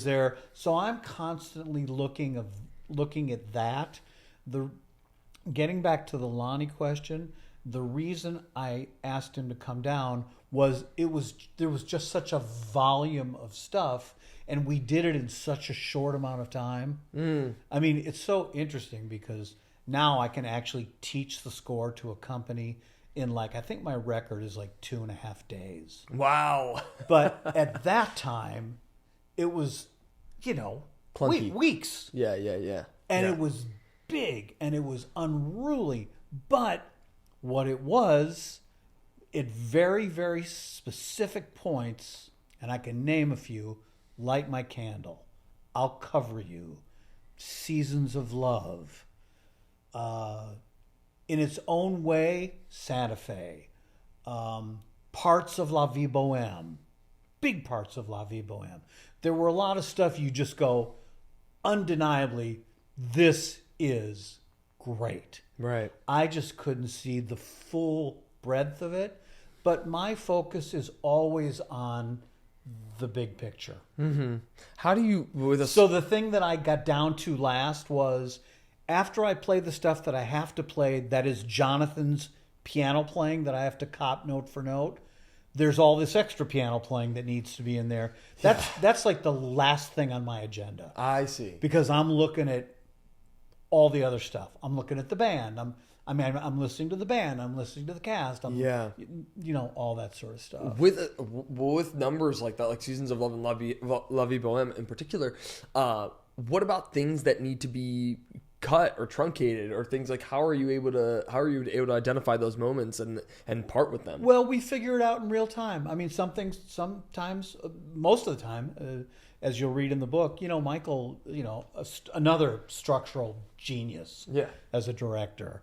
So I'm constantly looking at that. Getting back to the Lonnie question, the reason I asked him to come down was there was just such a volume of stuff, and we did it in such a short amount of time. I mean, it's so interesting because now I can actually teach the score to a company in I think my record is 2.5 days. Wow. But at that time, it was, Clunky. Weeks. Yeah. And it was big and it was unruly. But what it was, at very, very specific points, and I can name a few, Light My Candle, I'll Cover You, Seasons of Love, in its own way, Santa Fe, parts of La Vie Boheme, big parts of La Vie Boheme. There were a lot of stuff you just go, undeniably, this is great. Right. I just couldn't see the full breadth of it, but my focus is always on the big picture. Mm-hmm. How do you... So the thing that I got down to last was, after I play the stuff that I have to play, that is Jonathan's piano playing that I have to cop note for note, there's all this extra piano playing that needs to be in there. That's like the last thing on my agenda. I see. Because I'm looking at all the other stuff. I'm looking at the band. I'm listening to the band. I'm listening to the cast. All that sort of stuff. With numbers like that, like Seasons of Love and Lovey Bohem in particular, what about things that need to be cut or truncated, or things like how are you able to identify those moments and part with them? Well, we figure it out in real time. I mean, sometimes, most of the time, as you'll read in the book, Michael, another structural genius as a director.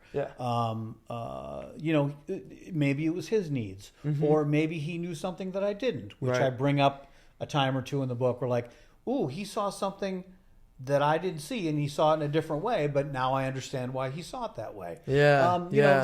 Maybe it was his needs, or maybe he knew something that I didn't, which I bring up a time or two in the book. We're like, ooh, he saw something that I didn't see, and he saw it in a different way, but now I understand why he saw it that way.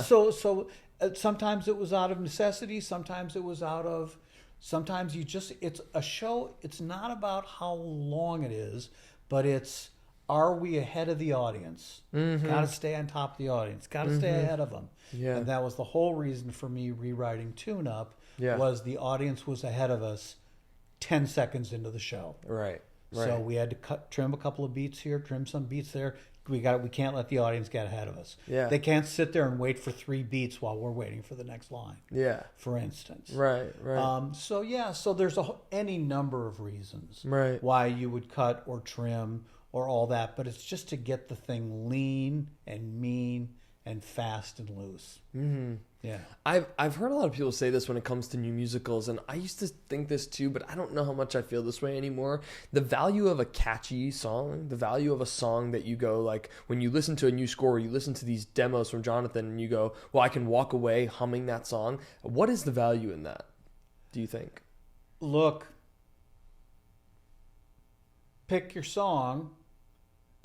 So sometimes it was out of necessity. Sometimes it was out of... Sometimes it's a show, it's not about how long it is, but it's, are we ahead of the audience? Got to stay on top of the audience. Got to stay ahead of them. Yeah. And that was the whole reason for me rewriting Tune Up, was the audience was ahead of us 10 seconds into the show. Right. So we had to trim a couple of beats here, trim some beats there. We can't let the audience get ahead of us. Yeah. They can't sit there and wait for 3 beats while we're waiting for the next line. Yeah. For instance. Right. So there's any number of reasons why you would cut or trim or all that, but it's just to get the thing lean and mean and fast and loose. Mm-hmm. Yeah. I've heard a lot of people say this when it comes to new musicals, and I used to think this too, but I don't know how much I feel this way anymore. The value of a catchy song, the value of a song that you go, like, when you listen to a new score, you listen to these demos from Jonathan, and you go, well, I can walk away humming that song. What is the value in that, do you think? Look, pick your song.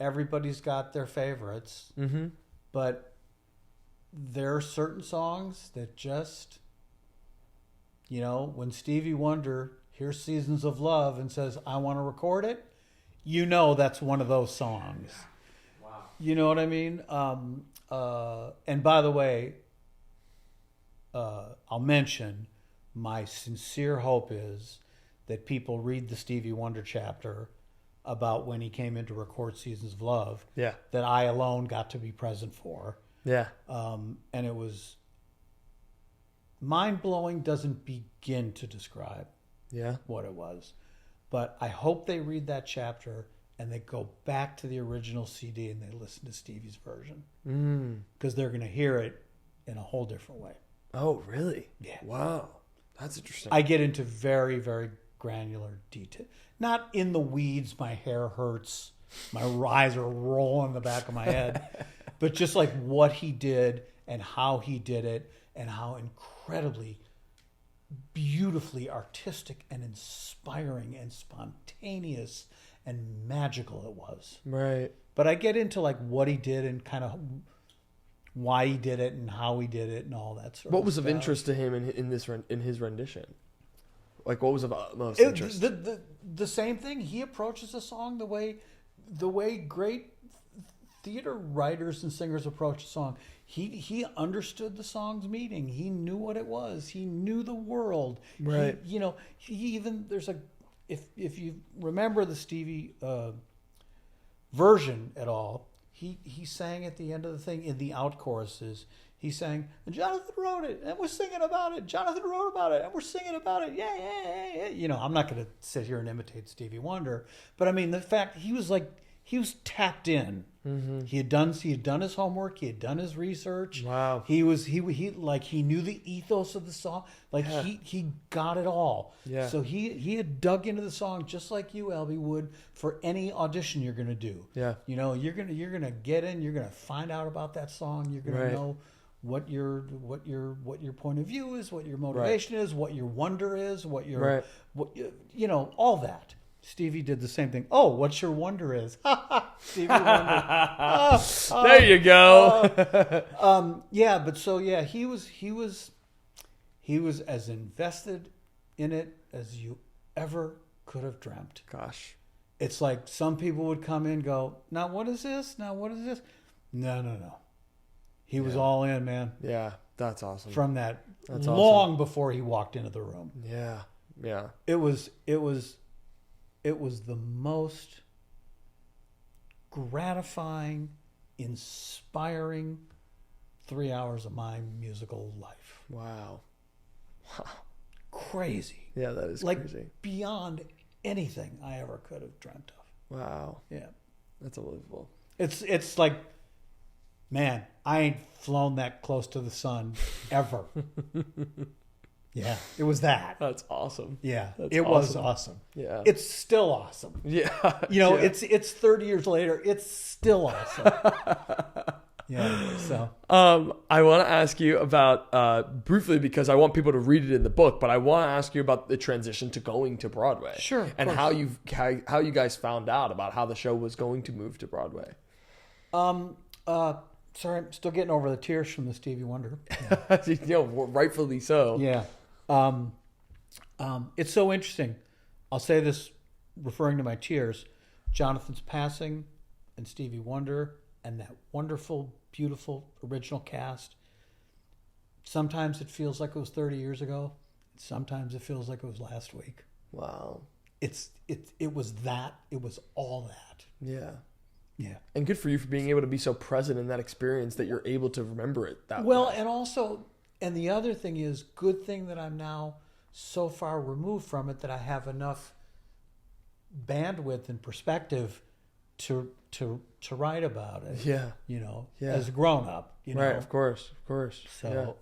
Everybody's got their favorites. Mm-hmm. But there are certain songs that just, when Stevie Wonder hears Seasons of Love and says, I want to record it, that's one of those songs. Wow. You know what I mean? And by the way, I'll mention my sincere hope is that people read the Stevie Wonder chapter about when he came in to record Seasons of Love that I alone got to be present for. Yeah. And it was mind-blowing, doesn't begin to describe what it was. But I hope they read that chapter and they go back to the original CD and they listen to Stevie's version. Because they're going to hear it in a whole different way. Oh, really? Yeah. Wow. That's interesting. I get into very, very granular detail. Not in the weeds, my hair hurts, my eyes are rolling in the back of my head. But just like what he did and how he did it and how incredibly beautifully artistic and inspiring and spontaneous and magical it was. Right. But I get into like what he did and kind of why he did it and how he did it and all that sort of stuff. What was of interest to him in his rendition? Like, what was of most interest? The same thing. He approaches the song the way great theater writers and singers approach a song. He understood the song's meaning. He knew what it was. He knew the world. Right. He even there's a if you remember the Stevie version at all, he sang at the end of the thing in the out choruses. He sang, and Jonathan wrote it, and we're singing about it. Jonathan wrote about it, and we're singing about it. Yeah. I'm not going to sit here and imitate Stevie Wonder, but I mean the fact he was tapped in. Mm-hmm. He had done his homework. He had done his research. Wow. He knew the ethos of the song. He got it all. Yeah. So he had dug into the song just like you, Elbi, would for any audition you're going to do. Yeah. You're gonna get in. You're gonna find out about that song. You're gonna know what your point of view is, what your motivation is, what your wonder is, what all that. Stevie did the same thing. Oh, what's your wonder is? Stevie Wonder. There you go. He was as invested in it as you ever could have dreamt. Gosh. It's like some people would come in and go, now what is this? Now what is this? No. He was all in, man. Yeah. That's awesome. from that That's long before he walked into the room. Yeah. Yeah. It was the most gratifying, inspiring 3 hours of my musical life. Wow. Crazy. Yeah, that is Like crazy. beyond anything I ever could have dreamt of. Wow. Yeah. That's unbelievable. It's like, man, I ain't flown that close to the sun ever. Yeah, it was that. That's awesome. Yeah, That's it was awesome. awesome. Yeah. It's still awesome. Yeah. You know, Yeah. it's 30 years later. It's still awesome. Yeah. So I want to ask you about briefly, because I want people to read it in the book, but I want to ask you about the transition to going to Broadway. Sure, of and course. how you guys found out about how the show was going to move to Broadway. sorry, I'm still getting over the tears from the Stevie Wonder. You know, rightfully so. Yeah. It's so interesting. I'll say this referring to my tears. Jonathan's passing and Stevie Wonder and that wonderful, beautiful original cast. Sometimes it feels like it was 30 years ago. Sometimes it feels like it was last week. Wow. It was that. It was all that. Yeah. Yeah. And good for you for being able to be so present in that experience that you're able to remember it that Well, way. and also, and the other thing is, good thing that I'm now so far removed from it that I have enough bandwidth and perspective to write about it. Yeah. You know, Yeah. as a grown up. You know, Right. Of course. So,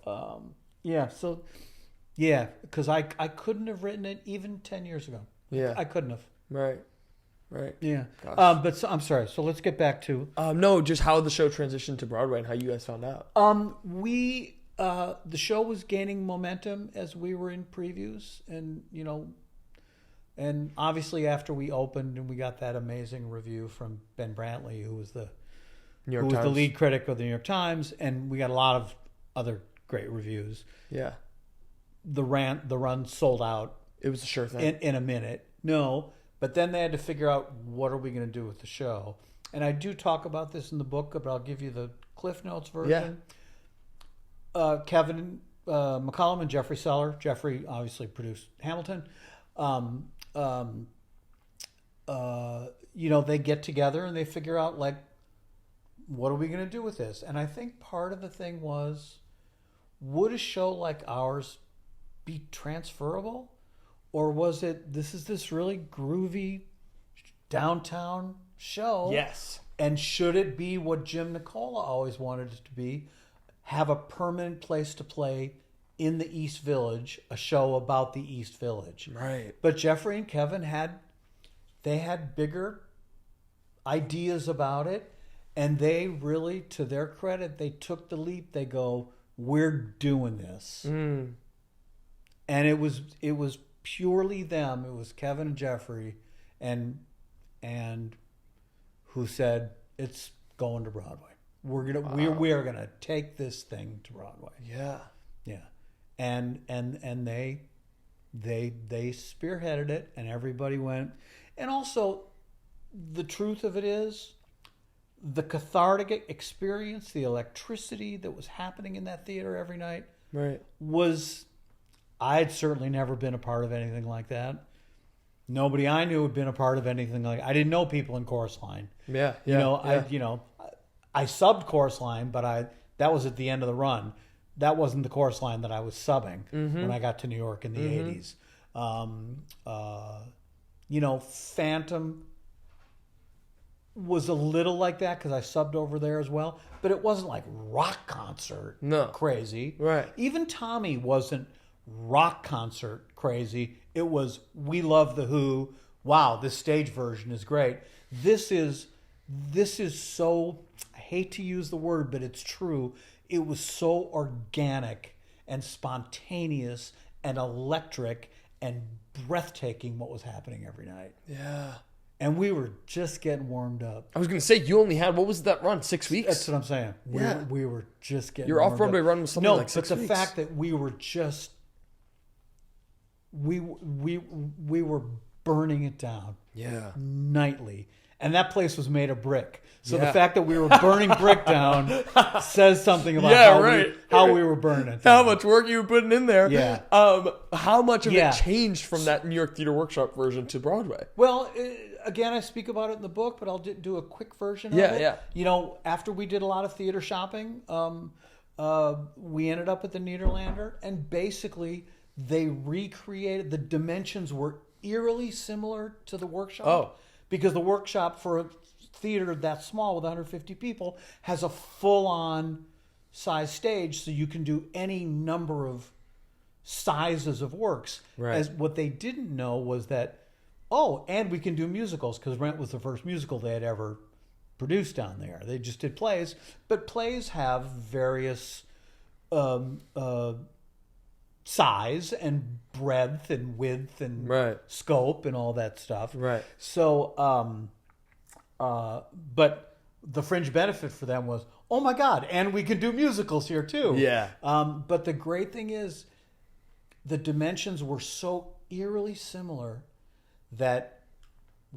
yeah, because I couldn't have written it even 10 years ago. Yeah. I couldn't have. Right. Right. Yeah. Gosh. But so, I'm sorry. So let's get back to No, just how the show transitioned to Broadway and how you guys found out. the show was gaining momentum as we were in previews, and you know, and obviously after we opened and we got that amazing review from Ben Brantley, who was the lead critic of the New York Times, and we got a lot of other great reviews. Yeah. The run sold out It was a sure thing. in a minute. No, but then they had to figure out what are we going to do with the show. And I do talk about this in the book, but I'll give you the Cliff Notes version. Kevin McCollum and Jeffrey Seller. Jeffrey obviously produced Hamilton. You know, they get together and they figure out, like, what are we going to do with this? And I think part of the thing was, would a show like ours be transferable? Or was it, this is this really groovy downtown show? Yes. And should it be what Jim Nicola always wanted it to be? Have a permanent place to play in the East Village, a show about the East Village. Right. But Jeffrey and Kevin had bigger ideas about it, and they really, to their credit, they took the leap. They go, we're doing this. Mm. And it was purely them. It was Kevin and Jeffrey and who said, it's going to Broadway. We are gonna take this thing to Broadway. Yeah. Yeah. And they spearheaded it, and everybody went. And also, the truth of it is, the cathartic experience, the electricity that was happening in that theater every night Right. was, I'd certainly never been a part of anything like that. Nobody I knew had been a part of anything like. I didn't know people in Chorus Line. Yeah. You know, yeah. I subbed Chorus Line, but that was at the end of the run. That wasn't the Chorus Line that I was subbing when I got to New York in the 80s. You know, Phantom was a little like that because I subbed over there as well, but it wasn't like rock concert crazy. Right. Even Tommy wasn't rock concert crazy. It was, we love the Who. Wow, this stage version is great. This is so, I hate to use the word, but it's true. It was so organic and spontaneous and electric and breathtaking what was happening every night. Yeah. And we were just getting warmed up. I was going to say, you only had, what was that run? 6 weeks? That's what I'm saying. Yeah. We were just getting Your warmed off-Broadway up. run was something like 6 but weeks. the fact that we were just, we were burning it down Yeah. nightly. And that place was made of brick. So Yeah. the fact that we were burning brick down says something about how we were burning it How down. much work you were putting in there. Yeah. How much of Yeah. it changed from that New York Theater Workshop version to Broadway? Well, again, I speak about it in the book, but I'll do a quick version of Yeah, it. yeah. You know, after we did a lot of theater shopping, we ended up at the Nederlander, and basically they recreated, the dimensions were eerily similar to the workshop. Oh. Because the workshop for a theater that small with 150 people has a full-on size stage, so you can do any number of sizes of works. Right. As what they didn't know was that, and we can do musicals, because Rent was the first musical they had ever produced down there. They just did plays, but plays have various size and breadth and width and Right. scope and all that stuff. Right. So, but the fringe benefit for them was, oh my God, and we can do musicals here too. Yeah. But the great thing is, the dimensions were so eerily similar that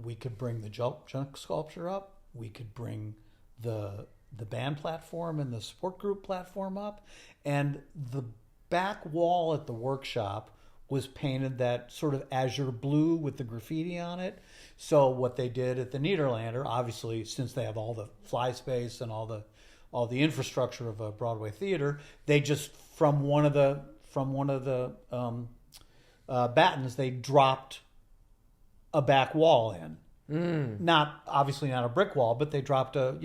we could bring the junk sculpture up, we could bring the band platform and the support group platform up, and the back wall at the workshop was painted that sort of azure blue with the graffiti on it. So what they did at the Nederlander, obviously, since they have all the fly space and all the infrastructure of a Broadway theater, they just from one of the battens, they dropped a back wall in. Not obviously not a brick wall, but they dropped a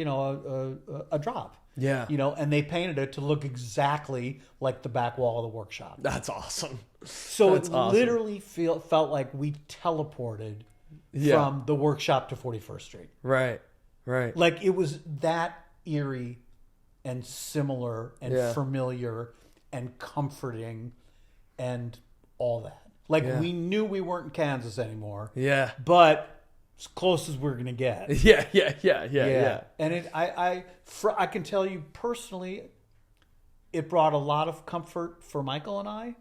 drop. Yeah. And they painted it to look exactly like the back wall of the workshop. That's awesome. So That's it awesome. literally felt like we teleported Yeah. from the workshop to 41st Street. Right. Right. Like it was that eerie and similar and Yeah. familiar and comforting and all that. Like Yeah. we knew we weren't in Kansas anymore, Yeah. but as close as we're going to get. Yeah. And I can tell you personally, it brought a lot of comfort for Michael and I.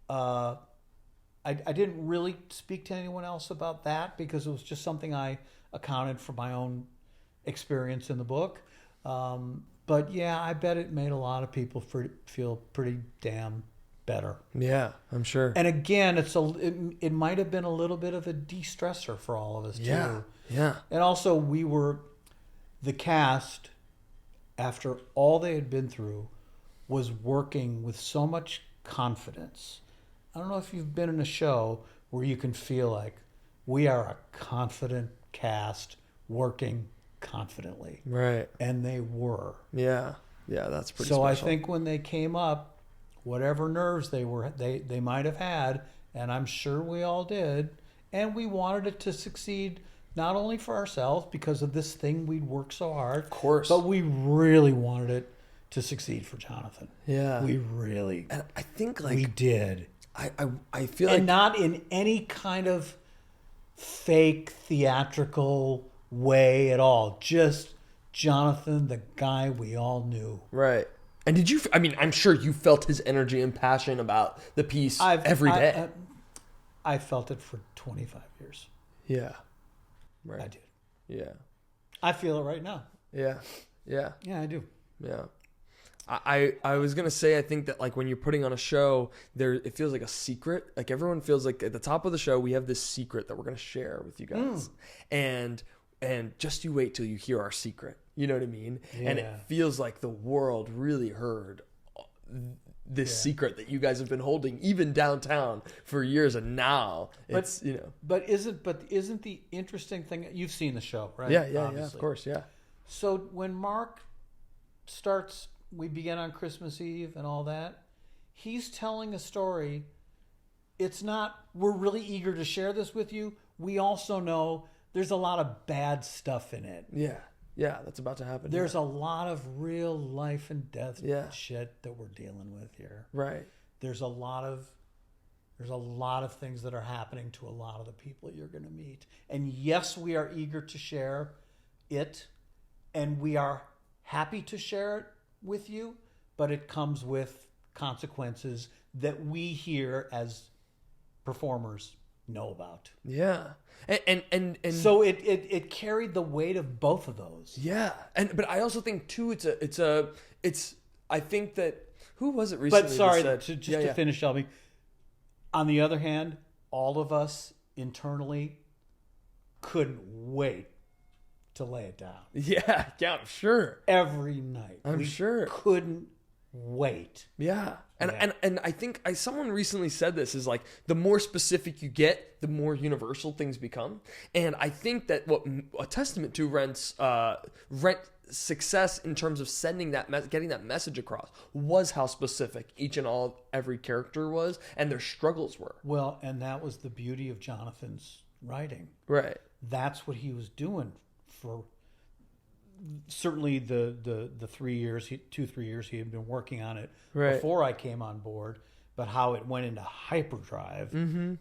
I didn't really speak to anyone else about that because it was just something I accounted for my own experience in the book. But yeah, I bet it made a lot of people feel pretty damn better. Yeah, I'm sure. And again, it might have been a little bit of a de-stressor for all of us too. Yeah. And also the cast, after all they had been through, was working with so much confidence. I don't know if you've been in a show where you can feel like we are a confident cast working confidently. Right. And they were. Yeah. Yeah, that's pretty So special. I think when they came up, whatever nerves they might have had, and I'm sure we all did, and we wanted it to succeed not only for ourselves because of this thing we'd worked so hard, Of course. but we really wanted it to succeed for Jonathan. Yeah. We really, And I think we did. I feel And like not in any kind of fake theatrical way at all. Just Jonathan, the guy we all knew. right. And did you? I mean, I'm sure you felt his energy and passion about the piece every day. I felt it for 25 years. Yeah. Right. I did. Yeah. I feel it right now. Yeah. Yeah. Yeah, I do. Yeah. I was gonna say I think that like when you're putting on a show, it feels like a secret. Like everyone feels like at the top of the show we have this secret that we're gonna share with you guys, and just you wait till you hear our secret. You know what I mean? Yeah. And it feels like the world really heard this secret that you guys have been holding even downtown for years, and now it's But isn't the interesting thing, you've seen the show, right? yeah, of Obviously. course, yeah. So when Mark starts, we begin on Christmas Eve and all that, he's telling a story. It's not, we're really eager to share this with you. We also know there's a lot of bad stuff in it. Yeah, that's about to happen. There's a lot of real life and death Yeah. shit that we're dealing with here. right. There's a lot of things that are happening to a lot of the people you're going to meet. And yes, we are eager to share it, and we are happy to share it with you, but it comes with consequences that we here as performers know about. Yeah. And So it carried the weight of both of those. yeah. But I also think too it's I think that who was it recently But sorry, that said, to finish, Shelby. On the other hand, all of us internally couldn't wait to lay it down. Yeah, I'm sure. Every night. I'm sure. Couldn't wait. Yeah. Yeah. And I think someone recently said this is like the more specific you get, the more universal things become. And I think that what a testament to Rent's success in terms of sending that getting that message across was how specific each and every character was and their struggles were. Well, and that was the beauty of Jonathan's writing. Right. That's what he was doing for certainly the 3 years, 2-3 years he had been working on it Right. before I came on board, but how it went into hyperdrive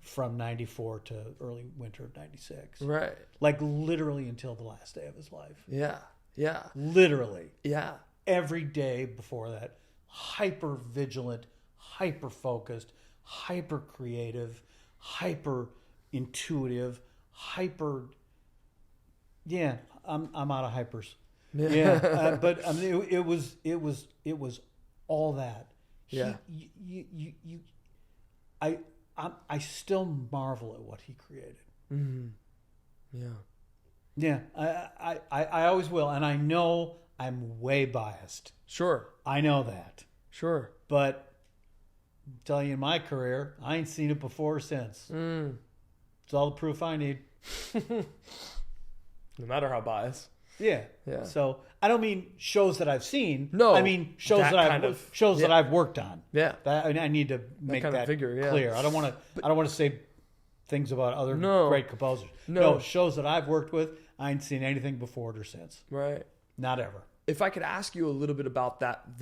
from 94 to early winter of 96. Right. Like literally until the last day of his life. Yeah. Yeah. Literally. Yeah. Every day before that, hyper vigilant, hyper focused, hyper creative, hyper intuitive, hyper. Yeah, I'm out of hypers. Yeah, but I mean, it was all that. Yeah. I still marvel at what he created. Mm-hmm. Yeah. Yeah, I always will, and I know I'm way biased. Sure. I know that. Sure. But I'm telling you, in my career, I ain't seen it before or since. It's all the proof I need. No matter how biased. Yeah. Yeah. So I don't mean shows that I've seen. No, I mean shows that that kind I've of- shows yeah. that I've worked on. Yeah. That I need to make kind of that figure, yeah. clear. I don't want to say things about other No. great composers. No. Shows that I've worked with, I ain't seen anything before it or since. Right. Not ever. If I could ask you a little bit about that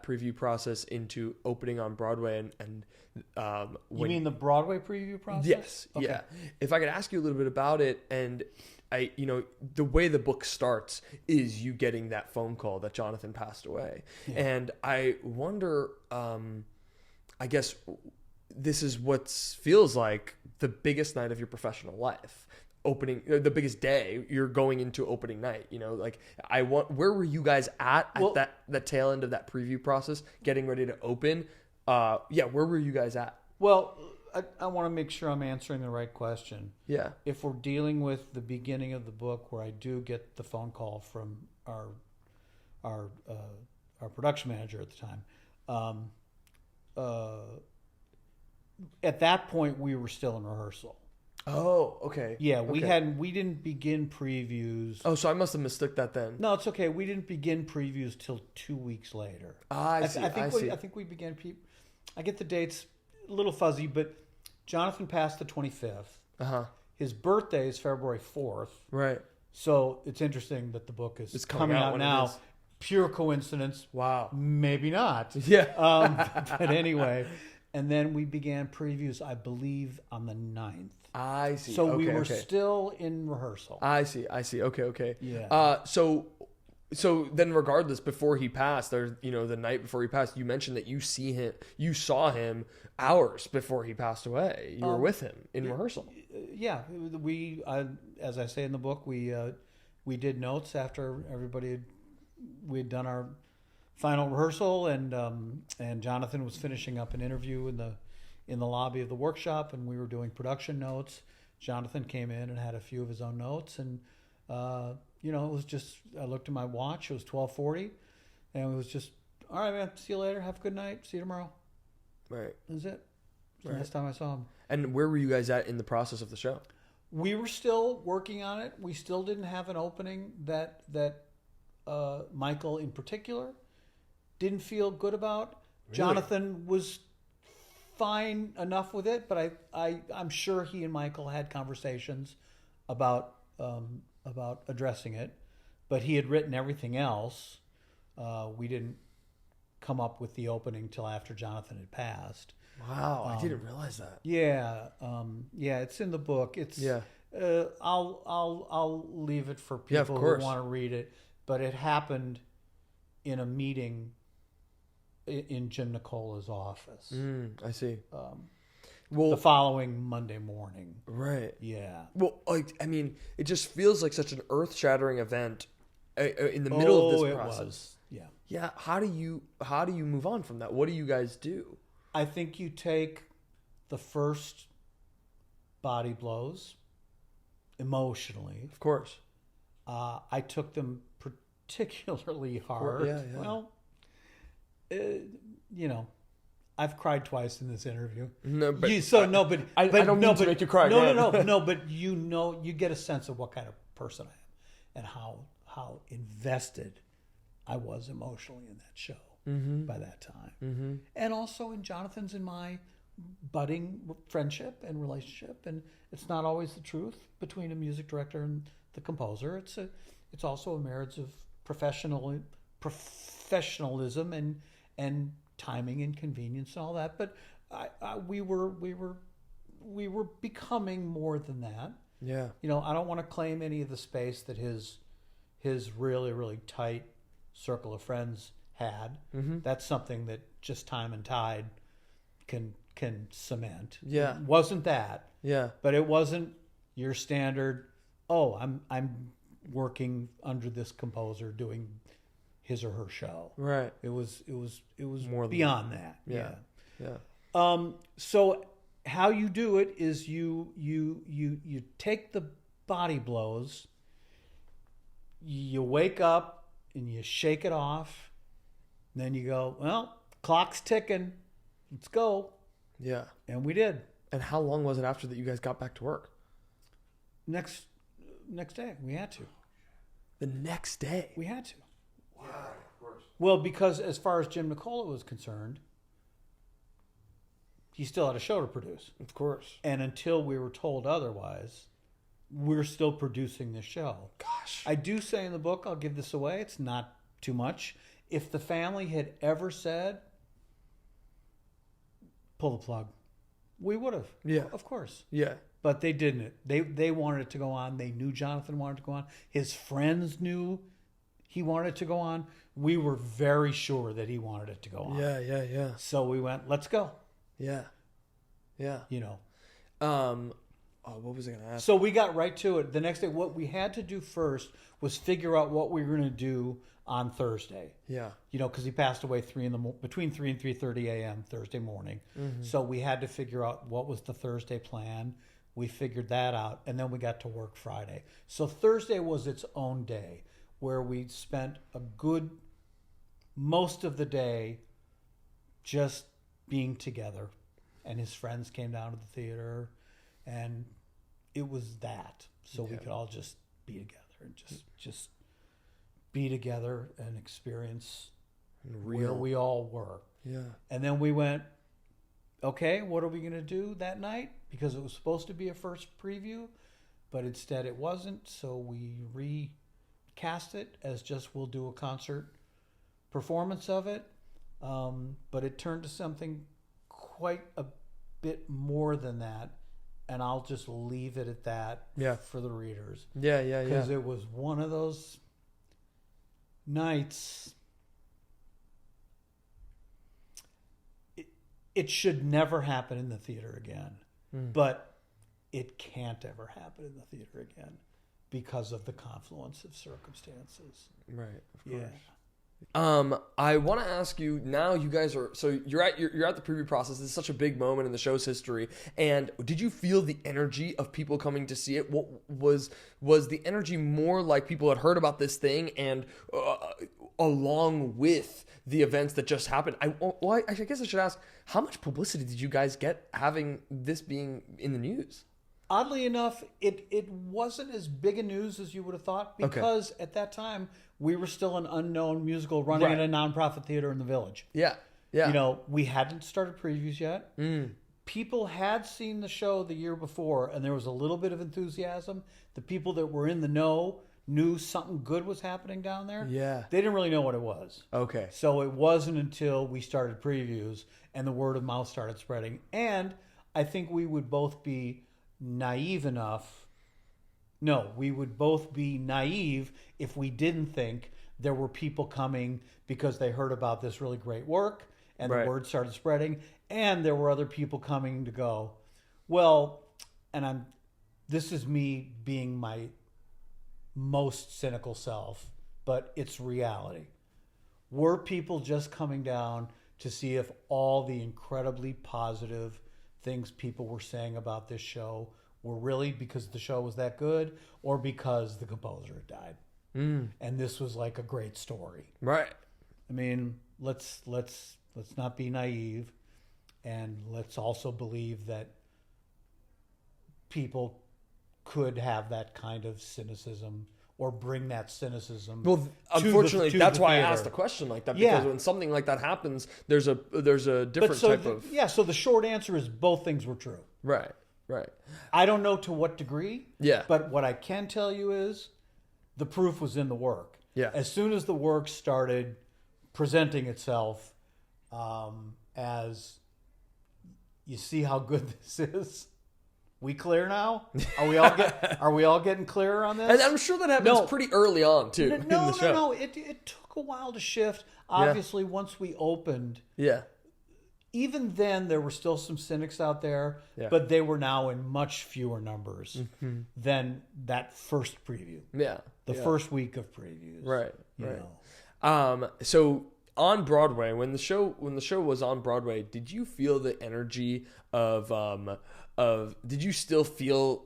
preview process into opening on Broadway and You mean the Broadway preview process? Yes. Okay. Yeah. If I could ask you a little bit about it, and the way the book starts is you getting that phone call that Jonathan passed away, and I wonder, I guess this is what feels like the biggest night of your professional life. Opening, the biggest day you're going into opening night, where were you guys at that tail end of that preview process, getting ready to open? Where were you guys at? Well, I want to make sure I'm answering the right question. Yeah. If we're dealing with the beginning of the book, where I do get the phone call from our production manager at the time, at that point we were still in rehearsal. Oh, okay. Yeah, Okay. we didn't begin previews. Oh, so I must have mistook that then. No, it's okay. We didn't begin previews till 2 weeks later. I see. I see. I think we began. I get the dates a little fuzzy, but Jonathan passed the 25th. His birthday is February 4th. Right. So it's interesting that the book is It's coming out when it now. is. Pure coincidence. Wow. Maybe not. Yeah. But anyway, and then we began previews, I believe, on the 9th. I see. So we Okay, were okay. still in rehearsal. I see. Okay. Yeah. So then, regardless, before he passed, the night before he passed, you mentioned that you saw him hours before he passed away. You were with him in rehearsal. Yeah, we, as I say in the book, we did notes after we had done our final rehearsal, and Jonathan was finishing up an interview in the lobby of the workshop, and we were doing production notes. Jonathan came in and had a few of his own notes, and it was just, I looked at my watch, it was 12:40, and it was just, all right, man, see you later, have a good night, see you tomorrow. Right. That was it. It was the last time I saw him. And where were you guys at in the process of the show? We were still working on it. We still didn't have an opening that Michael in particular didn't feel good about. Really? Jonathan was fine enough with it, but I'm sure he and Michael had conversations about addressing it. But he had written everything else. We didn't come up with the opening till after Jonathan had passed. Wow, I didn't realize that. Yeah, it's in the book. It's I'll leave it for Yeah, of people who course. want to read it. But it happened in a meeting in Jim Nicola's office. I see. Well, the following Monday morning. right. Yeah. Well, like, I mean, it just feels like such an earth-shattering event in the middle of this process. It was. Yeah. Yeah. How do you move on from that? What do you guys do? I think you take the first body blows emotionally. Of course. I took them particularly hard. Yeah. Well, I've cried twice in this interview. No, but I don't mean to make you cry. No, but you get a sense of what kind of person I am and how invested I was emotionally in that show by that time, and also in Jonathan's and my budding friendship and relationship. And it's not always the truth between a music director and the composer. It's also a marriage of professionalism and timing and convenience and all that. But we were becoming more than that. Yeah. I don't want to claim any of the space that his really, really tight circle of friends had. That's something that just time and tide can cement. Yeah. It wasn't that. Yeah. But it wasn't your standard, I'm working under this composer doing his or her show. Right. It was More beyond that. Yeah. Yeah. So how you do it is you take the body blows, you wake up and you shake it off, and then you go, well, clock's ticking, let's go. Yeah. And we did. And how long was it after that you guys got back to work? Next day, we had to. The next day. We had to. Wow. Yeah, of course. Well, because as far as Jim Nicola was concerned, he still had a show to produce. Of course. And until we were told otherwise, we're still producing the show. Gosh. I do say in the book, I'll give this away, it's not too much. If the family had ever said, pull the plug, we would have. Yeah. Of course. Yeah. But they didn't. They wanted it to go on. They knew Jonathan wanted to go on. His friends knew he wanted it to go on. We were very sure that he wanted it to go on. Yeah. So we went, let's go. Yeah. What was I going to ask? So we got right to it. The next day, what we had to do first was figure out what we were going to do on Thursday. Yeah. Because he passed away between 3 and 3:30 a.m. Thursday morning. So we had to figure out what was the Thursday plan. We figured that out, and then we got to work Friday. So Thursday was its own day where we spent most of the day just being together. And his friends came down to the theater, and it was that. So we could all just be together and just be together and experience where we all were. Yeah. And then we went, okay, what are we going to do that night? Because it was supposed to be a first preview, but instead it wasn't. So we recast it as just we'll do a concert performance of it. But it turned to something quite a bit more than that. And I'll just leave it at that for the readers. Yeah. Because it was one of those nights. It should never happen in the theater again. But it can't ever happen in the theater again because of the confluence of circumstances. Right. Of course. Yeah. I want to ask you now. You guys are you're at the preview process. This is such a big moment in the show's history. And did you feel the energy of people coming to see it? What was the energy more like people had heard about this thing and along with the events that just happened? I guess I should ask, how much publicity did you guys get having this being in the news? Oddly enough, it wasn't as big a news as you would have thought because at that time we were still an unknown musical running in a nonprofit theater in the village. Yeah. We hadn't started previews yet. People had seen the show the year before, and there was a little bit of enthusiasm. The people that were in the know knew something good was happening down there. Yeah. They didn't really know what it was. Okay. So it wasn't until we started previews and the word of mouth started spreading. And I think we would both be naive enough. No, we would both be naive if we didn't think there were people coming because they heard about this really great work and Right. the word started spreading, and there were other people coming to go, well, and this is me being my most cynical self, but it's reality. Were people just coming down to see if all the incredibly positive things people were saying about this show were really because the show was that good, or because the composer had died? And this was like a great story. Right. I mean, let's not be naive, and let's also believe that people could have that kind of cynicism, or bring that cynicism. Well, unfortunately, that's why I theater. asked a question like that, because Yeah. when something like that happens, there's a different type of So the short answer is both things were true. right. I don't know to what degree. Yeah. But what I can tell you is the proof was in the work. Yeah. As soon as the work started presenting itself as, you see how good this is. We clear now? Are we all getting clearer on this? And I'm sure that happens No. pretty early on too in the show. No. It took a while to shift. Obviously, once we opened, Yeah. even then there were still some cynics out there, Yeah. but they were now in much fewer numbers than that first preview. Yeah. The yeah. first week of previews. Right. You Right. know. So on Broadway, when the show was on Broadway, did you feel the energy of did you still feel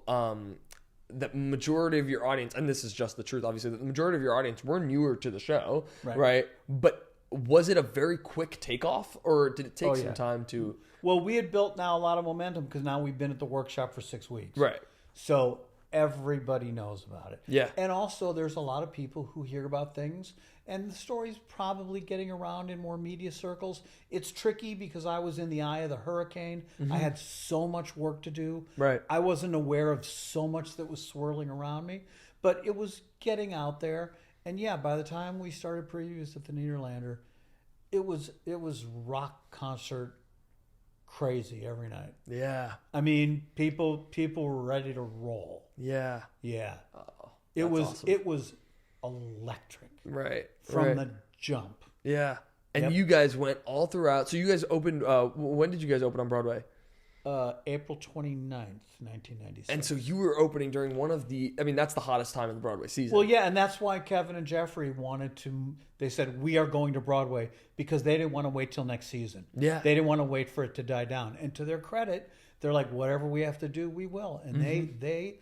that majority of your audience, and this is just the truth, obviously, that the majority of your audience were newer to the show, right? But was it a very quick takeoff, or did it take some time to? Well, we had built now a lot of momentum because now we've been at the workshop for 6 weeks. Right. So everybody knows about it. Yeah. And also there's a lot of people who hear about things, and the story's probably getting around in more media circles. It's tricky because I was in the eye of the hurricane. I had so much work to do. Right. I wasn't aware of so much that was swirling around me, but it was getting out there. And yeah, by the time we started previews at the Nederlander, it was rock concert crazy every night. Yeah. I mean, people were ready to roll. Yeah. Yeah. That's awesome. It was electric Right. from the jump. Yeah. And Yep. you guys went all throughout. So you guys opened. When did you guys open on Broadway? April 29th, 1996. And so you were opening during one of the. I mean, that's the hottest time of the Broadway season. Well, yeah, and that's why Kevin and Jeffrey they said, we are going to Broadway, because they didn't want to wait till next season. Yeah. They didn't want to wait for it to die down. And to their credit, they're like, whatever we have to do, we will. And they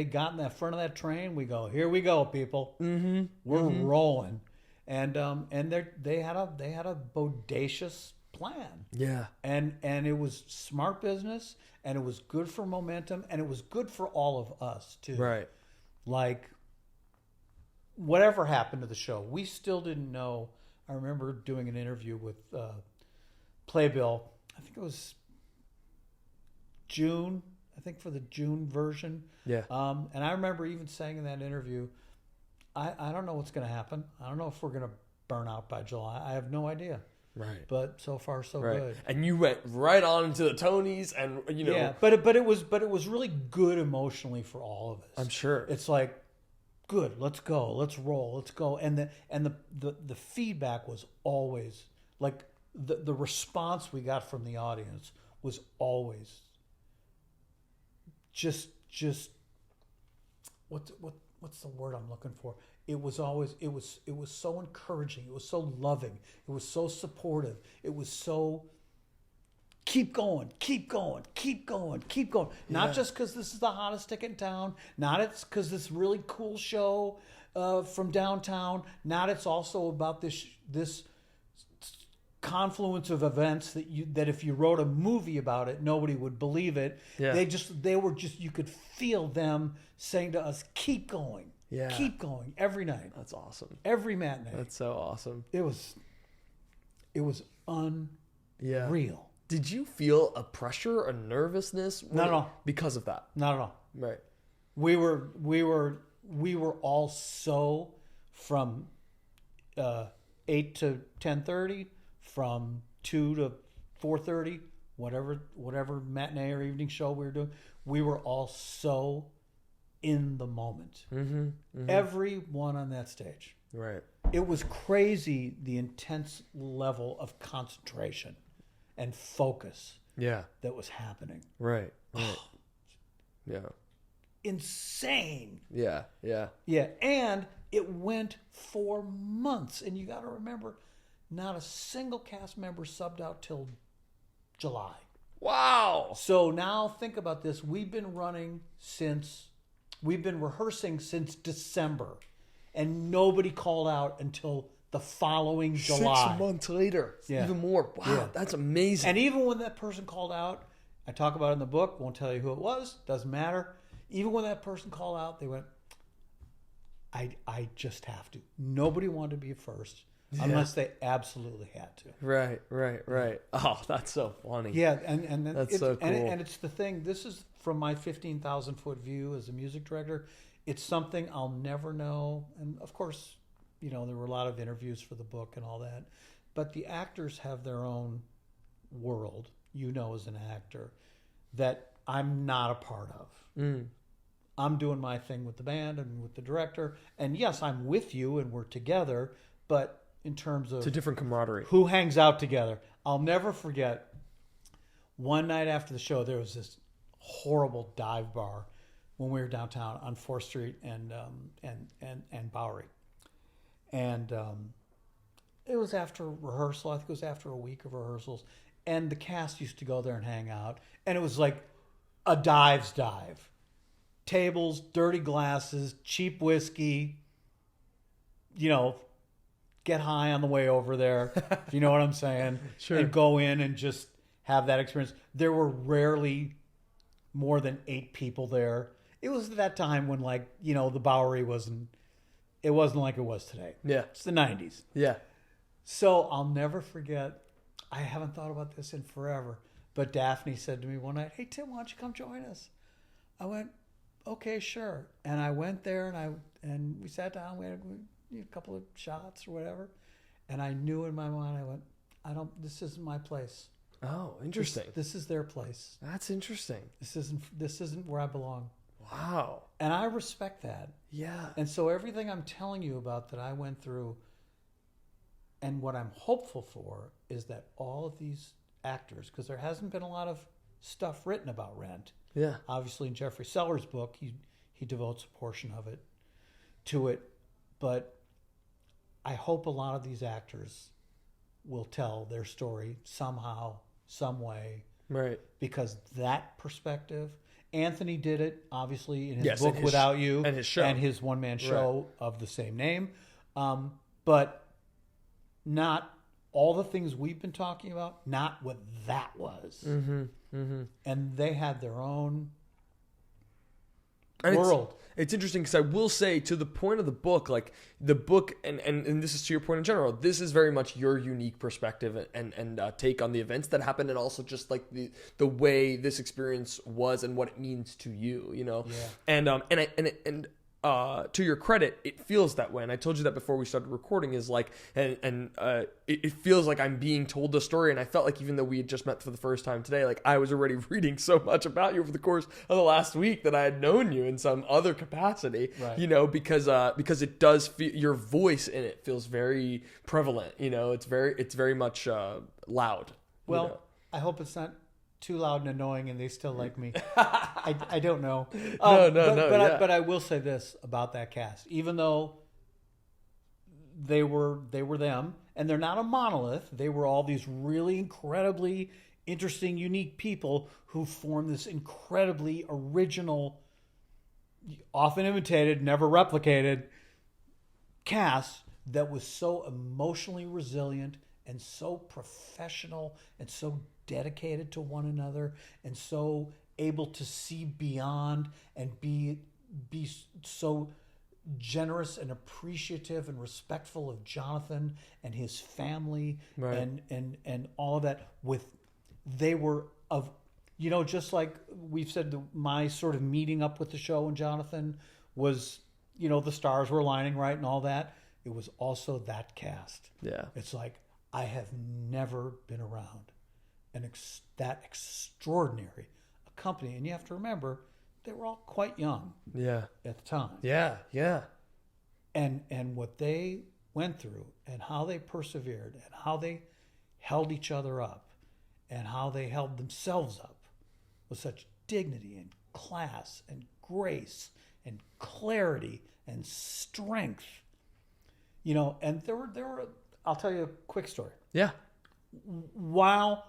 got in the front of that train. We go, here we go, people. Mm-hmm. We're rolling. And they had a bodacious plan. Yeah. And it was smart business, and it was good for momentum, and it was good for all of us too. Right. Like, whatever happened to the show, we still didn't know. I remember doing an interview with Playbill. I think it was June. I think for the June version. Yeah. And I remember even saying in that interview, I don't know what's going to happen. I don't know if we're going to burn out by July. I have no idea. Right. But so far, so Right. good. And you went right on into the Tonys, and you know. Yeah, but it was really good emotionally for all of us. I'm sure. It's like, good, let's go, let's roll, let's go. And the feedback was always like the response we got from the audience was always just what's the word I'm looking for? It was always it was so encouraging. It was so loving. It was so supportive. It was so keep going, keep going, keep going, keep going. Not just because this is the hottest ticket in town. Not it's because this really cool show from downtown. Not it's also about this confluence of events that if you wrote a movie about it, nobody would believe it. Yeah. They were just you could feel them saying to us, keep going. Yeah. Keep going every night. That's awesome. Every matinee. That's so awesome. It was unreal. Yeah. Did you feel a pressure, a nervousness? Not at all. Because of that. Not at all. Right. We were all so from 8 to 10:30, from 2 to 4:30, whatever matinee or evening show we were doing. We were all so in the moment. Everyone on that stage. Right. it was crazy, the intense level of concentration and focus Yeah. that was happening. Right. Right. Yeah. Insane. Yeah. Yeah. Yeah, and it went for months. And you got to remember, not a single cast member subbed out till July. Wow. So now think about this. We've been rehearsing since December, and nobody called out until the following July. 6 months later. Yeah. Even more. Wow. Yeah. That's amazing. And even when that person called out, I talk about it in the book, won't tell you who it was, doesn't matter. Even when that person called out, they went, I just have to. Nobody wanted to be first unless they absolutely had to. Right. Oh, that's so funny. Yeah, and That's it's, so cool. And it's the thing, this is from my 15,000 foot view as a music director. It's something I'll never know. And of course, there were a lot of interviews for the book and all that. But the actors have their own world, as an actor, that I'm not a part of. Mm. I'm doing my thing with the band and with the director. And yes, I'm with you and we're together. But in terms of It's a different camaraderie. who hangs out together, I'll never forget one night after the show, there was this horrible dive bar when we were downtown on 4th Street and Bowery. And it was after rehearsal. I think it was after a week of rehearsals. And the cast used to go there and hang out. And it was like a dive. Tables, dirty glasses, cheap whiskey, get high on the way over there, if you know what I'm saying. Sure. And go in and just have that experience. There were rarely more than 8 people there. It was that time when, the Bowery wasn't like it was today. Yeah. It's the 90s. Yeah. So I'll never forget, I haven't thought about this in forever, but Daphne said to me one night, "Hey, Tim, why don't you come join us?" I went, "Okay, sure." And I went there and we sat down, we had a couple of shots or whatever. And I knew in my mind, I went, this isn't my place. Oh, interesting. This is their place. That's interesting. This isn't where I belong. Wow. And I respect that. Yeah. And so everything I'm telling you about that I went through, and what I'm hopeful for, is that all of these actors, because there hasn't been a lot of stuff written about Rent. Yeah. Obviously, in Jeffrey Seller's book, he devotes a portion of it to it. But I hope a lot of these actors will tell their story somehow, some way. Right. Because that perspective, Anthony did it, obviously, in his Yes, book and his Without You. and his show. And his one-man show of the same name. But not all the things we've been talking about, not what that was. Mm-hmm. Mm-hmm. And they had their own And world. It's interesting because I will say, to the point of the book, like the book, and this is to your point in general, this is very much your unique perspective and take on the events that happened, and also just like the way this experience was and what it means to you, Yeah. And to your credit, it feels that way. And I told you that before we started recording, is like, it feels like I'm being told the story. And I felt like even though we had just met for the first time today, like I was already reading so much about you over the course of the last week that I had known you in some other capacity, right. because it does feel, your voice in it feels very prevalent. It's very much loud. Well, I hope it's not too loud and annoying and they still like me. I don't know. But I will say this about that cast. Even though they were them, and they're not a monolith, they were all these really incredibly interesting, unique people who formed this incredibly original, often imitated, never replicated cast that was so emotionally resilient and so professional and so dedicated to one another and so able to see beyond and be so generous and appreciative and respectful of Jonathan and his family, right. and all of that. They were of, just like we've said, my sort of meeting up with the show and Jonathan was, the stars were aligning right and all that. It was also that cast. Yeah. It's like, I have never been around that extraordinary a company. And you have to remember, they were all quite young Yeah. at the time. Yeah. Yeah. And what they went through and how they persevered and how they held each other up and how they held themselves up with such dignity and class and grace and clarity and strength. You know, and there were I'll tell you a quick story. Yeah. While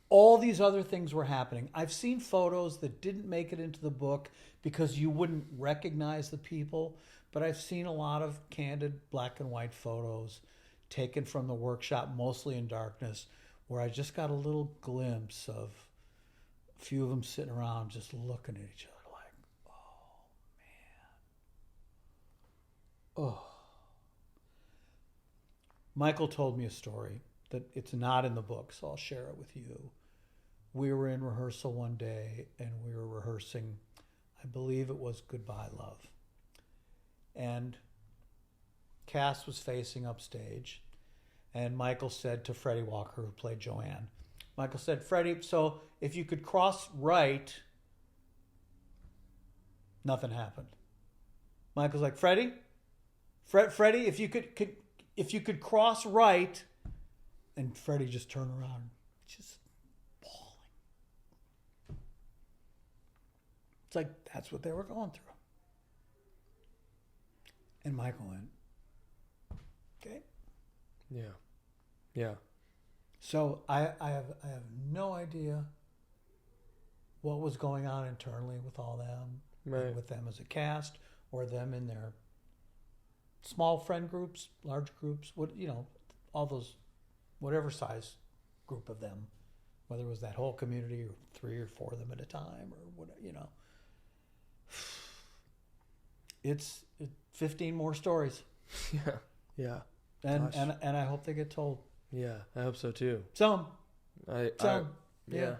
all these other things were happening, I've seen photos that didn't make it into the book because you wouldn't recognize the people, but I've seen a lot of candid black and white photos taken from the workshop, mostly in darkness, where I just got a little glimpse of a few of them sitting around just looking at each other like, oh, man. Oh. Michael told me a story that it's not in the book, so I'll share it with you. We were in rehearsal one day, and we were rehearsing, I believe it was Goodbye, Love. And Cass was facing upstage, and Michael said to Freddie Walker, who played Joanne, Michael said, Freddie, so if you could cross right, nothing happened. Michael's like, Freddie, if you could cross right, and Freddie just turned around, just bawling. It's like, that's what they were going through. And Michael went, okay. Yeah. Yeah. So I have no idea what was going on internally with all them, Right. and with them as a cast, or them in their small friend groups, large groups, all those, whatever size group of them, whether it was that whole community or 3 or 4 of them at a time or whatever, It's 15 more stories. Yeah. Yeah. And Gosh. and I hope they get told. Yeah. I hope so too. Some. Yeah.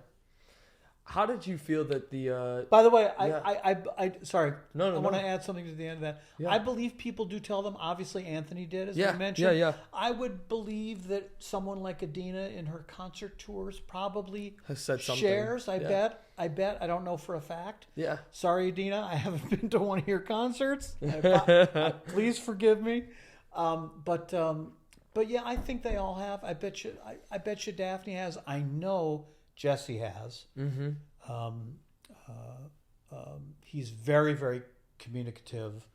How did you feel that the? By the way, Yeah. I sorry. No, I want no. to add something to the end of that. Yeah. I believe people do tell them. Obviously, Anthony did, as Yeah, we mentioned. yeah. I would believe that someone like Adina in her concert tours probably Has said something. shares. I Yeah. bet. I don't know for a fact. Yeah. Sorry, Adina. I haven't been to one of your concerts. Please forgive me. But yeah, I think they all have. I bet you Daphne has. I know Jesse has. Mm-hmm. He's very, very communicative.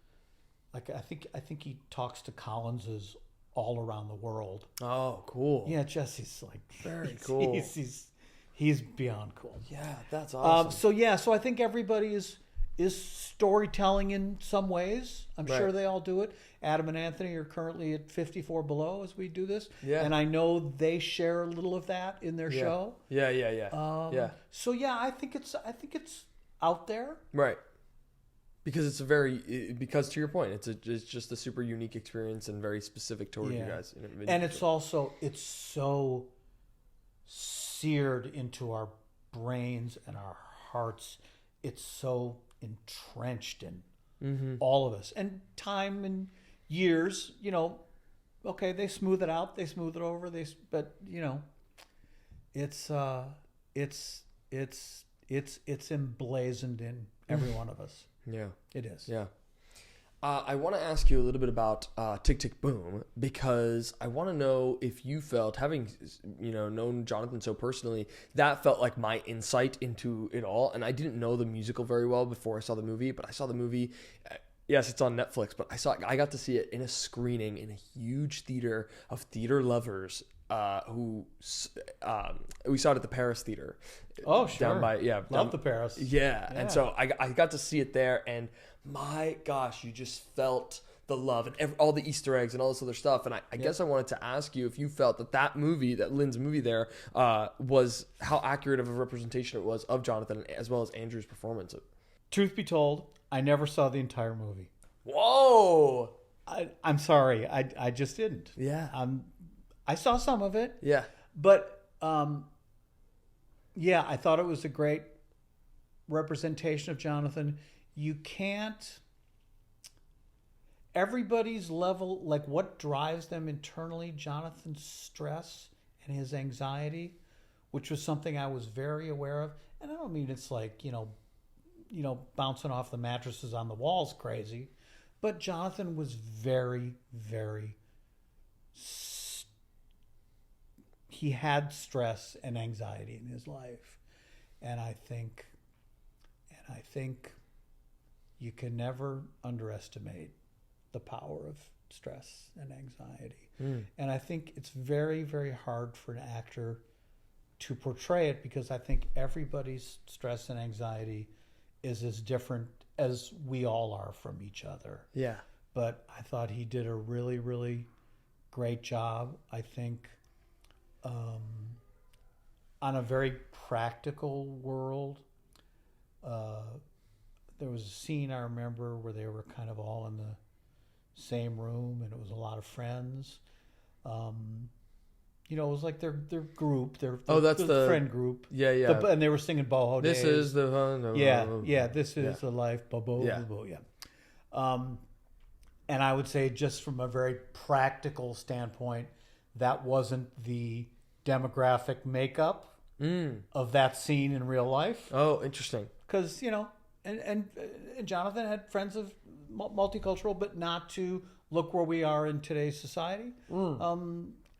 Like I think he talks to Collinses all around the world. Oh, cool. Yeah, Jesse's like Very cool. He's beyond cool. Yeah, that's awesome. So I think everybody is storytelling in some ways. I'm Right. sure they all do it. Adam and Anthony are currently at 54 below as we do this. Yeah. And I know they share a little of that in their Yeah. show. Yeah. Yeah. So yeah, I think it's out there. Right. Because it's because to your point, it's just a super unique experience and very specific toward you guys. And it's so seared into our brains and our hearts. It's so entrenched in all of us. And time and years, okay, they smooth it out, they smooth it over, but it's emblazoned in every one of us. Yeah. It is. Yeah. I want to ask you a little bit about Tick Tick Boom, because I want to know if you felt, having known Jonathan so personally, that felt like my insight into it all. And I didn't know the musical very well before I saw the movie, but I saw the movie. Yes, it's on Netflix, but I got to see it in a screening in a huge theater of theater lovers. We saw it at the Paris Theater. Oh, sure. Love the Paris. Yeah. And so I got to see it there, and my gosh, you just felt the love and all the Easter eggs and all this other stuff. And I guess I wanted to ask you if you felt that movie, that Lynn's movie there, was how accurate of a representation it was of Jonathan as well as Andrew's performance. Truth be told, I never saw the entire movie. Whoa! I'm sorry, I just didn't. Yeah. I saw some of it. Yeah. But yeah, I thought it was a great representation of Jonathan. You can't. Everybody's level, like what drives them internally, Jonathan's stress and his anxiety, which was something I was very aware of. And I don't mean it's like, bouncing off the mattresses on the walls crazy. But Jonathan was very, very he had stress and anxiety in his life, and I think you can never underestimate the power of stress and anxiety. And I think it's very, very hard for an actor to portray it, because I think everybody's stress and anxiety is as different as we all are from each other. Yeah. But I thought he did a really, really great job. I think on a very practical world, there was a scene I remember where they were kind of all in the same room, and it was a lot of friends. It was like their group, their that's the friend group. Yeah, yeah. And they were singing Boho This Days. is the This is the life. Bobo, Yeah. Bobo, yeah. And I would say, just from a very practical standpoint, that wasn't the demographic makeup of that scene in real life. Oh, interesting. Because, and Jonathan had friends of multicultural, but not to look where we are in today's society.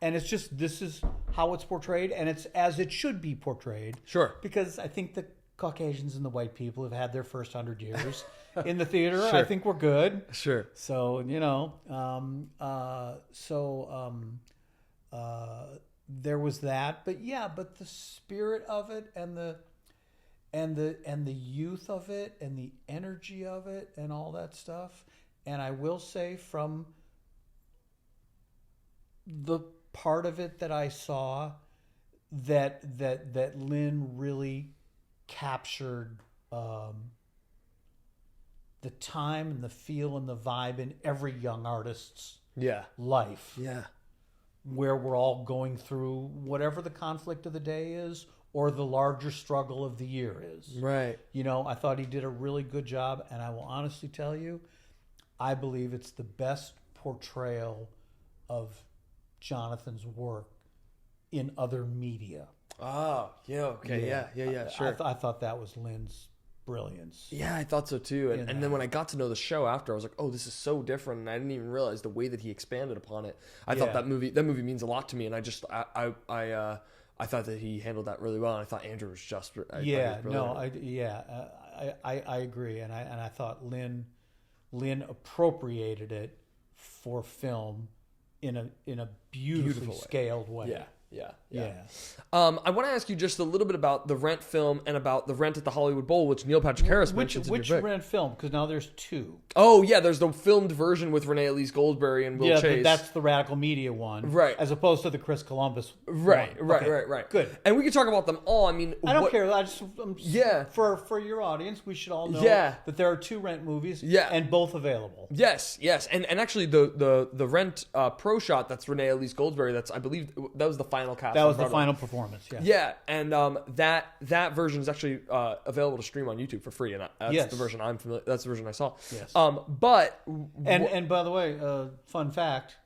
And it's just, this is how it's portrayed, and it's as it should be portrayed. Sure. Because I think the Caucasians and the white people have had their first 100 years in the theater. Sure. I think we're good. Sure. So, there was that. But the spirit of it and the youth of it and the energy of it and all that stuff. And I will say, from the part of it that I saw, that Lynn really captured the time and the feel and the vibe in every young artist's life. Yeah. Where we're all going through whatever the conflict of the day is, or the larger struggle of the year is. Right. I thought he did a really good job, and I will honestly tell you, I believe it's the best portrayal of Jonathan's work in other media. Oh, yeah, okay, yeah, sure. I thought that was Lynn's brilliance. Yeah, I thought so too. And then when I got to know the show after, I was like, oh, this is so different, and I didn't even realize the way that he expanded upon it. I thought that movie means a lot to me, and I thought that he handled that really well, and I thought Andrew was just I agree, and I thought Lynn appropriated it for film in a beautifully scaled way. Yeah. I want to ask you just a little bit about the Rent film and about the Rent at the Hollywood Bowl, which Neil Patrick Harris mentions in your Which book. Rent film? Because now there's two. Oh, yeah, there's the filmed version with Renee Elise Goldsberry and Will Chase. That's the Radical Media one. Right. As opposed to the Chris Columbus Right. one. Good. And we can talk about them all. I mean, I don't care. For your audience, we should all know that there are two Rent movies and both available. Yes. And actually the Rent pro shot, that's Renee Elise Goldsberry, I believe that was the final cast. That was the final performance, Yeah, and that version is actually available to stream on YouTube for free, and that's the version I'm familiar. That's the version I saw. Yes. And by the way, fun fact: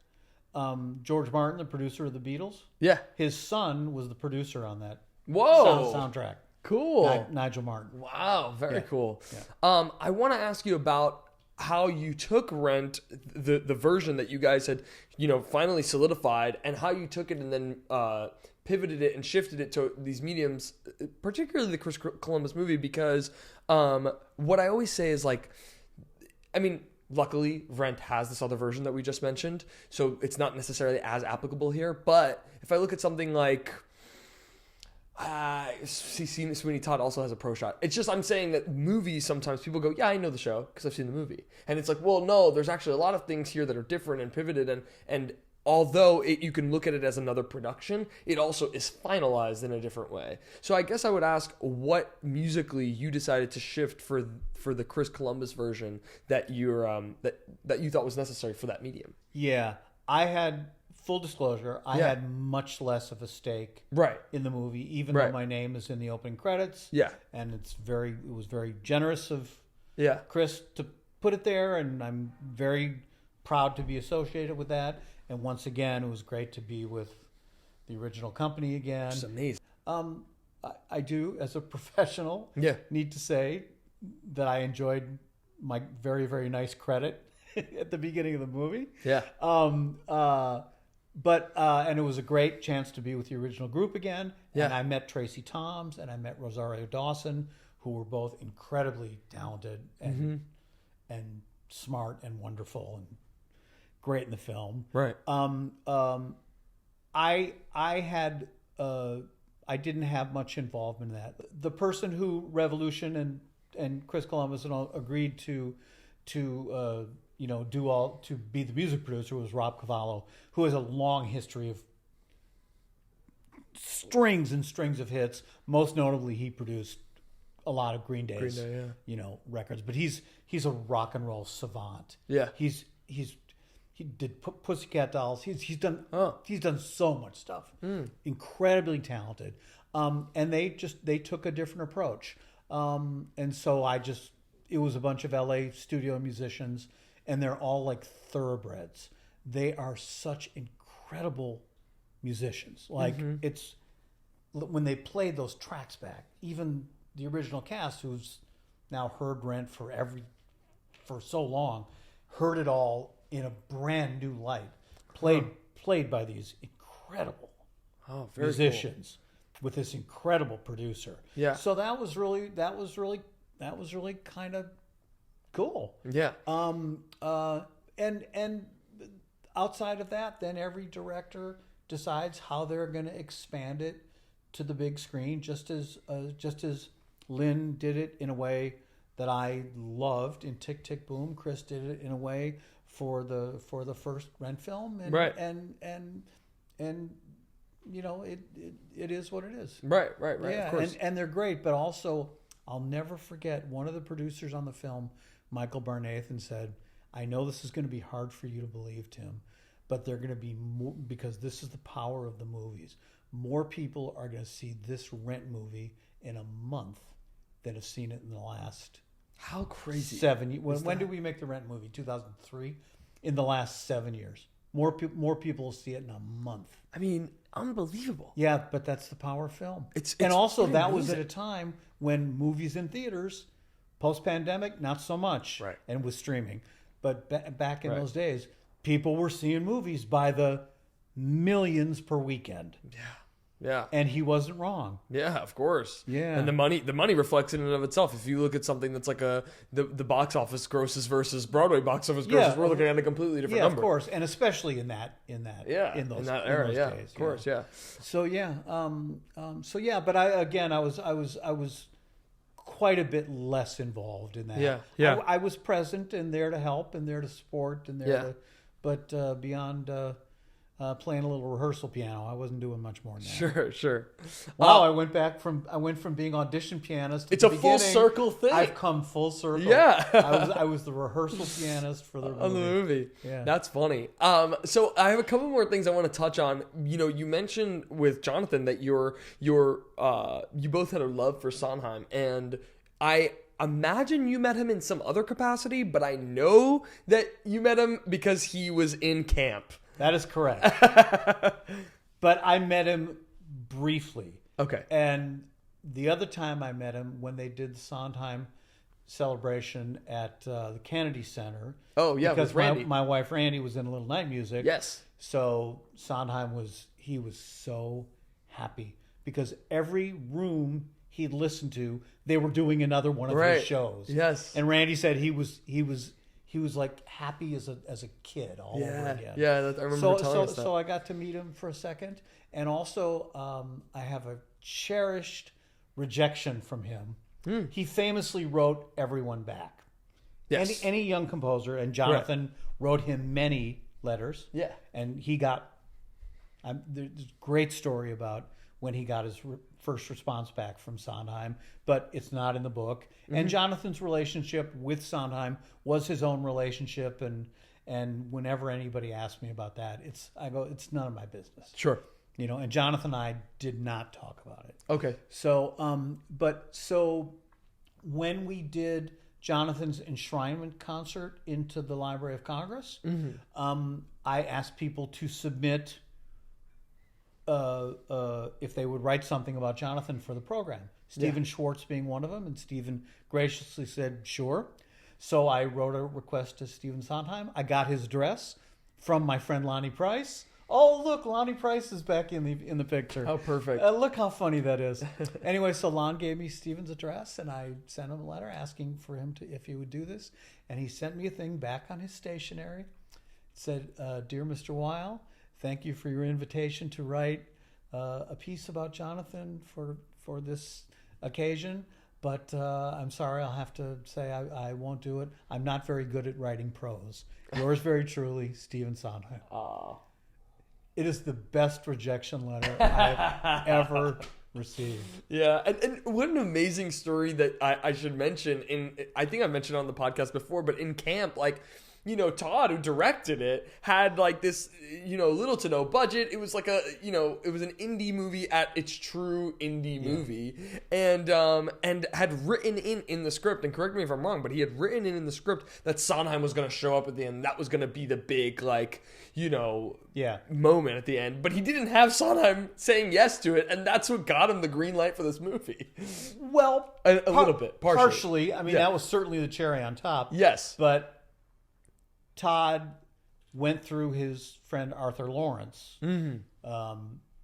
George Martin, the producer of the Beatles, his son was the producer on that soundtrack. Cool. Nigel Martin. Wow, very cool. Yeah. I want to ask you about how you took Rent, the version that you guys had, finally solidified, and how you took it and then pivoted it and shifted it to these mediums, particularly the Chris Columbus movie, because what I always say is luckily Rent has this other version that we just mentioned, so it's not necessarily as applicable here. But if I look at something like Sweeney Todd also has a pro shot. It's just, I'm saying that movies, sometimes people go, yeah, I know the show because I've seen the movie. And it's like, well, no, there's actually a lot of things here that are different and pivoted. And although you can look at it as another production, it also is finalized in a different way. So I guess I would ask what musically you decided to shift for the Chris Columbus version that that you thought was necessary for that medium. Yeah, I had... Full disclosure, I had much less of a stake in the movie, even though my name is in the opening credits. Yeah. And it was very generous of Chris to put it there, and I'm very proud to be associated with that. And once again, it was great to be with the original company again. It's amazing. I do, as a professional, need to say that I enjoyed my very, very nice credit at the beginning of the movie. Yeah. But and it was a great chance to be with the original group again. Yeah. And I met Tracy Toms and I met Rosario Dawson, who were both incredibly talented and smart and wonderful and great in the film. Right. I didn't have much involvement in that. The person who Revolution and Chris Columbus and all agreed to be the music producer was Rob Cavallo, who has a long history of strings and strings of hits. Most notably, he produced a lot of Green Day's records. But he's a rock and roll savant. Yeah. He did Pussycat Dolls. He's done so much stuff. Incredibly talented. And they took a different approach. And so it was a bunch of LA studio musicians, and they're all like thoroughbreds. They are such incredible musicians. Like it's when they played those tracks back, even the original cast, who's now heard Rent for so long, heard it all in a brand new light. Played by these incredible musicians with this incredible producer. Yeah. So that was really kind of cool. Yeah. And outside of that, then every director decides how they're going to expand it to the big screen, just as Lynn did it in a way that I loved in Tick Tick Boom. Chris did it in a way for the first Rent film, and right. and you know it is what it is. Right. Yeah, of course. And they're great, but also I'll never forget one of the producers on the film, Michael Barnathan, said, "I know this is going to be hard for you to believe, Tim, but they're going to be more, because this is the power of the movies. More people are going to see this Rent movie in a month than have seen it in the last." How crazy! 7 years. When did we make the Rent movie? 2003. In the last 7 years, more people will see it in a month. I mean, unbelievable. Yeah, but that's the power of film. It's and also that amazing. Was at a time when movies in theaters, post-pandemic, not so much, right? And with streaming, but back in those days, people were seeing movies by the millions per weekend. Yeah. And he wasn't wrong. Yeah, of course. Yeah. And the money reflects in and of itself. If you look at something that's like the box office grosses versus Broadway box office grosses, we're looking at a completely different number. Yeah, of course. And especially in that in those era, days. Of course, yeah. So but I was quite a bit less involved in that. Yeah. I was present and there to help and there to support and but beyond playing a little rehearsal piano, I wasn't doing much more than that. Sure. Wow, I went from being audition pianist. It's a full circle thing. I've come full circle. Yeah, I was the rehearsal pianist for the movie. Yeah, that's funny. So I have a couple more things I want to touch on. You know, you mentioned with Jonathan that you both had a love for Sondheim, and I imagine you met him in some other capacity, but I know that you met him because he was in camp. That is correct. But I met him briefly. Okay. And the other time I met him, when they did the Sondheim celebration at the Kennedy Center. Oh, yeah, because with Randy. My wife Randy was in A Little Night Music. Yes. So Sondheim was so happy because every room he'd listened to, they were doing another one of his shows. Yes. And Randy said he was like happy as a kid all over again. Yeah, I remember telling us that. So I got to meet him for a second, and also I have a cherished rejection from him. He famously wrote everyone back. Yes. Any young composer, and Jonathan wrote him many letters. Yeah. And he got. There's a great story about when he got his first response back from Sondheim, but it's not in the book. Mm-hmm. And Jonathan's relationship with Sondheim was his own relationship, and whenever anybody asks me about that, I go, it's none of my business. Sure. You know, and Jonathan and I did not talk about it. Okay. So, so when we did Jonathan's enshrinement concert into the Library of Congress, I asked people to submit if they would write something about Jonathan for the program. Stephen Schwartz being one of them, and Stephen graciously said, sure. So I wrote a request to Stephen Sondheim. I got his address from my friend Lonnie Price. Oh, look, Lonnie Price is back in the picture. Oh, perfect. Look how funny that is. Anyway, so Lon gave me Steven's address, and I sent him a letter asking for him to if he would do this, and he sent me a thing back on his stationery. It said, "Dear Mr. Weil, thank you for your invitation to write a piece about Jonathan for this occasion, but I'm sorry, I'll have to say I won't do it. I'm not very good at writing prose. Yours very truly, Stephen Sondheim." Aw. It is the best rejection letter I've ever received. Yeah, and what an amazing story that I should mention. I think I mentioned it on the podcast before, but in camp, like, you know, Todd, who directed it, had like this, you know, little to no budget. It was like it was an indie movie at its true indie movie, and had written in the script, and correct me if I'm wrong, but he had written in the script that Sondheim was going to show up at the end. That was going to be the big, like, you know, moment at the end. But he didn't have Sondheim saying yes to it, and that's what got him the green light for this movie. Well, a little bit, partially. I mean, that was certainly the cherry on top. Yes, but Todd went through his friend Arthur Lawrence.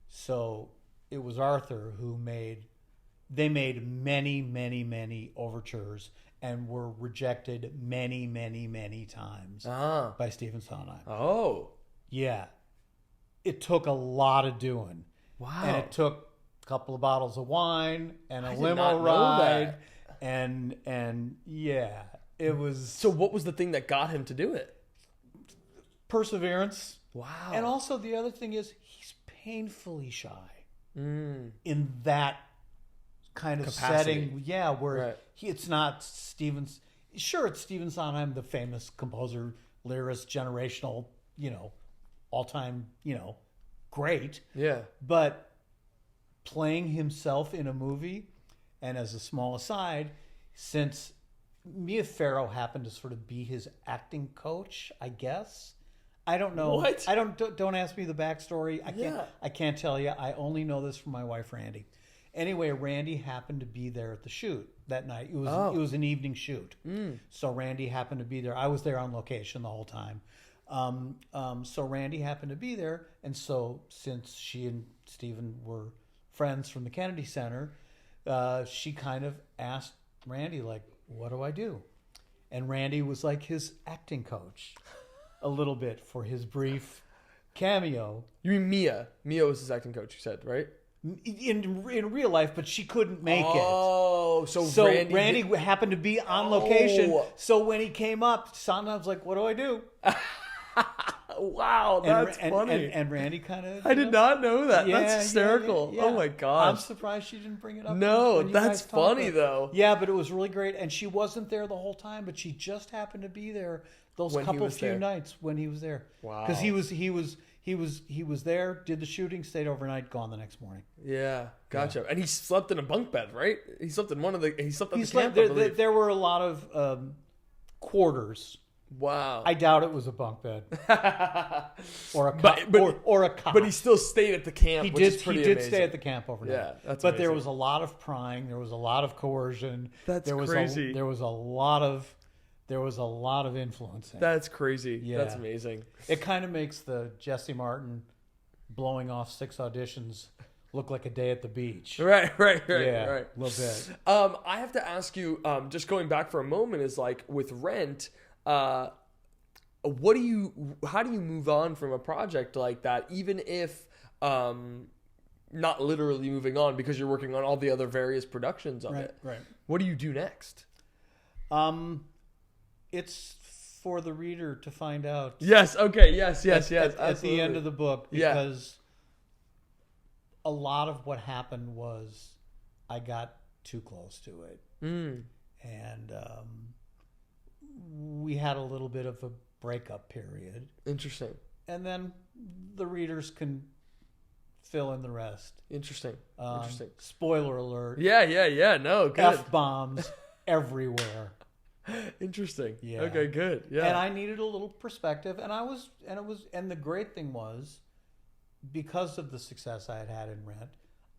So it was Arthur who made many, many, many overtures and were rejected many, many, many times by Stephen Sondheim. Oh. Yeah. It took a lot of doing. Wow. And it took a couple of bottles of wine and a limo ride. And yeah, it was... So what was the thing that got him to do it? Perseverance. Wow. And also the other thing is he's painfully shy in that kind of capacity. setting. Yeah, where it's not Stevens. Sure, it's Stephen Sondheim, the famous composer, lyricist, generational, you know, all-time, you know, great. Yeah. But playing himself in a movie, and as a small aside, since Mia Farrow happened to sort of be his acting coach, I guess. I don't know. What? Don't ask me the backstory. I can't tell you. I only know this from my wife Randy. Anyway, Randy happened to be there at the shoot that night. It was an evening shoot. So Randy happened to be there. I was there on location the whole time. So Randy happened to be there, and so since she and Stephen were friends from the Kennedy Center, she kind of asked Randy, like, "What do I do?" And Randy was like his acting coach a little bit for his brief cameo. You mean Mia? Mia was his acting coach, you said, right? In real life, but she couldn't make it. Oh, so Randy happened to be on location. So when he came up, Sondheim was like, "What do I do?" Wow, that's funny. And Randy kind of... I did not know that. Yeah, that's hysterical. Yeah. Oh my gosh. I'm surprised she didn't bring it up. No, when you that's guys talked funny about it. though. Yeah, but it was really great. And she wasn't there the whole time, but she just happened to be there those few nights when he was there. Wow. Because he was there, did the shooting, stayed overnight, gone the next morning. Yeah, gotcha. And he slept in a bunk bed, right? He slept in at the camp, I believe. There were a lot of quarters. Wow. I doubt it was a bunk bed or a cot. But he still stayed at the camp. He which is pretty did amazing. stay at the camp overnight. Yeah, that's but there amazing. was a lot of prying. There was a lot of coercion. That's crazy. There was a lot of influencing. That's crazy. Yeah. That's amazing. It kind of makes the Jesse Martin blowing off 6 auditions look like a day at the beach. Right. Yeah, right. a little bit. I have to ask you, just going back for a moment, is like with Rent. How do you move on from a project like that, even if not literally moving on because you're working on all the other various productions of it? Right. What do you do next? It's for the reader to find out. Yes. Okay. Yes. At the end of the book, because a lot of what happened was I got too close to it, and we had a little bit of a breakup period. Interesting. And then the readers can fill in the rest. Interesting. Spoiler alert. Yeah. No, good. F-bombs everywhere. Interesting. Yeah. Okay, good. Yeah. And I needed a little perspective, and the great thing was, because of the success I had in Rent,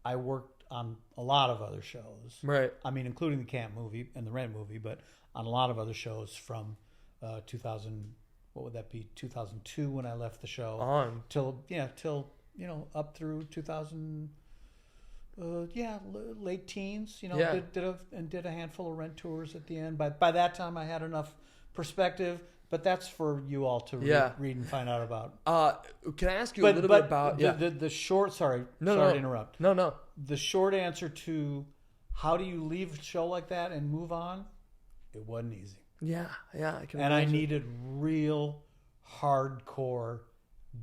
I worked on a lot of other shows. Right. I mean, including the Camp movie and the Rent movie, but on a lot of other shows from what would that be? 2002 when I left the show. On. Till up through 2000. Late teens. Yeah. Did a handful of rent tours at the end. By that time, I had enough perspective. But that's for you all to read and find out about. Can I ask you a little bit about the short? Sorry to interrupt. No. The short answer to how do you leave a show like that and move on? It wasn't easy. Yeah. I can. And imagine. I needed real hardcore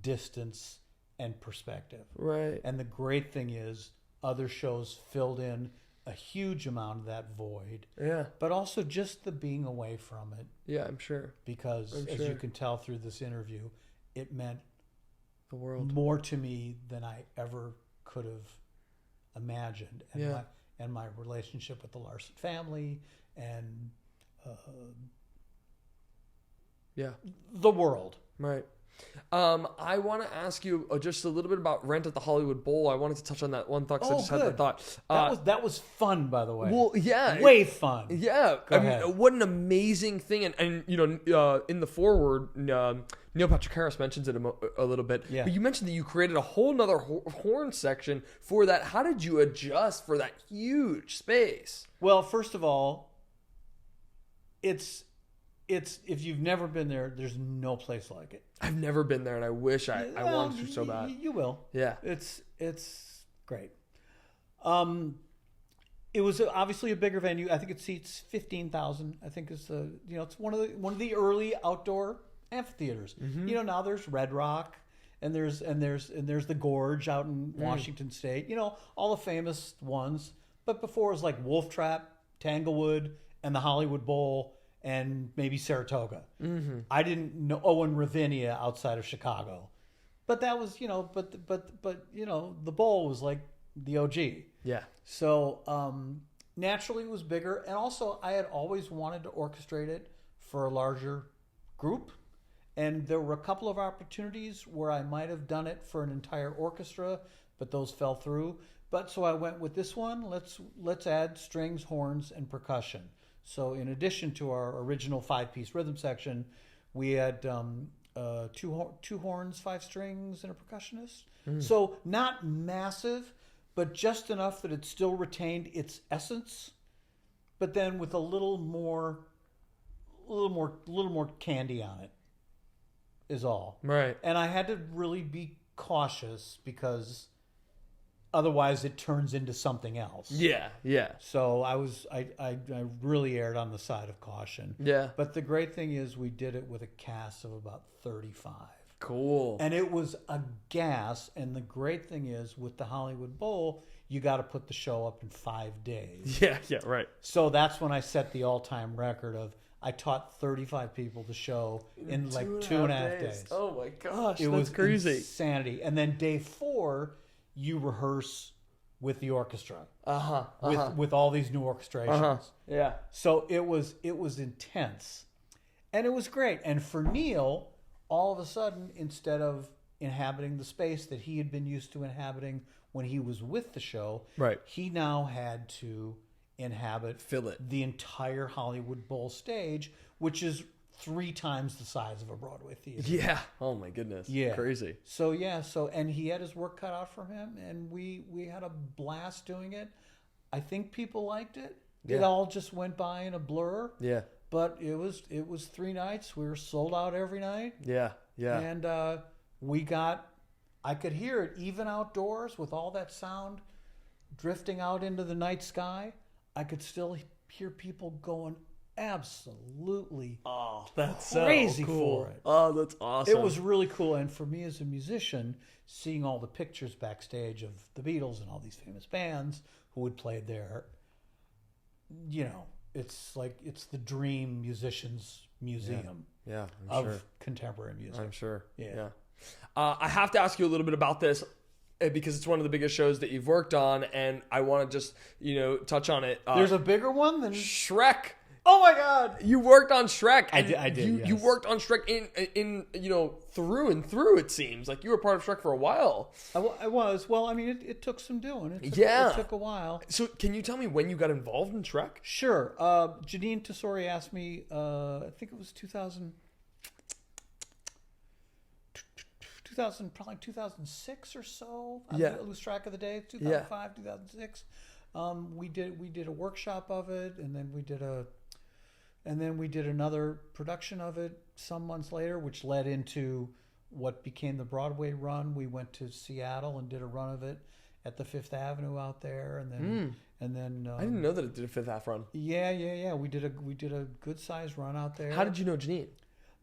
distance and perspective. Right. And the great thing is, other shows filled in a huge amount of that void. Yeah. But also just the being away from it. Yeah, I'm sure. Because as you can tell through this interview, it meant the world more to me than I ever could have imagined. And my relationship with the Larson family and the world. Right. I want to ask you just a little bit about Rent at the Hollywood Bowl. I wanted to touch on that one thought because I just had the thought. That was fun, by the way. Well, yeah, way fun. Yeah, Go ahead. What an amazing thing! And in the foreword, Neil Patrick Harris mentions it a little bit. Yeah. But you mentioned that you created a whole nother horn section for that. How did you adjust for that huge space? Well, first of all, it's if you've never been there, there's no place like it. I've never been there, and I wish I wanted to so bad. You will. Yeah. It's great. It was obviously a bigger venue. I think it seats 15,000. I think it's it's one of the early outdoor amphitheaters. Mm-hmm. Now there's Red Rock and there's the Gorge out in Washington State. All the famous ones. But before it was like Wolf Trap, Tanglewood, and the Hollywood Bowl. And maybe Saratoga. Mm-hmm. I didn't know and Ravinia outside of Chicago, but that was but the bowl was like the OG. Yeah. So naturally it was bigger, and also I had always wanted to orchestrate it for a larger group, and there were a couple of opportunities where I might have done it for an entire orchestra, but those fell through. But so I went with this one. Let's add strings, horns, and percussion. So in addition to our original 5-piece rhythm section, we had two horns, 5 strings, and a percussionist. So not massive, but just enough that it still retained its essence, but then with a little more candy on it is all. Right. And I had to really be cautious because otherwise it turns into something else. Yeah. So I really erred on the side of caution. Yeah. But the great thing is we did it with a cast of about 35. Cool. And it was a gas. And the great thing is with the Hollywood Bowl, you got to put the show up in 5 days. Yeah, right. So that's when I set the all-time record of I taught 35 people the show in like 2.5 days. Oh my gosh, it was crazy. Insanity. And then day 4, you rehearse with the orchestra. With all these new orchestrations. Yeah. So it was intense. And it was great. And for Neil, all of a sudden, instead of inhabiting the space that he had been used to inhabiting when he was with the show, right, he now had to fill it the entire Hollywood Bowl stage, which is 3 times the size of a Broadway theater. Yeah. Oh my goodness. Yeah. Crazy. So and he had his work cut out for him, and we had a blast doing it. I think people liked it. Yeah. It all just went by in a blur. Yeah. But it was 3 nights. We were sold out every night. Yeah. Yeah. And I could hear it even outdoors with all that sound drifting out into the night sky. I could still hear people going absolutely that's crazy so cool. for it. Oh, that's awesome. It was really cool. And for me as a musician, seeing all the pictures backstage of the Beatles and all these famous bands who had played there, it's like it's the dream musicians museum of contemporary music. I'm sure. Yeah. I have to ask you a little bit about this because it's one of the biggest shows that you've worked on, and I want to just touch on it. There's a bigger one than Shrek. Oh my God! You worked on Shrek. I did. You worked on Shrek in through and through. It seems like you were part of Shrek for a while. I was. Well, I mean, it took some doing. It took a while. So, can you tell me when you got involved in Shrek? Sure. Janine Tesori asked me. I think it was 2000. probably 2006 or so. Yeah. I lose track of the day. 2005, 2006. We did a workshop of it, and then we did another production of it some months later, which led into what became the Broadway run. We went to Seattle and did a run of it at the Fifth Avenue out there, and then I didn't know that it did a Fifth Half run. Yeah. We did a good sized run out there. How did you know Janine?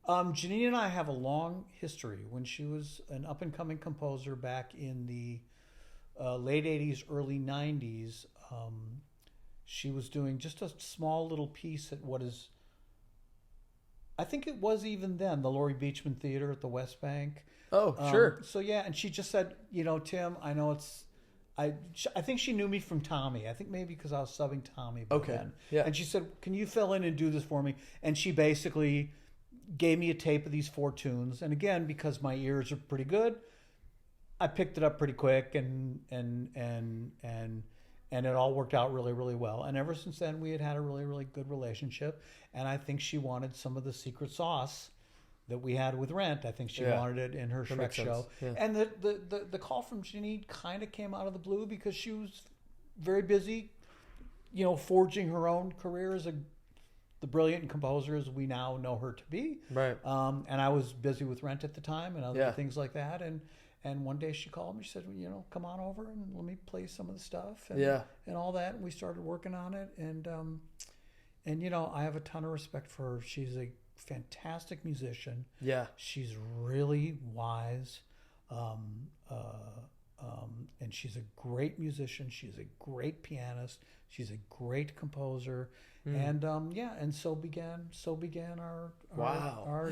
Janine and I have a long history. When she was an up and coming composer back in the late '80s, early '90s, she was doing just a small little piece at what is, I think it was even then, the Laurie Beachman Theater at the West Bank. Oh, sure. So yeah, and she just said, Tim, I know I think she knew me from Tommy. I think maybe because I was subbing Tommy back then. Yeah. And she said, can you fill in and do this for me? And she basically gave me a tape of these 4 tunes. And again, because my ears are pretty good, I picked it up pretty quick, and it all worked out really, really well. And ever since then, we had a really, really good relationship. And I think she wanted some of the secret sauce that we had with Rent. I think she wanted it in her Shrek show. Yeah. And the call from Janine kind of came out of the blue because she was very busy, forging her own career as the brilliant composer as we now know her to be. Right. And I was busy with Rent at the time and other things like that. And one day she called me. She said, come on over and let me play some of the stuff and all that. And we started working on it. And I have a ton of respect for her. She's a fantastic musician. Yeah. She's really wise. And she's a great musician. She's a great pianist. She's a great composer. And and so began our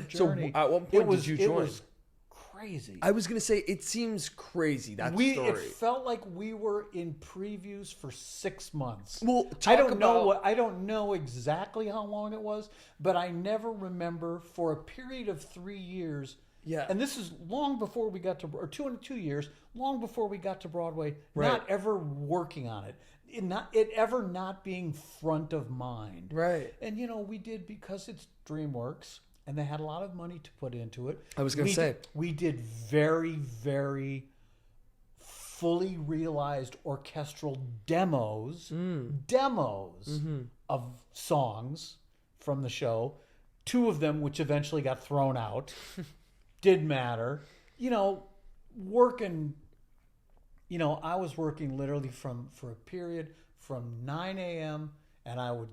journey. So at what point did you join? It was crazy. I was going to say, it seems crazy, that story. It felt like we were in previews for 6 months. Well, I don't know exactly how long it was, but I never remember for a period of 3 years. Yeah. And this is long before we got to, or 2 years, long before we got to Broadway, not ever working on it. It ever not being front of mind. Right. And, we did, because it's DreamWorks, and they had a lot of money to put into it. I was going to say. We did very, very fully realized orchestral demos of songs from the show. 2 of them, which eventually got thrown out, didn't matter. Working, I was working literally for a period from 9 a.m. and I would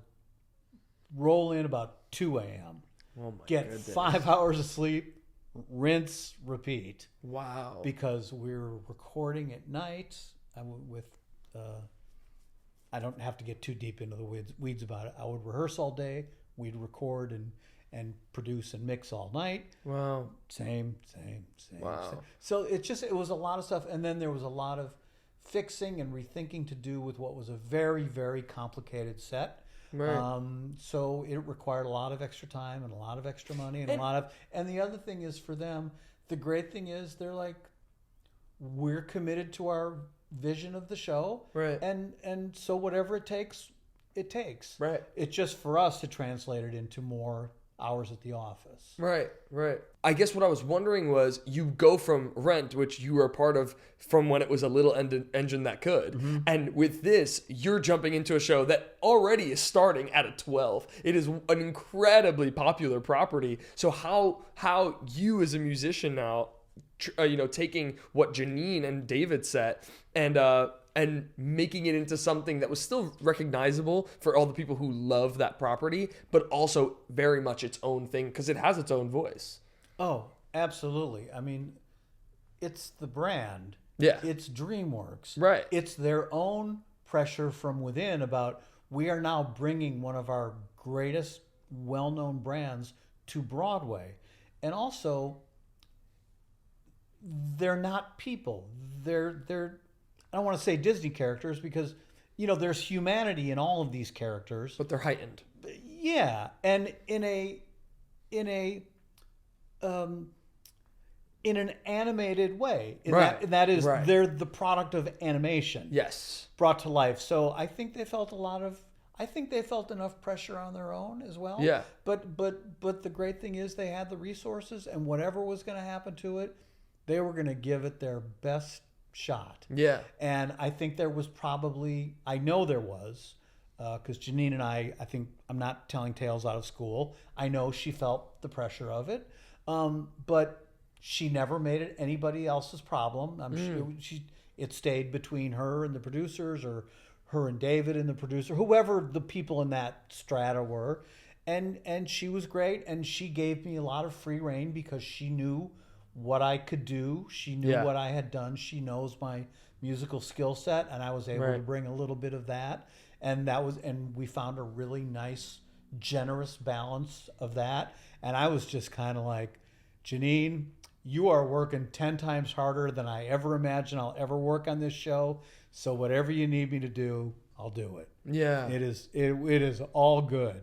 roll in about 2 a.m. Oh my get goodness. 5 hours of sleep, rinse, repeat. Wow. Because we're recording at night. I don't have to get too deep into the weeds about it. I would rehearse all day. We'd record and produce and mix all night. Wow. Same. Wow. Same. So it was a lot of stuff. And then there was a lot of fixing and rethinking to do with what was a very, very complicated set. Right. So it required a lot of extra time and a lot of extra money and the other thing is, for them, the great thing is they're like, we're committed to our vision of the show. Right. And so whatever it takes. Right. It's just for us to translate it into more hours at the office. Right. I guess what I was wondering was, you go from Rent, which you were a part of from when it was a little engine that could, and with this, you're jumping into a show that already is starting at a 12. It is an incredibly popular property. So how you as a musician now, taking what Janine and David set and making it into something that was still recognizable for all the people who love that property, but also very much its own thing because it has its own voice. Oh, absolutely. I mean, it's the brand. Yeah. It's DreamWorks. Right. It's their own pressure from within about, we are now bringing one of our greatest well-known brands to Broadway. And also, they're not people. They're I don't want to say Disney characters because, there's humanity in all of these characters. But they're heightened. Yeah. And in an animated way. That is, they're the product of animation. Yes. Brought to life. So I think they felt enough pressure on their own as well. Yeah. But the great thing is they had the resources, and whatever was going to happen to it, They were going to give it their best shot. Yeah. And I think there was probably, I know there was, because Janine and I think, I'm not telling tales out of school. I know she felt the pressure of it. But she never made it anybody else's problem. I'm sure it stayed between her and the producers, or her and David and the producer, whoever the people in that strata were. And she was great, and she gave me a lot of free rein because she knew what I could do. She knew what I had done. She knows my musical skill set, and I was able to bring a little bit of that. And we found a really nice, generous balance of that. And I was just kind of like, Janine, you are working 10 times harder than I ever imagined I'll ever work on this show. So whatever you need me to do, I'll do it. Yeah. It is all good.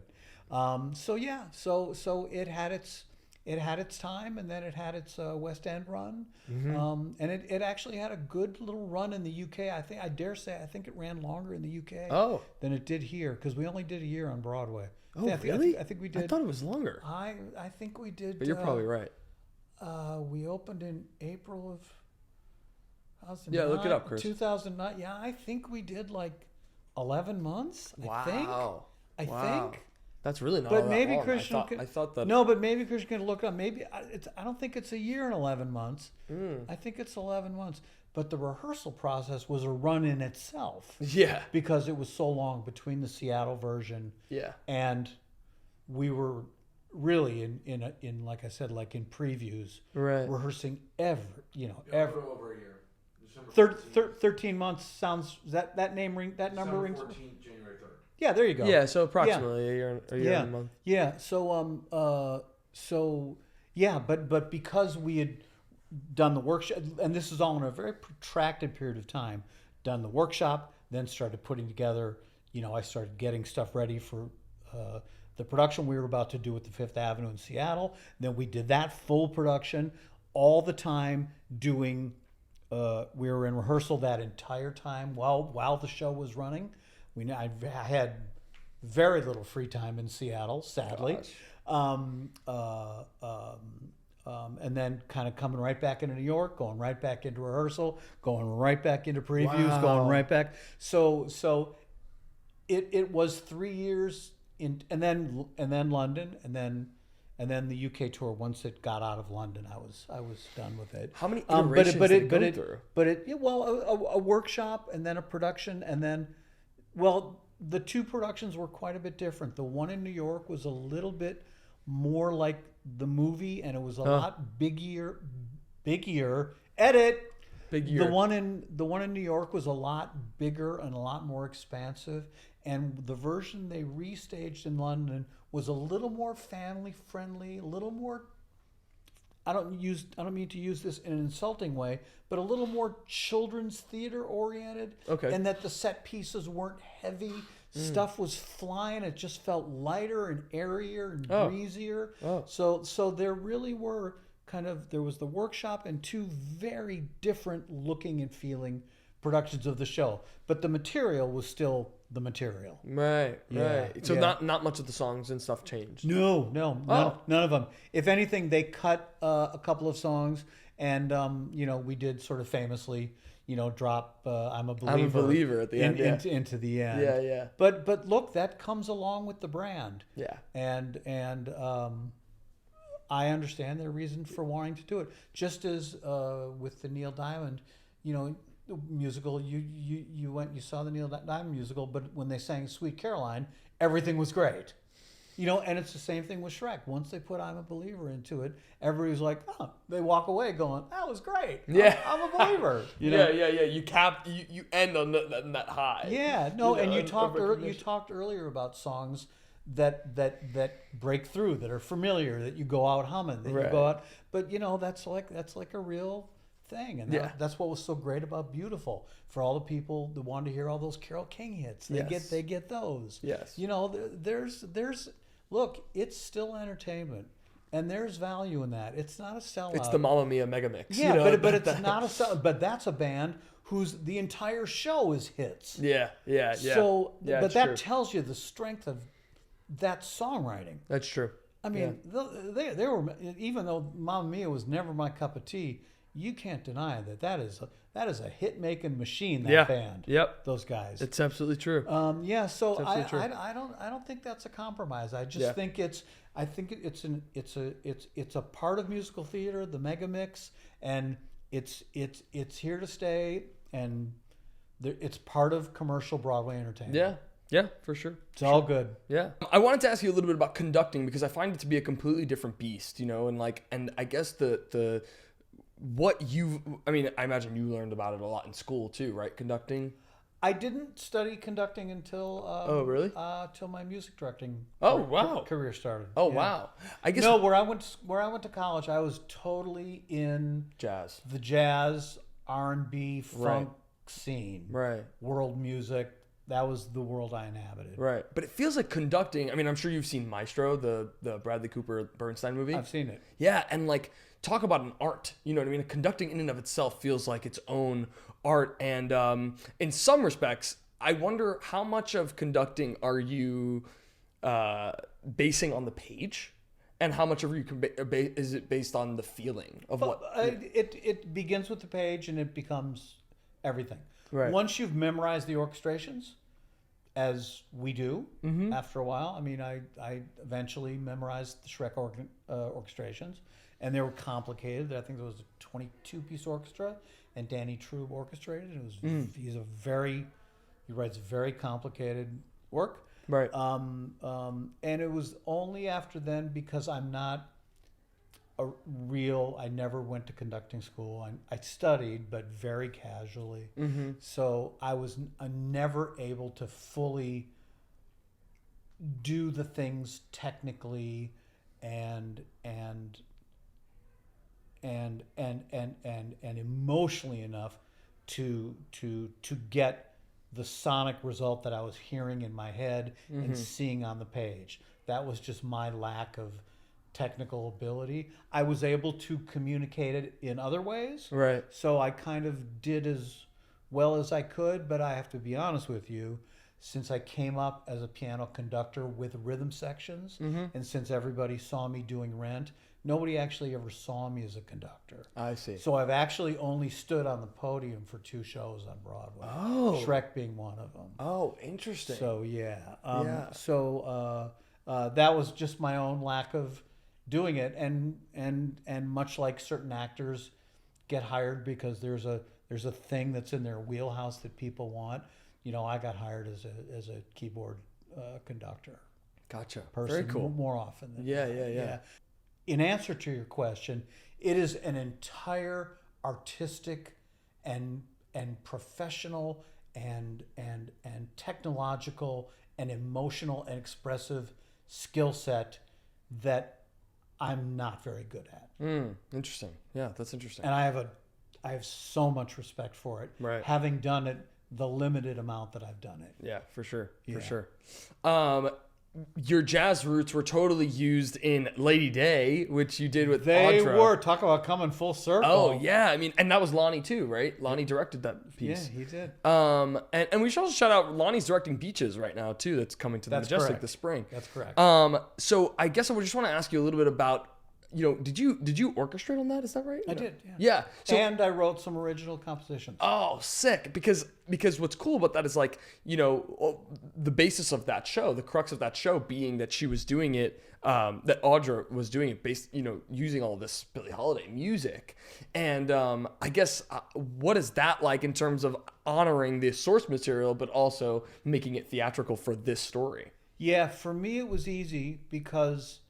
So it had its time, and then it had its West End run, and it actually had a good little run in the UK. I dare say it ran longer in the UK than it did here, because we only did a year on Broadway. Oh, really? I think we did. I thought it was longer. I think we did. But you're probably right. We opened in April of 2009. Yeah, look it up, Chris. 2009. Yeah, I think we did like 11 months. Wow. I think. That's really not. But maybe long. Christian. I thought that. No, but maybe Christian can look up. Maybe I don't think it's a year and 11 months. I think it's 11 months. But the rehearsal process was a run in itself. Yeah. Because it was so long between the Seattle version. Yeah. And we were really in like I said, like in previews, rehearsing over a year. 13 months sounds that number rings. 14th, January 3rd. Yeah, there you go. Yeah, so approximately a year and a month. Yeah. But because we had done the workshop, and this is all in a very protracted period of time, done the workshop, then started putting together, I started getting stuff ready for the production we were about to do at the Fifth Avenue in Seattle. Then we did that full production all the time doing, we were in rehearsal that entire time while the show was running. I had very little free time in Seattle, sadly. And then kind of coming right back into New York, going right back into rehearsal, going right back into previews, going right back. So it was 3 years and then London, and then the UK tour. Once it got out of London, I was done with it. How many iterations did it go through? A workshop, and then a production, and then. Well, the two productions were quite a bit different. The one in New York was a little bit more like the movie, and it was a lot bigger. Edit. Bigger. The one in New York was a lot bigger and a lot more expansive, and the version they restaged in London was a little more family friendly, a little more. I don't mean to use this in an insulting way, but a little more children's theater oriented. Okay. And that the set pieces weren't heavy. Stuff was flying. It just felt lighter and airier and breezier. So there really were there was the workshop and two very different looking and feeling productions of the show. But the material was still the material. Right. So yeah. not much of the songs and stuff changed. No, none of them. If anything, they cut a couple of songs, and we did sort of famously, drop "I'm a Believer" at the end, into the end. Yeah. But look, that comes along with the brand. Yeah. And I understand their reason for wanting to do it. Just as with the Neil Diamond, musical, you went, you saw the Neil Diamond musical, but when they sang Sweet Caroline, everything was great. And it's the same thing with Shrek. Once they put I'm a Believer into it, everybody's like, they walk away going, that was great. Yeah. I'm a believer. Yeah. You end on that high. Yeah. No, and you talked earlier about songs that break through, that are familiar, that you go out humming, that you go out, but that's like a real thing, and that's what was so great about Beautiful. For all the people that wanted to hear all those Carole King hits, they get those. Yes. There's look, it's still entertainment, and there's value in that. It's not a sellout. It's the Mamma Mia mega mix. Yeah, but it's not a sellout. But that's a band whose the entire show is hits. Yeah. So, but that true. tells you the strength of that songwriting. That's true. I mean, they were, even though Mamma Mia was never my cup of tea, you can't deny that is a hit making machine. That band. Yep. Those guys. It's absolutely true. So It's absolutely true. I don't think that's a compromise. I just think it's a part of musical theater, the mega mix, and it's here to stay, and it's part of commercial Broadway entertainment. Yeah, for sure. It's all good. Yeah. I wanted to ask you a little bit about conducting because I find it to be a completely different beast, and I guess I imagine you learned about it a lot in school too, right? Conducting. I didn't study conducting until till my music directing career started. Oh, wow. I guess where I went to college, I was totally in jazz. The jazz, R&B, funk scene. Right. World music. That was the world I inhabited. Right. But it feels like conducting, I'm sure you've seen Maestro, the Bradley Cooper Bernstein movie. I've seen it. Yeah, and talk about an art. You know what I mean? Conducting in and of itself feels like its own art. And in some respects, I wonder how much of conducting are you basing on the page, and how much of you is it based on the feeling of what? It begins with the page and it becomes everything. Right. Once you've memorized the orchestrations, as we do after a while. I eventually memorized the Shrek orchestrations, and they were complicated. I think there was a 22-piece orchestra, and Danny Trube orchestrated. It was he writes very complicated work. Right. And it was only after then, because I'm not I never went to conducting school. I studied, but very casually. Mm-hmm. So I was never able to fully do the things technically and emotionally enough to get the sonic result that I was hearing in my head and seeing on the page. That was just my lack of technical ability. I was able to communicate it in other ways. Right. So I kind of did as well as I could, but I have to be honest with you, since I came up as a piano conductor with rhythm sections, and since everybody saw me doing Rent, nobody actually ever saw me as a conductor. I see. So I've actually only stood on the podium for 2 shows on Broadway. Oh. Shrek being one of them. Oh, interesting. So that was just my own lack of doing it, and much like certain actors get hired because there's a thing that's in their wheelhouse that people want. I got hired as a keyboard conductor. Gotcha. Person. Very cool. More often than Yeah. In answer to your question, it is an entire artistic and professional and technological and emotional and expressive skill set that I'm not very good at. Interesting. Yeah, that's interesting. And I have so much respect for it. Right. Having done it the limited amount that I've done it. Yeah, for sure. Yeah. For sure. Your jazz roots were totally used in Lady Day, which you did with They Audra. were. Talk about coming full circle. Oh, yeah. And that was Lonnie too, right? Lonnie directed that piece. Yeah, he did. And we should also shout out Lonnie's directing Beaches right now too. That's coming to the That's Majestic correct. this spring. That's correct. So I guess I would just want to ask you a little bit about, did you orchestrate on that? Is that right? I did, yeah. Yeah. So, and I wrote some original compositions. oh, sick. Because what's cool about that is the basis of that show, the crux of that show being that she was doing it, that Audra was doing it based, using all this Billie Holiday music. And I guess what is that like in terms of honoring the source material, but also making it theatrical for this story? Yeah, for me it was easy because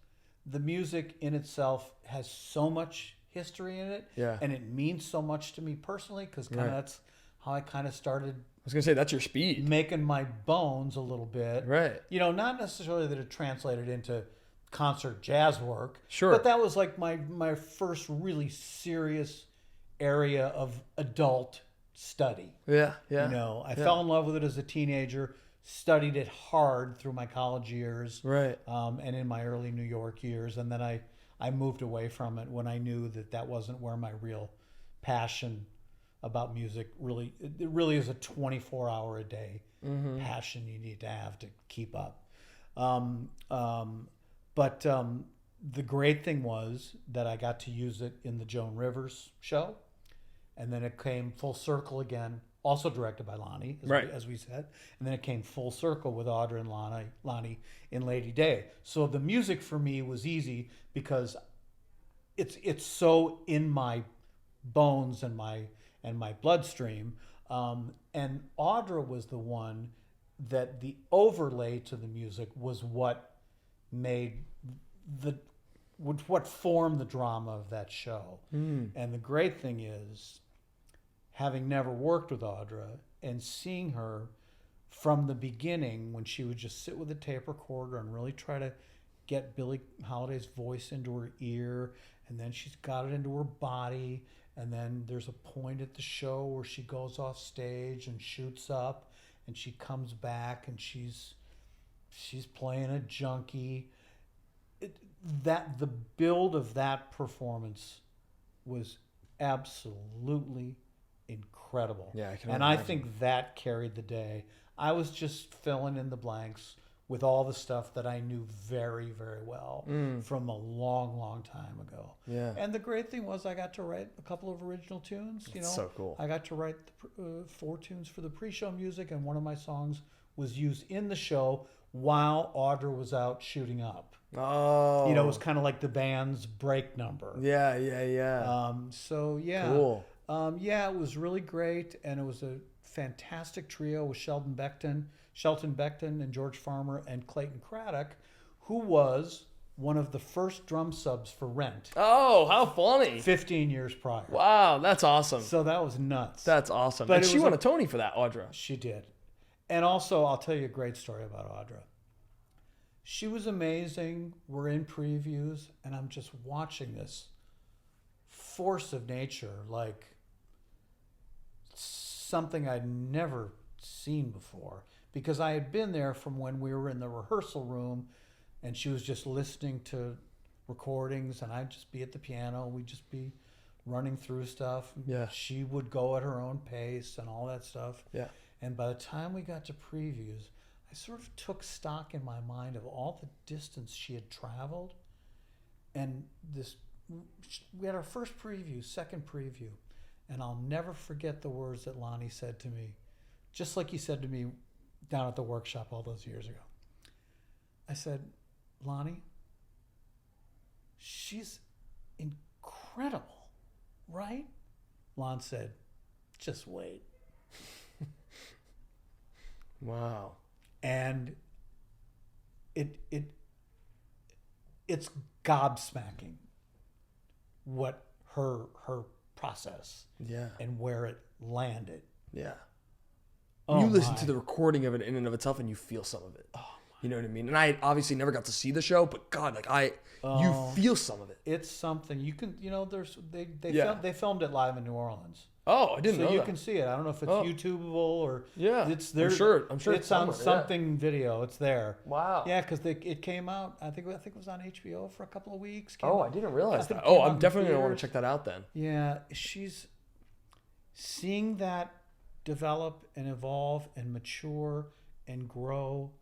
the music in itself has so much history in it, Yeah. and it means so much to me personally because Right. that's how I kind of started I was going to say, that's your speed. making my bones a little bit. Right. Not necessarily that it translated into concert jazz work. Sure. But that was like my first really serious area of adult study. Yeah. Yeah. I fell in love with it as a teenager, studied it hard through my college years, Right. and in my early New York years, and then I moved away from it when I knew that wasn't where my real passion about music really. It really is a 24-hour a day passion you need to have to keep up. But the great thing was that I got to use it in the Joan Rivers show. and then it came full circle again, also directed by Lonnie, as we said, and then it came full circle with Audra and Lonnie in Lady Day. So the music for me was easy because it's so in my bones and my bloodstream. And Audra was the one that the overlay to the music was what formed the drama of that show. And the great thing is, having never worked with Audra and seeing her from the beginning, when she would just sit with a tape recorder and really try to get Billie Holiday's voice into her ear, and then she's got it into her body, and then there's a point at the show where she goes off stage and shoots up, and she comes back and she's playing a junkie. The build of that performance was absolutely incredible. Yeah, I can and imagine. I think that carried the day. I was just filling in the blanks with all the stuff that I knew very, very well from a long, long time ago. Yeah. And the great thing was I got to write a couple of original tunes. That's so cool. I got to write 4 tunes for the pre-show music, and one of my songs was used in the show while Audra was out shooting up. Oh. It was kind of like the band's break number. Yeah. So yeah. Cool. Yeah, it was really great, and it was a fantastic trio with Shelton Beckton, and George Farmer and Clayton Craddock, who was one of the first drum subs for Rent Oh, how funny. 15 years prior. Wow, that's awesome. So that was nuts. That's awesome. But And it she was won a- a Tony for that, Audra. She did. And also, I'll tell you a great story about Audra. She was amazing. We're in previews, and I'm just watching this force of nature, like something I'd never seen before. Because I had been there from when we were in the rehearsal room, and she was just listening to recordings, and I'd just be at the piano. We'd just be running through stuff. Yeah. She would go at her own pace and all that stuff. Yeah. And by the time we got to previews, I sort of took stock in my mind of all the distance she had traveled. And we had our first preview, second preview, and I'll never forget the words that Lonnie said to me, just like he said to me down at the workshop all those years ago. I said, Lonnie, she's incredible, right? Lon said, just wait. Wow. And it's gobsmacking what her process Yeah. and where it landed. Yeah. Oh, you listen my. to the recording of it in and of itself, and you feel some of it. You know what I mean? And I obviously never got to see the show, but God, you feel some of it. It's something you can, Yeah. they filmed it live in New Orleans. Oh, I didn't So know you that. can see it. I don't know if it's Oh. YouTubeable or Yeah. it's I'm there. sure it's it's on somewhere, yeah. something video. It's there. Wow. Yeah, because it came out. I think it was on HBO for a couple of weeks. Oh, I didn't realize I think that. it came Oh, out I'm in definitely going to want theaters. to check that out then. Yeah, she's seeing that develop and evolve and mature and grow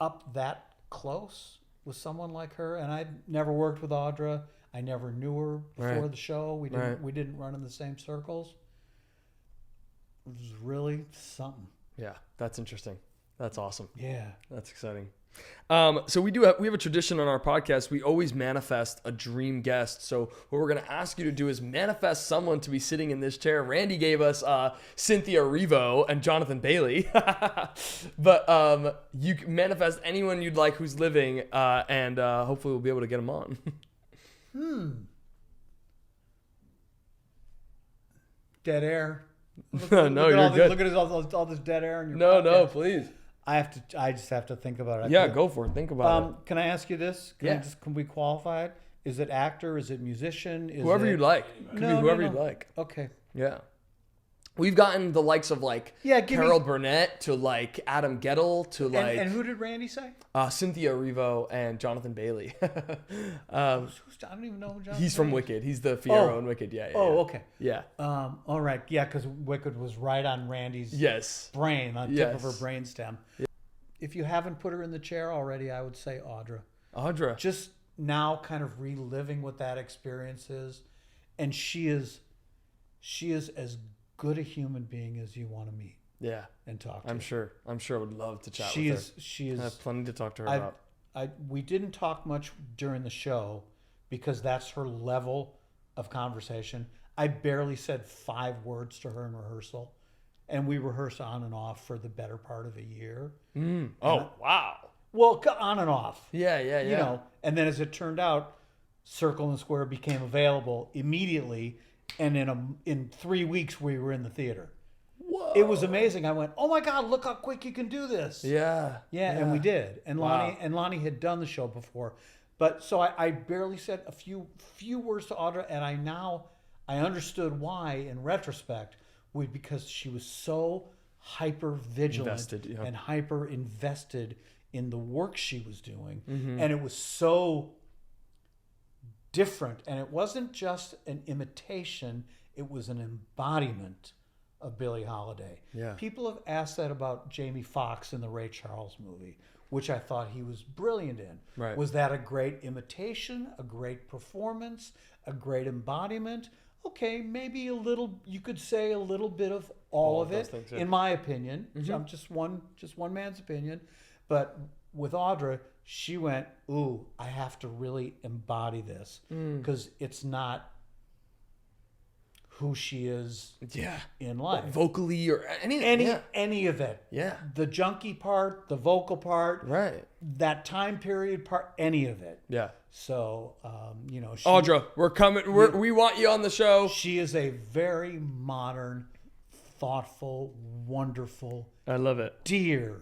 up that close with someone like her. And I'd never worked with Audra. I never knew her before Right. the show. We Right. didn't run in the same circles. It was really something. Yeah, that's interesting. That's awesome. Yeah. That's exciting. So we have a tradition on our podcast. We always manifest a dream guest. So what we're going to ask you to do is manifest someone to be sitting in this chair. Randy gave us Cynthia Erivo and Jonathan Bailey, but you can manifest anyone you'd like who's living, and hopefully we'll be able to get them on. Dead air. No, Look at you're good. Look at all this dead air in your No, podcast. please. I just have to think about it. Yeah, go for it. Think about it. Can I ask you this? Can we qualify it? Is it actor? Is it musician? Is Whoever it... you'd like. Could be whoever you'd like. Okay. Yeah. We've gotten the likes of like Yeah, give me- Carol Burnett to like Adam Gettle to like And who did Randy say? Cynthia Erivo and Jonathan Bailey. I don't even know who Jonathan He's from is. Wicked. He's the Figaro in Wicked. Yeah. Oh, yeah. okay. Yeah. All right. Yeah, because Wicked was right on Randy's Yes. brain, on tip of Yes. her brain stem. If you haven't put her in the chair already, I would say Audra. Audra. Just now kind of reliving what that experience is. And she is she is as good a human being as you want to meet Yeah. and talk to. I'm sure I would love to chat She with is. her. She I is. have plenty to talk to her I, about. we didn't talk much during the show because that's her level of conversation. I barely said 5 words to her in rehearsal, and we rehearsed on and off for the better part of a year. Oh, wow. Well, on and off. Yeah. You know, and then as it turned out, Circle and Square became available immediately, and in 3 weeks we were in the theater. Whoa. It was amazing. I went, "Oh my God, look how quick you can do this!" Yeah. Yeah, and we did. And Wow. Lonnie had done the show before, but so I barely said a few words to Audra, and I understood why in retrospect, because she was so hyper vigilant Invested, yeah. and hyper invested in the work she was doing, Mm-hmm. and it was so different, and it wasn't just an imitation; it was an embodiment of Billie Holiday. Yeah. People have asked that about Jamie Foxx in the Ray Charles movie, which I thought he was brilliant in. Right. Was that a great imitation, a great performance, a great embodiment? Okay, maybe a little. You could say a little bit of all of those it, things, yeah. in my opinion. Mm-hmm. I'm just one man's opinion, but with Audra, she went, "Ooh, I have to really embody this because it's not who she is Yeah. in life." Vocally or anything. Any of it. Yeah. The junkie part, the vocal part, Right. that time period part, any of it. Yeah. So, you know, Audra, we're coming. We want you on the show. she is a very modern, thoughtful, wonderful, I love it. dear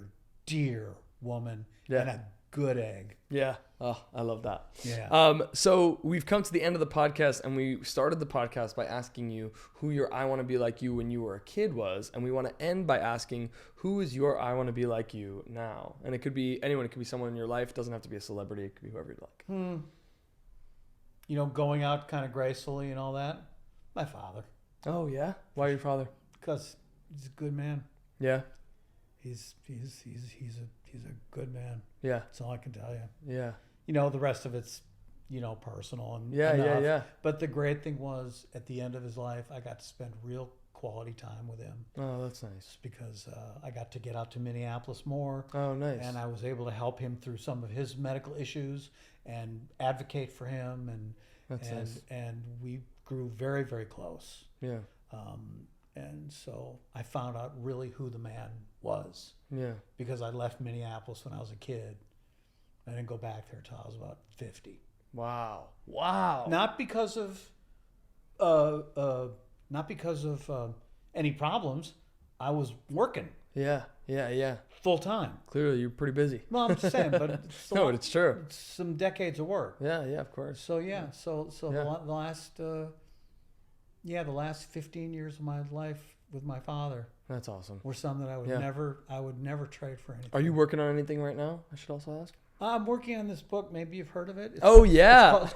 woman, Yeah. and a good egg. Yeah. Oh, I love that. Yeah. So we've come to the end of the podcast, and we started the podcast by asking you who your I want to be like you when you were a kid was, and we want to end by asking who is your I want to be like you now. And it could be anyone. It could be someone in your life. It doesn't have to be a celebrity. It could be whoever you like. You know, going out kind of gracefully and all that. My father, Oh yeah. Why your father? because he's a good man. Yeah. He's a good man. Yeah. That's all I can tell you. Yeah. You know, the rest of it's, you know, personal and Yeah. enough. Yeah. Yeah. But the great thing was, at the end of his life, I got to spend real quality time with him Oh, that's nice. because I got to get out to Minneapolis more, Oh, nice. and I was able to help him through some of his medical issues and advocate for him, That's nice. and we grew very, very close. Yeah. And so I found out really who the man was, Yeah. because I left Minneapolis when I was a kid. I didn't go back there until I was about 50. Wow. Wow. Not because of any problems. I was working Yeah. Yeah. Yeah. full time. Clearly, you're pretty busy. Well, I'm just saying, but it's No, it's true. some decades of work. Yeah. Yeah. Of course. So yeah, so Yeah. the last 15 years of my life with my father That's awesome. were some that I would Yeah. never trade for anything. Are you working on anything right now? I should also ask. I'm working on this book. Maybe you've heard of it. Oh yeah. It's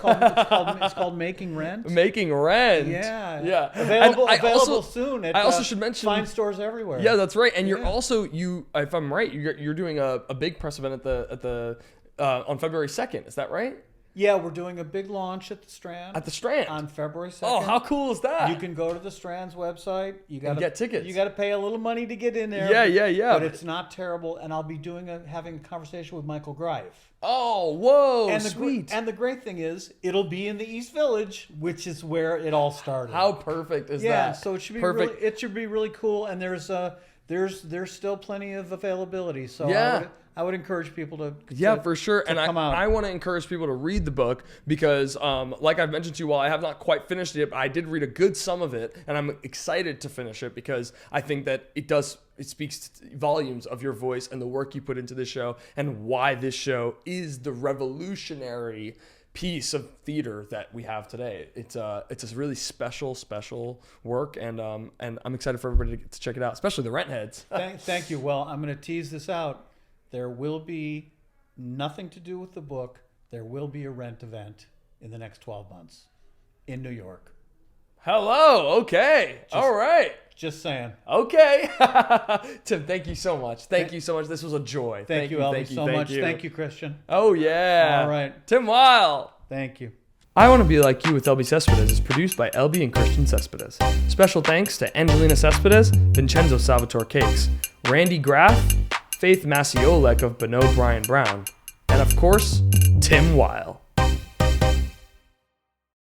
called Making Rent. Making Rent. Yeah. Yeah. Available And available soon at I also should mention fine stores everywhere. Yeah, that's right. And you're Yeah. also if I'm right, you're doing a big press event at the on February 2nd. Is that right? Yeah, we're doing a big launch at the Strand At the Strand. on February 2nd. Oh, how cool is that? You can go to the Strand's website. You got to get tickets. You got to pay a little money to get in there. Yeah. But it's not terrible. And I'll be having a conversation with Michael Greif. Oh, whoa, And sweet. and the great thing is, it'll be in the East Village, which is where it all started. How perfect is that? Yeah, so it should be perfect. really, it should be really cool. And there's still plenty of availability. So Yeah. I would encourage people to For sure. And come out. I want to encourage people to read the book because, like I've mentioned to you, while I have not quite finished it, I did read a good sum of it, and I'm excited to finish it because I think that it speaks volumes of your voice and the work you put into this show and why this show is the revolutionary piece of theater that we have today. It's a really special work, and I'm excited for everybody to check it out, especially the rent heads. Thank you. Well, I'm going to tease this out. There will be nothing to do with the book. There will be a rent event in the next 12 months in New York. Hello. Okay. All right. Just saying. Okay. Tim, thank you so much. Thank you so much. This was a joy. Thank you, Elbi, so much. Thank you, Christian. Oh, yeah. All right. Tim Weil. Thank you. I Want to Be Like You with Elbi Cespedes is produced by Elbi and Christian Cespedes. Special thanks to Angelina Cespedes, Vincenzo Salvatore Cakes, Randy Graff, Faith Massiolek of Bonneau Bryan Brown, and of course, Tim Weil.